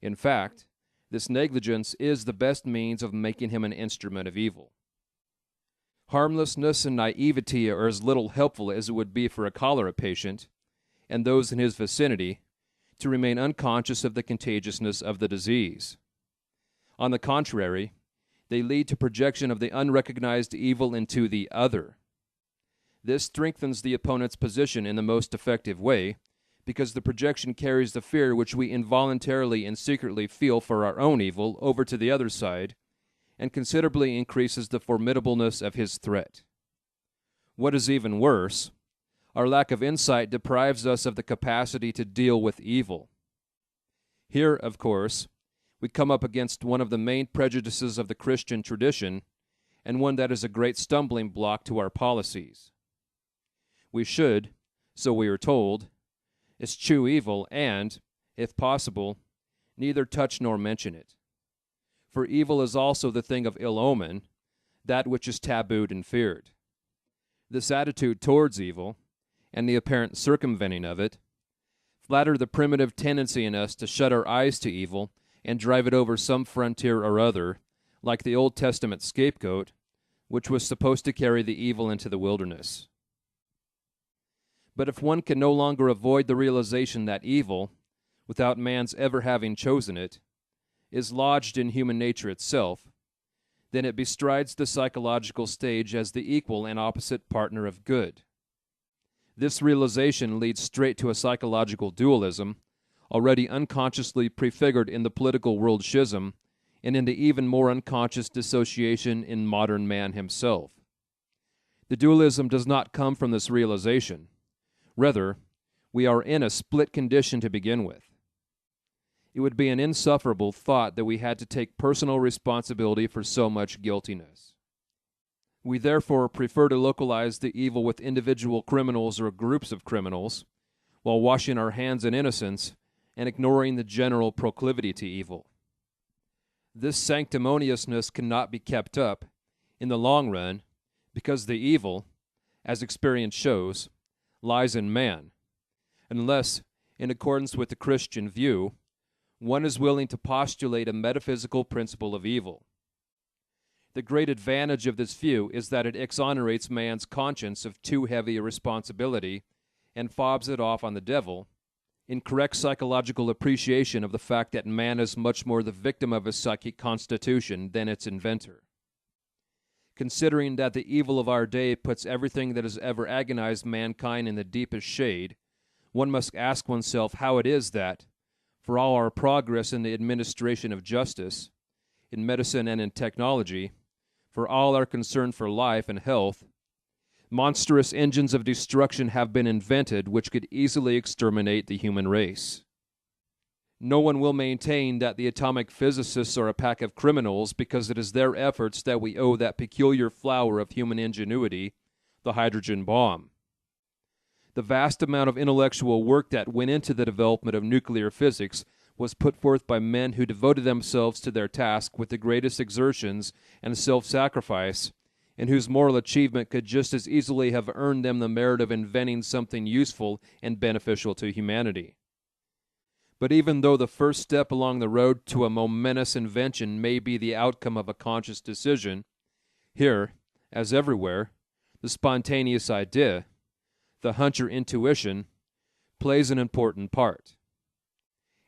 In fact, this negligence is the best means of making him an instrument of evil. Harmlessness and naivety are as little helpful as it would be for a cholera patient, and those in his vicinity, to remain unconscious of the contagiousness of the disease. On the contrary, they lead to projection of the unrecognized evil into the other. This strengthens the opponent's position in the most effective way, because the projection carries the fear which we involuntarily and secretly feel for our own evil over to the other side, and considerably increases the formidableness of his threat. What is even worse, our lack of insight deprives us of the capacity to deal with evil. Here, of course, we come up against one of the main prejudices of the Christian tradition, and one that is a great stumbling block to our policies. We should, so we are told, eschew evil and, if possible, neither touch nor mention it. For evil is also the thing of ill omen, that which is tabooed and feared. This attitude towards evil, and the apparent circumventing of it, flatter the primitive tendency in us to shut our eyes to evil and drive it over some frontier or other, like the Old Testament scapegoat, which was supposed to carry the evil into the wilderness. But if one can no longer avoid the realization that evil, without man's ever having chosen it, is lodged in human nature itself, then it bestrides the psychological stage as the equal and opposite partner of good. This realization leads straight to a psychological dualism, already unconsciously prefigured in the political world schism, and into even more unconscious dissociation in modern man himself. The dualism does not come from this realization. Rather, we are in a split condition to begin with. It would be an insufferable thought that we had to take personal responsibility for so much guiltiness. We therefore prefer to localize the evil with individual criminals or groups of criminals, while washing our hands in innocence and ignoring the general proclivity to evil. This sanctimoniousness cannot be kept up, in the long run, because the evil, as experience shows, lies in man, unless, in accordance with the Christian view, one is willing to postulate a metaphysical principle of evil. The great advantage of this view is that it exonerates man's conscience of too heavy a responsibility and fobs it off on the devil, in correct psychological appreciation of the fact that man is much more the victim of his psychic constitution than its inventor. Considering that the evil of our day puts everything that has ever agonized mankind in the deepest shade, one must ask oneself how it is that, for all our progress in the administration of justice, in medicine and in technology, for all our concern for life and health, monstrous engines of destruction have been invented which could easily exterminate the human race. No one will maintain that the atomic physicists are a pack of criminals because it is their efforts that we owe that peculiar flower of human ingenuity, the hydrogen bomb. The vast amount of intellectual work that went into the development of nuclear physics was put forth by men who devoted themselves to their task with the greatest exertions and self-sacrifice, and whose moral achievement could just as easily have earned them the merit of inventing something useful and beneficial to humanity. But even though the first step along the road to a momentous invention may be the outcome of a conscious decision, here, as everywhere, the spontaneous idea, the hunch or intuition, plays an important part.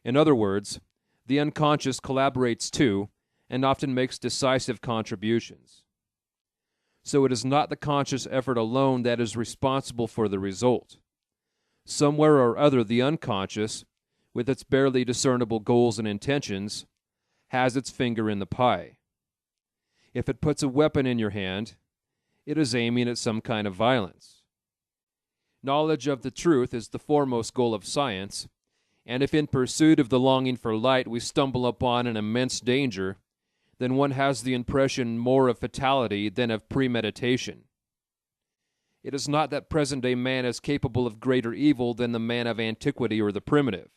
In other words, the unconscious collaborates too, and often makes decisive contributions. So it is not the conscious effort alone that is responsible for the result. Somewhere or other the unconscious, with its barely discernible goals and intentions, has its finger in the pie. If it puts a weapon in your hand, it is aiming at some kind of violence. Knowledge of the truth is the foremost goal of science, and if in pursuit of the longing for light we stumble upon an immense danger, then one has the impression more of fatality than of premeditation. It is not that present-day man is capable of greater evil than the man of antiquity or the primitive.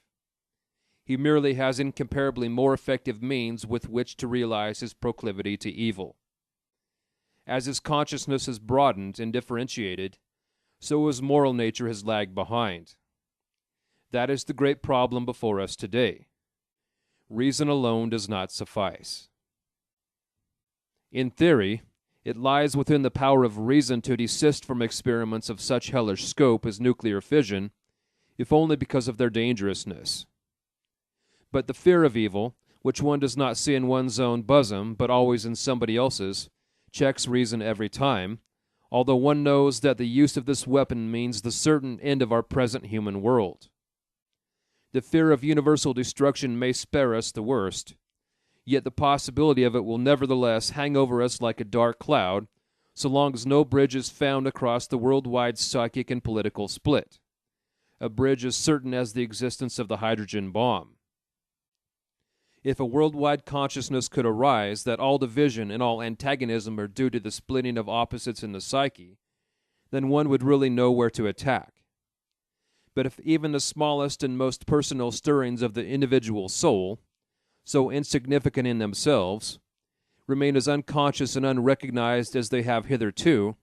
He merely has incomparably more effective means with which to realize his proclivity to evil. As his consciousness has broadened and differentiated, so his moral nature has lagged behind. That is the great problem before us today. Reason alone does not suffice. In theory, it lies within the power of reason to desist from experiments of such hellish scope as nuclear fission, if only because of their dangerousness. But the fear of evil, which one does not see in one's own bosom, but always in somebody else's, checks reason every time, although one knows that the use of this weapon means the certain end of our present human world. The fear of universal destruction may spare us the worst, yet the possibility of it will nevertheless hang over us like a dark cloud, so long as no bridge is found across the worldwide psychic and political split, a bridge as certain as the existence of the hydrogen bomb. If a worldwide consciousness could arise that all division and all antagonism are due to the splitting of opposites in the psyche, then one would really know where to attack. But if even the smallest and most personal stirrings of the individual soul, so insignificant in themselves, remain as unconscious and unrecognized as they have hitherto,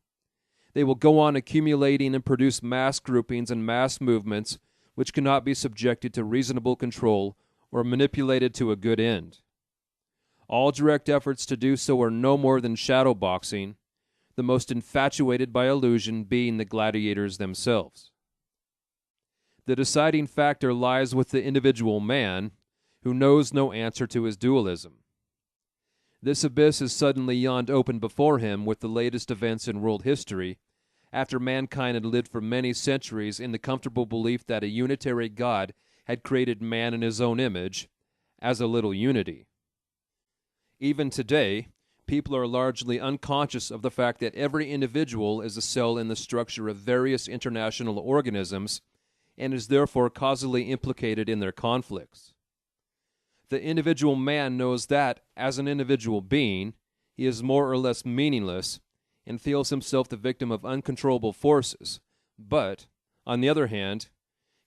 they will go on accumulating and produce mass groupings and mass movements which cannot be subjected to reasonable control or manipulated to a good end. All direct efforts to do so are no more than shadow boxing, the most infatuated by illusion being the gladiators themselves. The deciding factor lies with the individual man, who knows no answer to his dualism. This abyss is suddenly yawned open before him with the latest events in world history, after mankind had lived for many centuries in the comfortable belief that a unitary God had created man in his own image, as a little unity. Even today, people are largely unconscious of the fact that every individual is a cell in the structure of various international organisms and is therefore causally implicated in their conflicts. The individual man knows that, as an individual being, he is more or less meaningless and feels himself the victim of uncontrollable forces, but, on the other hand,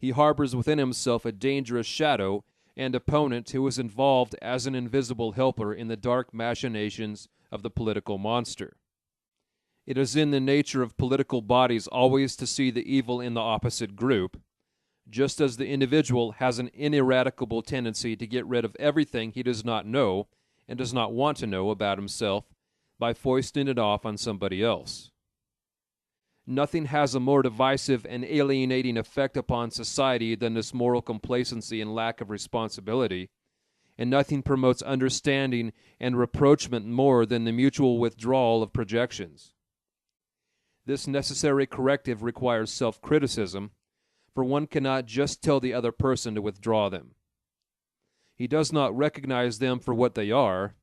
he harbors within himself a dangerous shadow and opponent who is involved as an invisible helper in the dark machinations of the political monster. It is in the nature of political bodies always to see the evil in the opposite group, just as the individual has an ineradicable tendency to get rid of everything he does not know and does not want to know about himself by foisting it off on somebody else. Nothing has a more divisive and alienating effect upon society than this moral complacency and lack of responsibility, and nothing promotes understanding and rapprochement more than the mutual withdrawal of projections. This necessary corrective requires self-criticism, for one cannot just tell the other person to withdraw them. He does not recognize them for what they are,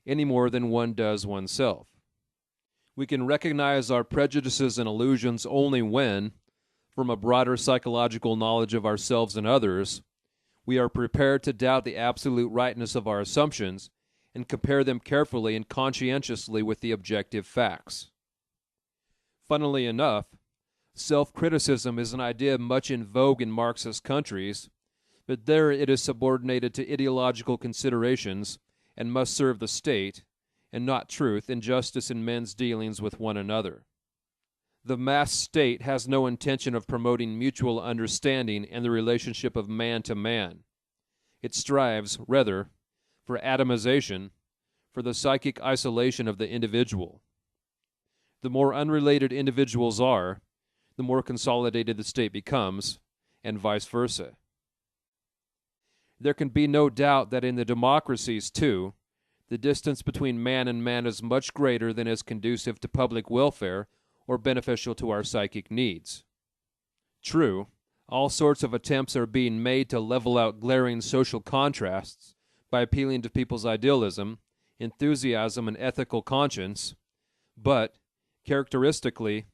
any more than one does oneself. We can recognize our prejudices and illusions only when, from a broader psychological knowledge of ourselves and others, we are prepared to doubt the absolute rightness of our assumptions and compare them carefully and conscientiously with the objective facts. Funnily enough, self-criticism is an idea much in vogue in Marxist countries, but there it is subordinated to ideological considerations and must serve the state, and not truth and justice in men's dealings with one another. The mass state has no intention of promoting mutual understanding and the relationship of man to man. It strives, rather, for atomization, for the psychic isolation of the individual. The more unrelated individuals are, the more consolidated the state becomes, and vice versa. There can be no doubt that in the democracies, too, the distance between man and man is much greater than is conducive to public welfare or beneficial to our psychic needs. True, All sorts of attempts are being made to level out glaring social contrasts by appealing to people's idealism, enthusiasm, and ethical conscience, but, characteristically,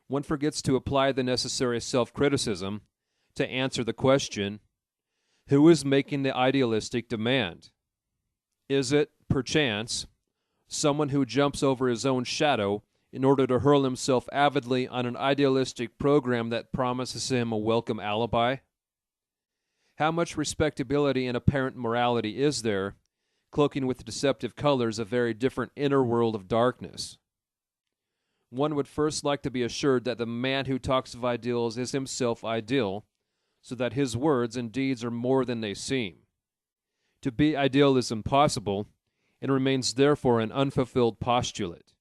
one forgets to apply the necessary self-criticism to answer the question, who is making the idealistic demand? Is it, perchance, someone who jumps over his own shadow in order to hurl himself avidly on an idealistic program that promises him a welcome alibi? How much respectability and apparent morality is there, cloaking with deceptive colors a very different inner world of darkness? One would first like to be assured that the man who talks of ideals is himself ideal, so that his words and deeds are more than they seem. To be ideal is impossible, and remains therefore an unfulfilled postulate.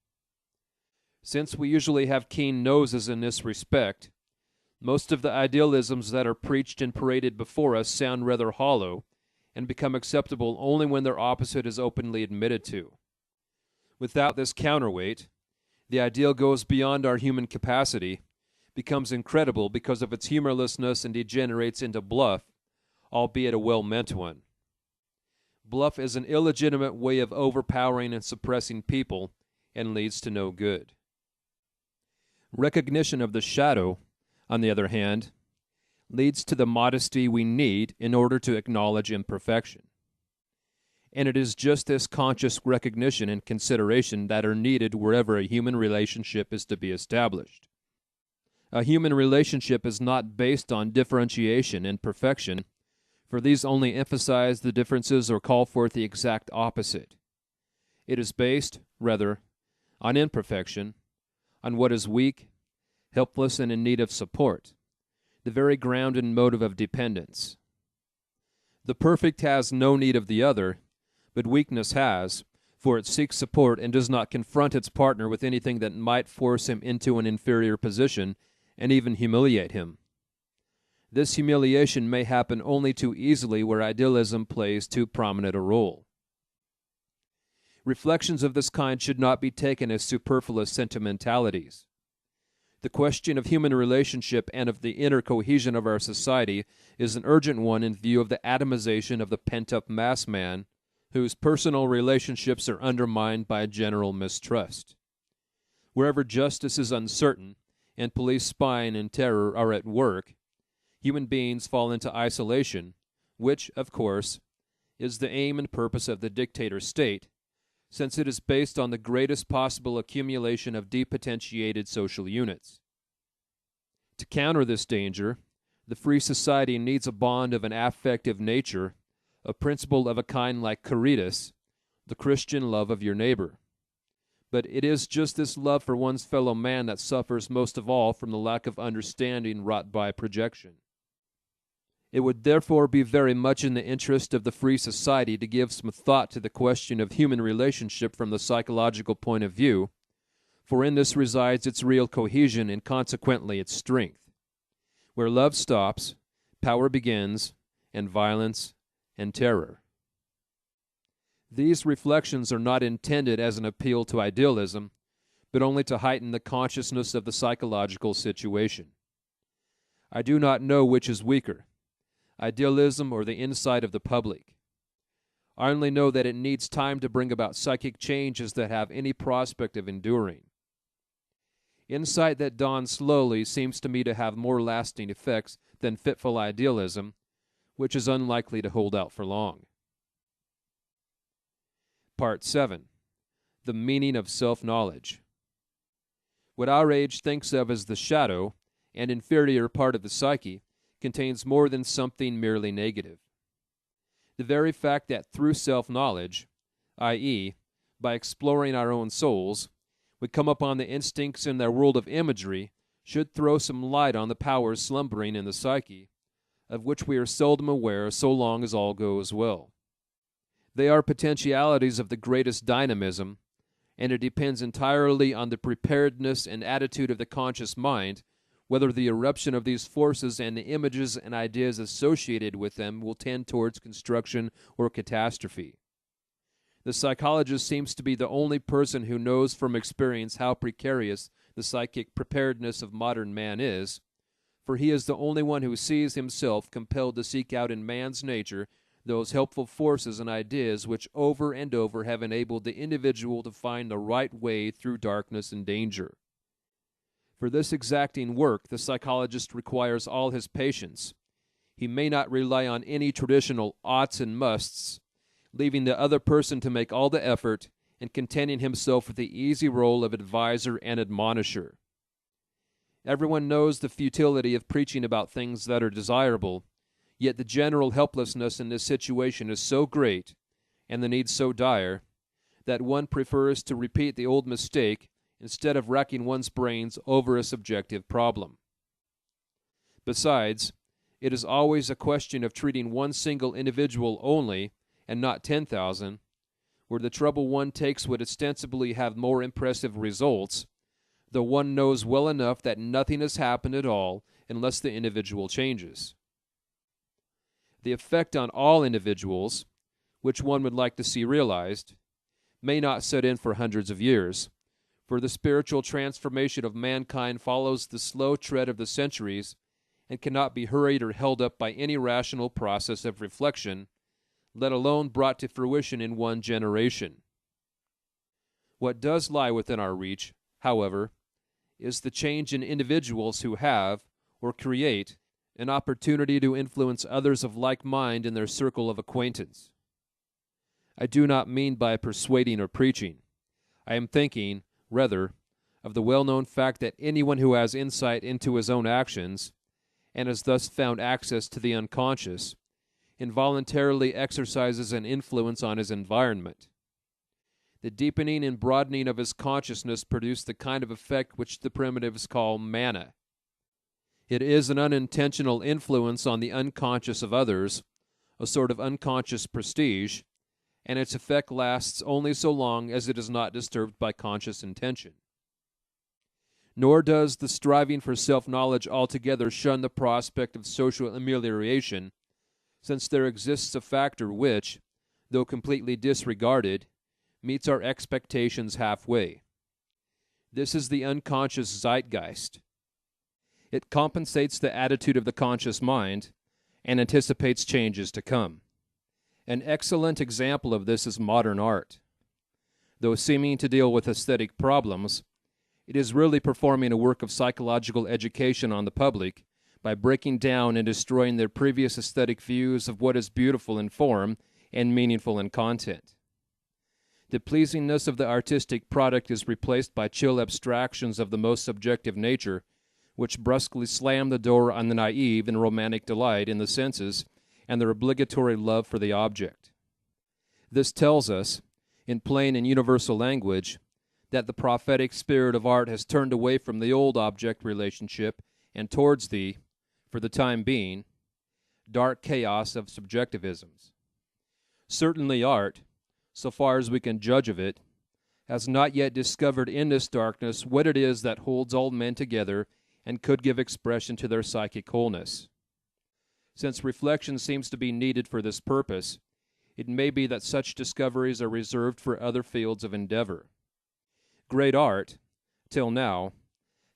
Since we usually have keen noses in this respect, most of the idealisms that are preached and paraded before us sound rather hollow, and become acceptable only when their opposite is openly admitted to. Without this counterweight, the ideal goes beyond our human capacity, becomes incredible because of its humorlessness, and degenerates into bluff, albeit a well-meant one. Bluff is an illegitimate way of overpowering and suppressing people, and leads to no good. Recognition of the shadow, on the other hand, leads to the modesty we need in order to acknowledge imperfection. And it is just this conscious recognition and consideration that are needed wherever a human relationship is to be established. A human relationship is not based on differentiation and perfection, for these only emphasize the differences or call forth the exact opposite. It is based, rather, on imperfection, on what is weak, helpless, and in need of support, the very ground and motive of dependence. The perfect has no need of the other, but weakness has, for it seeks support and does not confront its partner with anything that might force him into an inferior position and even humiliate him. This humiliation may happen only too easily where idealism plays too prominent a role. Reflections of this kind should not be taken as superfluous sentimentalities. The question of human relationship and of the inner cohesion of our society is an urgent one in view of the atomization of the pent-up mass man, whose personal relationships are undermined by general mistrust. Wherever justice is uncertain, and police spying and terror are at work, human beings fall into isolation, which, of course, is the aim and purpose of the dictator state, since it is based on the greatest possible accumulation of depotentiated social units. To counter this danger, the free society needs a bond of an affective nature, a principle of a kind like caritas, the Christian love of your neighbor. But it is just this love for one's fellow man that suffers most of all from the lack of understanding wrought by projection. It would therefore be very much in the interest of the free society to give some thought to the question of human relationship from the psychological point of view, for in this resides its real cohesion and consequently its strength. Where love stops, power begins, and violence and terror. These reflections are not intended as an appeal to idealism, but only to heighten the consciousness of the psychological situation. I do not know which is weaker, idealism or the insight of the public. I only know that it needs time to bring about psychic changes that have any prospect of enduring. Insight that dawns slowly seems to me to have more lasting effects than fitful idealism, which is unlikely to hold out for long. Part 7. The meaning of self-knowledge. What our age thinks of as the shadow, and inferior part of the psyche, contains more than something merely negative. The very fact that through self-knowledge, i.e., by exploring our own souls, we come upon the instincts in their world of imagery, should throw some light on the powers slumbering in the psyche, of which we are seldom aware so long as all goes well. They are potentialities of the greatest dynamism, and it depends entirely on the preparedness and attitude of the conscious mind whether the eruption of these forces and the images and ideas associated with them will tend towards construction or catastrophe. The psychologist seems to be the only person who knows from experience how precarious the psychic preparedness of modern man is, for he is the only one who sees himself compelled to seek out in man's nature those helpful forces and ideas which over and over have enabled the individual to find the right way through darkness and danger. For this exacting work, the psychologist requires all his patience. He may not rely on any traditional oughts and musts, leaving the other person to make all the effort and contenting himself with the easy role of advisor and admonisher. Everyone knows the futility of preaching about things that are desirable, yet the general helplessness in this situation is so great, and the need so dire, that one prefers to repeat the old mistake instead of racking one's brains over a subjective problem. Besides, it is always a question of treating one single individual only, and not 10,000, where the trouble one takes would ostensibly have more impressive results, though one knows well enough that nothing has happened at all unless the individual changes. The effect on all individuals, which one would like to see realized, may not set in for hundreds of years, for the spiritual transformation of mankind follows the slow tread of the centuries and cannot be hurried or held up by any rational process of reflection, let alone brought to fruition in one generation. What does lie within our reach, however, is the change in individuals who have, or create, an opportunity to influence others of like mind in their circle of acquaintance. I do not mean by persuading or preaching. I am thinking, rather, of the well-known fact that anyone who has insight into his own actions, and has thus found access to the unconscious, involuntarily exercises an influence on his environment. The deepening and broadening of his consciousness produce the kind of effect which the primitives call mana. It is an unintentional influence on the unconscious of others, a sort of unconscious prestige, and its effect lasts only so long as it is not disturbed by conscious intention. Nor does the striving for self-knowledge altogether shun the prospect of social amelioration, since there exists a factor which, though completely disregarded, meets our expectations halfway. This is the unconscious zeitgeist. It compensates the attitude of the conscious mind and anticipates changes to come. An excellent example of this is modern art. Though seeming to deal with aesthetic problems, it is really performing a work of psychological education on the public by breaking down and destroying their previous aesthetic views of what is beautiful in form and meaningful in content. The pleasingness of the artistic product is replaced by chill abstractions of the most subjective nature, which brusquely slam the door on the naive and romantic delight in the senses and their obligatory love for the object. This tells us, in plain and universal language, that the prophetic spirit of art has turned away from the old object relationship and towards the, for the time being, dark chaos of subjectivisms. Certainly art, so far as we can judge of it, has not yet discovered in this darkness what it is that holds all men together and could give expression to their psychic wholeness. Since reflection seems to be needed for this purpose, it may be that such discoveries are reserved for other fields of endeavor. Great art, till now,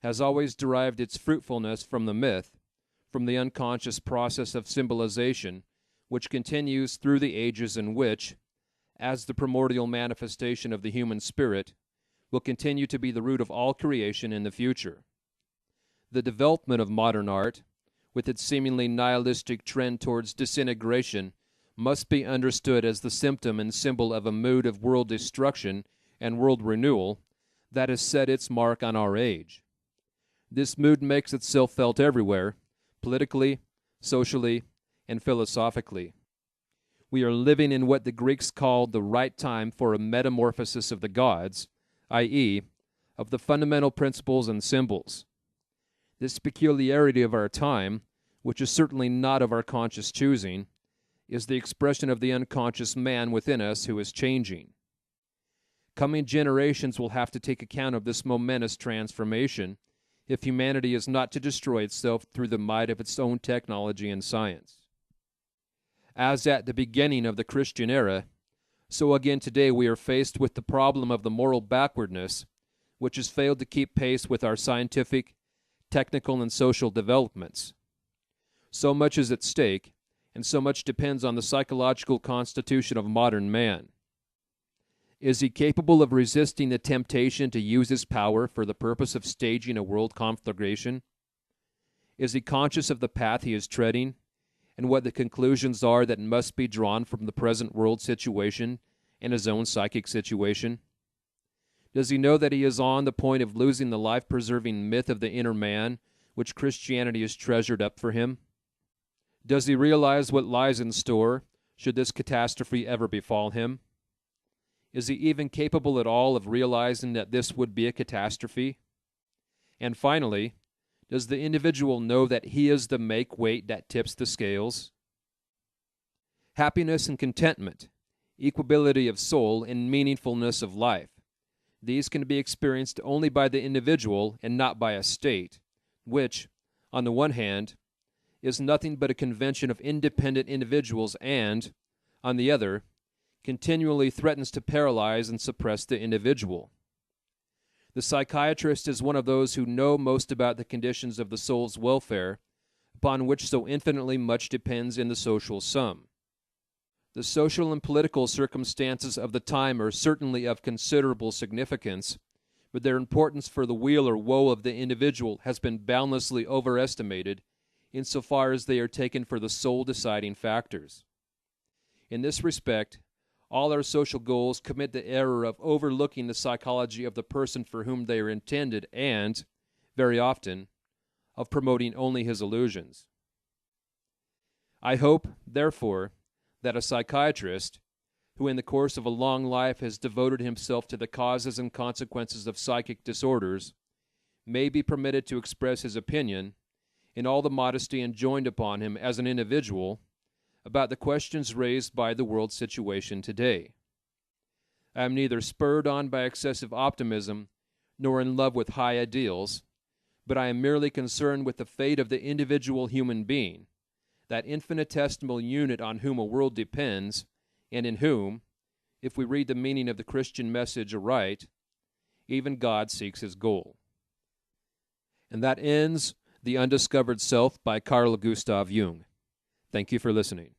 has always derived its fruitfulness from the myth, from the unconscious process of symbolization, which continues through the ages and which, as the primordial manifestation of the human spirit, will continue to be the root of all creation in the future. The development of modern art, with its seemingly nihilistic trend towards disintegration, must be understood as the symptom and symbol of a mood of world destruction and world renewal that has set its mark on our age. This mood makes itself felt everywhere, politically, socially, and philosophically. We are living in what the Greeks called the right time for a metamorphosis of the gods, i.e., of the fundamental principles and symbols. This peculiarity of our time, which is certainly not of our conscious choosing, is the expression of the unconscious man within us who is changing. Coming generations will have to take account of this momentous transformation if humanity is not to destroy itself through the might of its own technology and science. As at the beginning of the Christian era, so again today we are faced with the problem of the moral backwardness, which has failed to keep pace with our scientific, technical and social developments. So much is at stake, and so much depends on the psychological constitution of modern man. Is he capable of resisting the temptation to use his power for the purpose of staging a world conflagration? Is he conscious of the path he is treading, and what the conclusions are that must be drawn from the present world situation and his own psychic situation? Does he know that he is on the point of losing the life-preserving myth of the inner man, which Christianity has treasured up for him? Does he realize what lies in store, should this catastrophe ever befall him? Is he even capable at all of realizing that this would be a catastrophe? And finally, does the individual know that he is the make-weight that tips the scales? Happiness and contentment, equability of soul, and meaningfulness of life. These can be experienced only by the individual and not by a state, which, on the one hand, is nothing but a convention of independent individuals and, on the other, continually threatens to paralyze and suppress the individual. The psychiatrist is one of those who know most about the conditions of the soul's welfare, upon which so infinitely much depends in the social sum. The social and political circumstances of the time are certainly of considerable significance, but their importance for the weal or woe of the individual has been boundlessly overestimated insofar as they are taken for the sole deciding factors. In this respect, all our social goals commit the error of overlooking the psychology of the person for whom they are intended and, very often, of promoting only his illusions. I hope, therefore, that a psychiatrist, who in the course of a long life has devoted himself to the causes and consequences of psychic disorders, may be permitted to express his opinion, in all the modesty enjoined upon him as an individual, about the questions raised by the world situation today. I am neither spurred on by excessive optimism nor in love with high ideals, but I am merely concerned with the fate of the individual human being, that infinitesimal unit on whom a world depends, and in whom, if we read the meaning of the Christian message aright, even God seeks his goal. And that ends The Undiscovered Self by Carl Gustav Jung. Thank you for listening.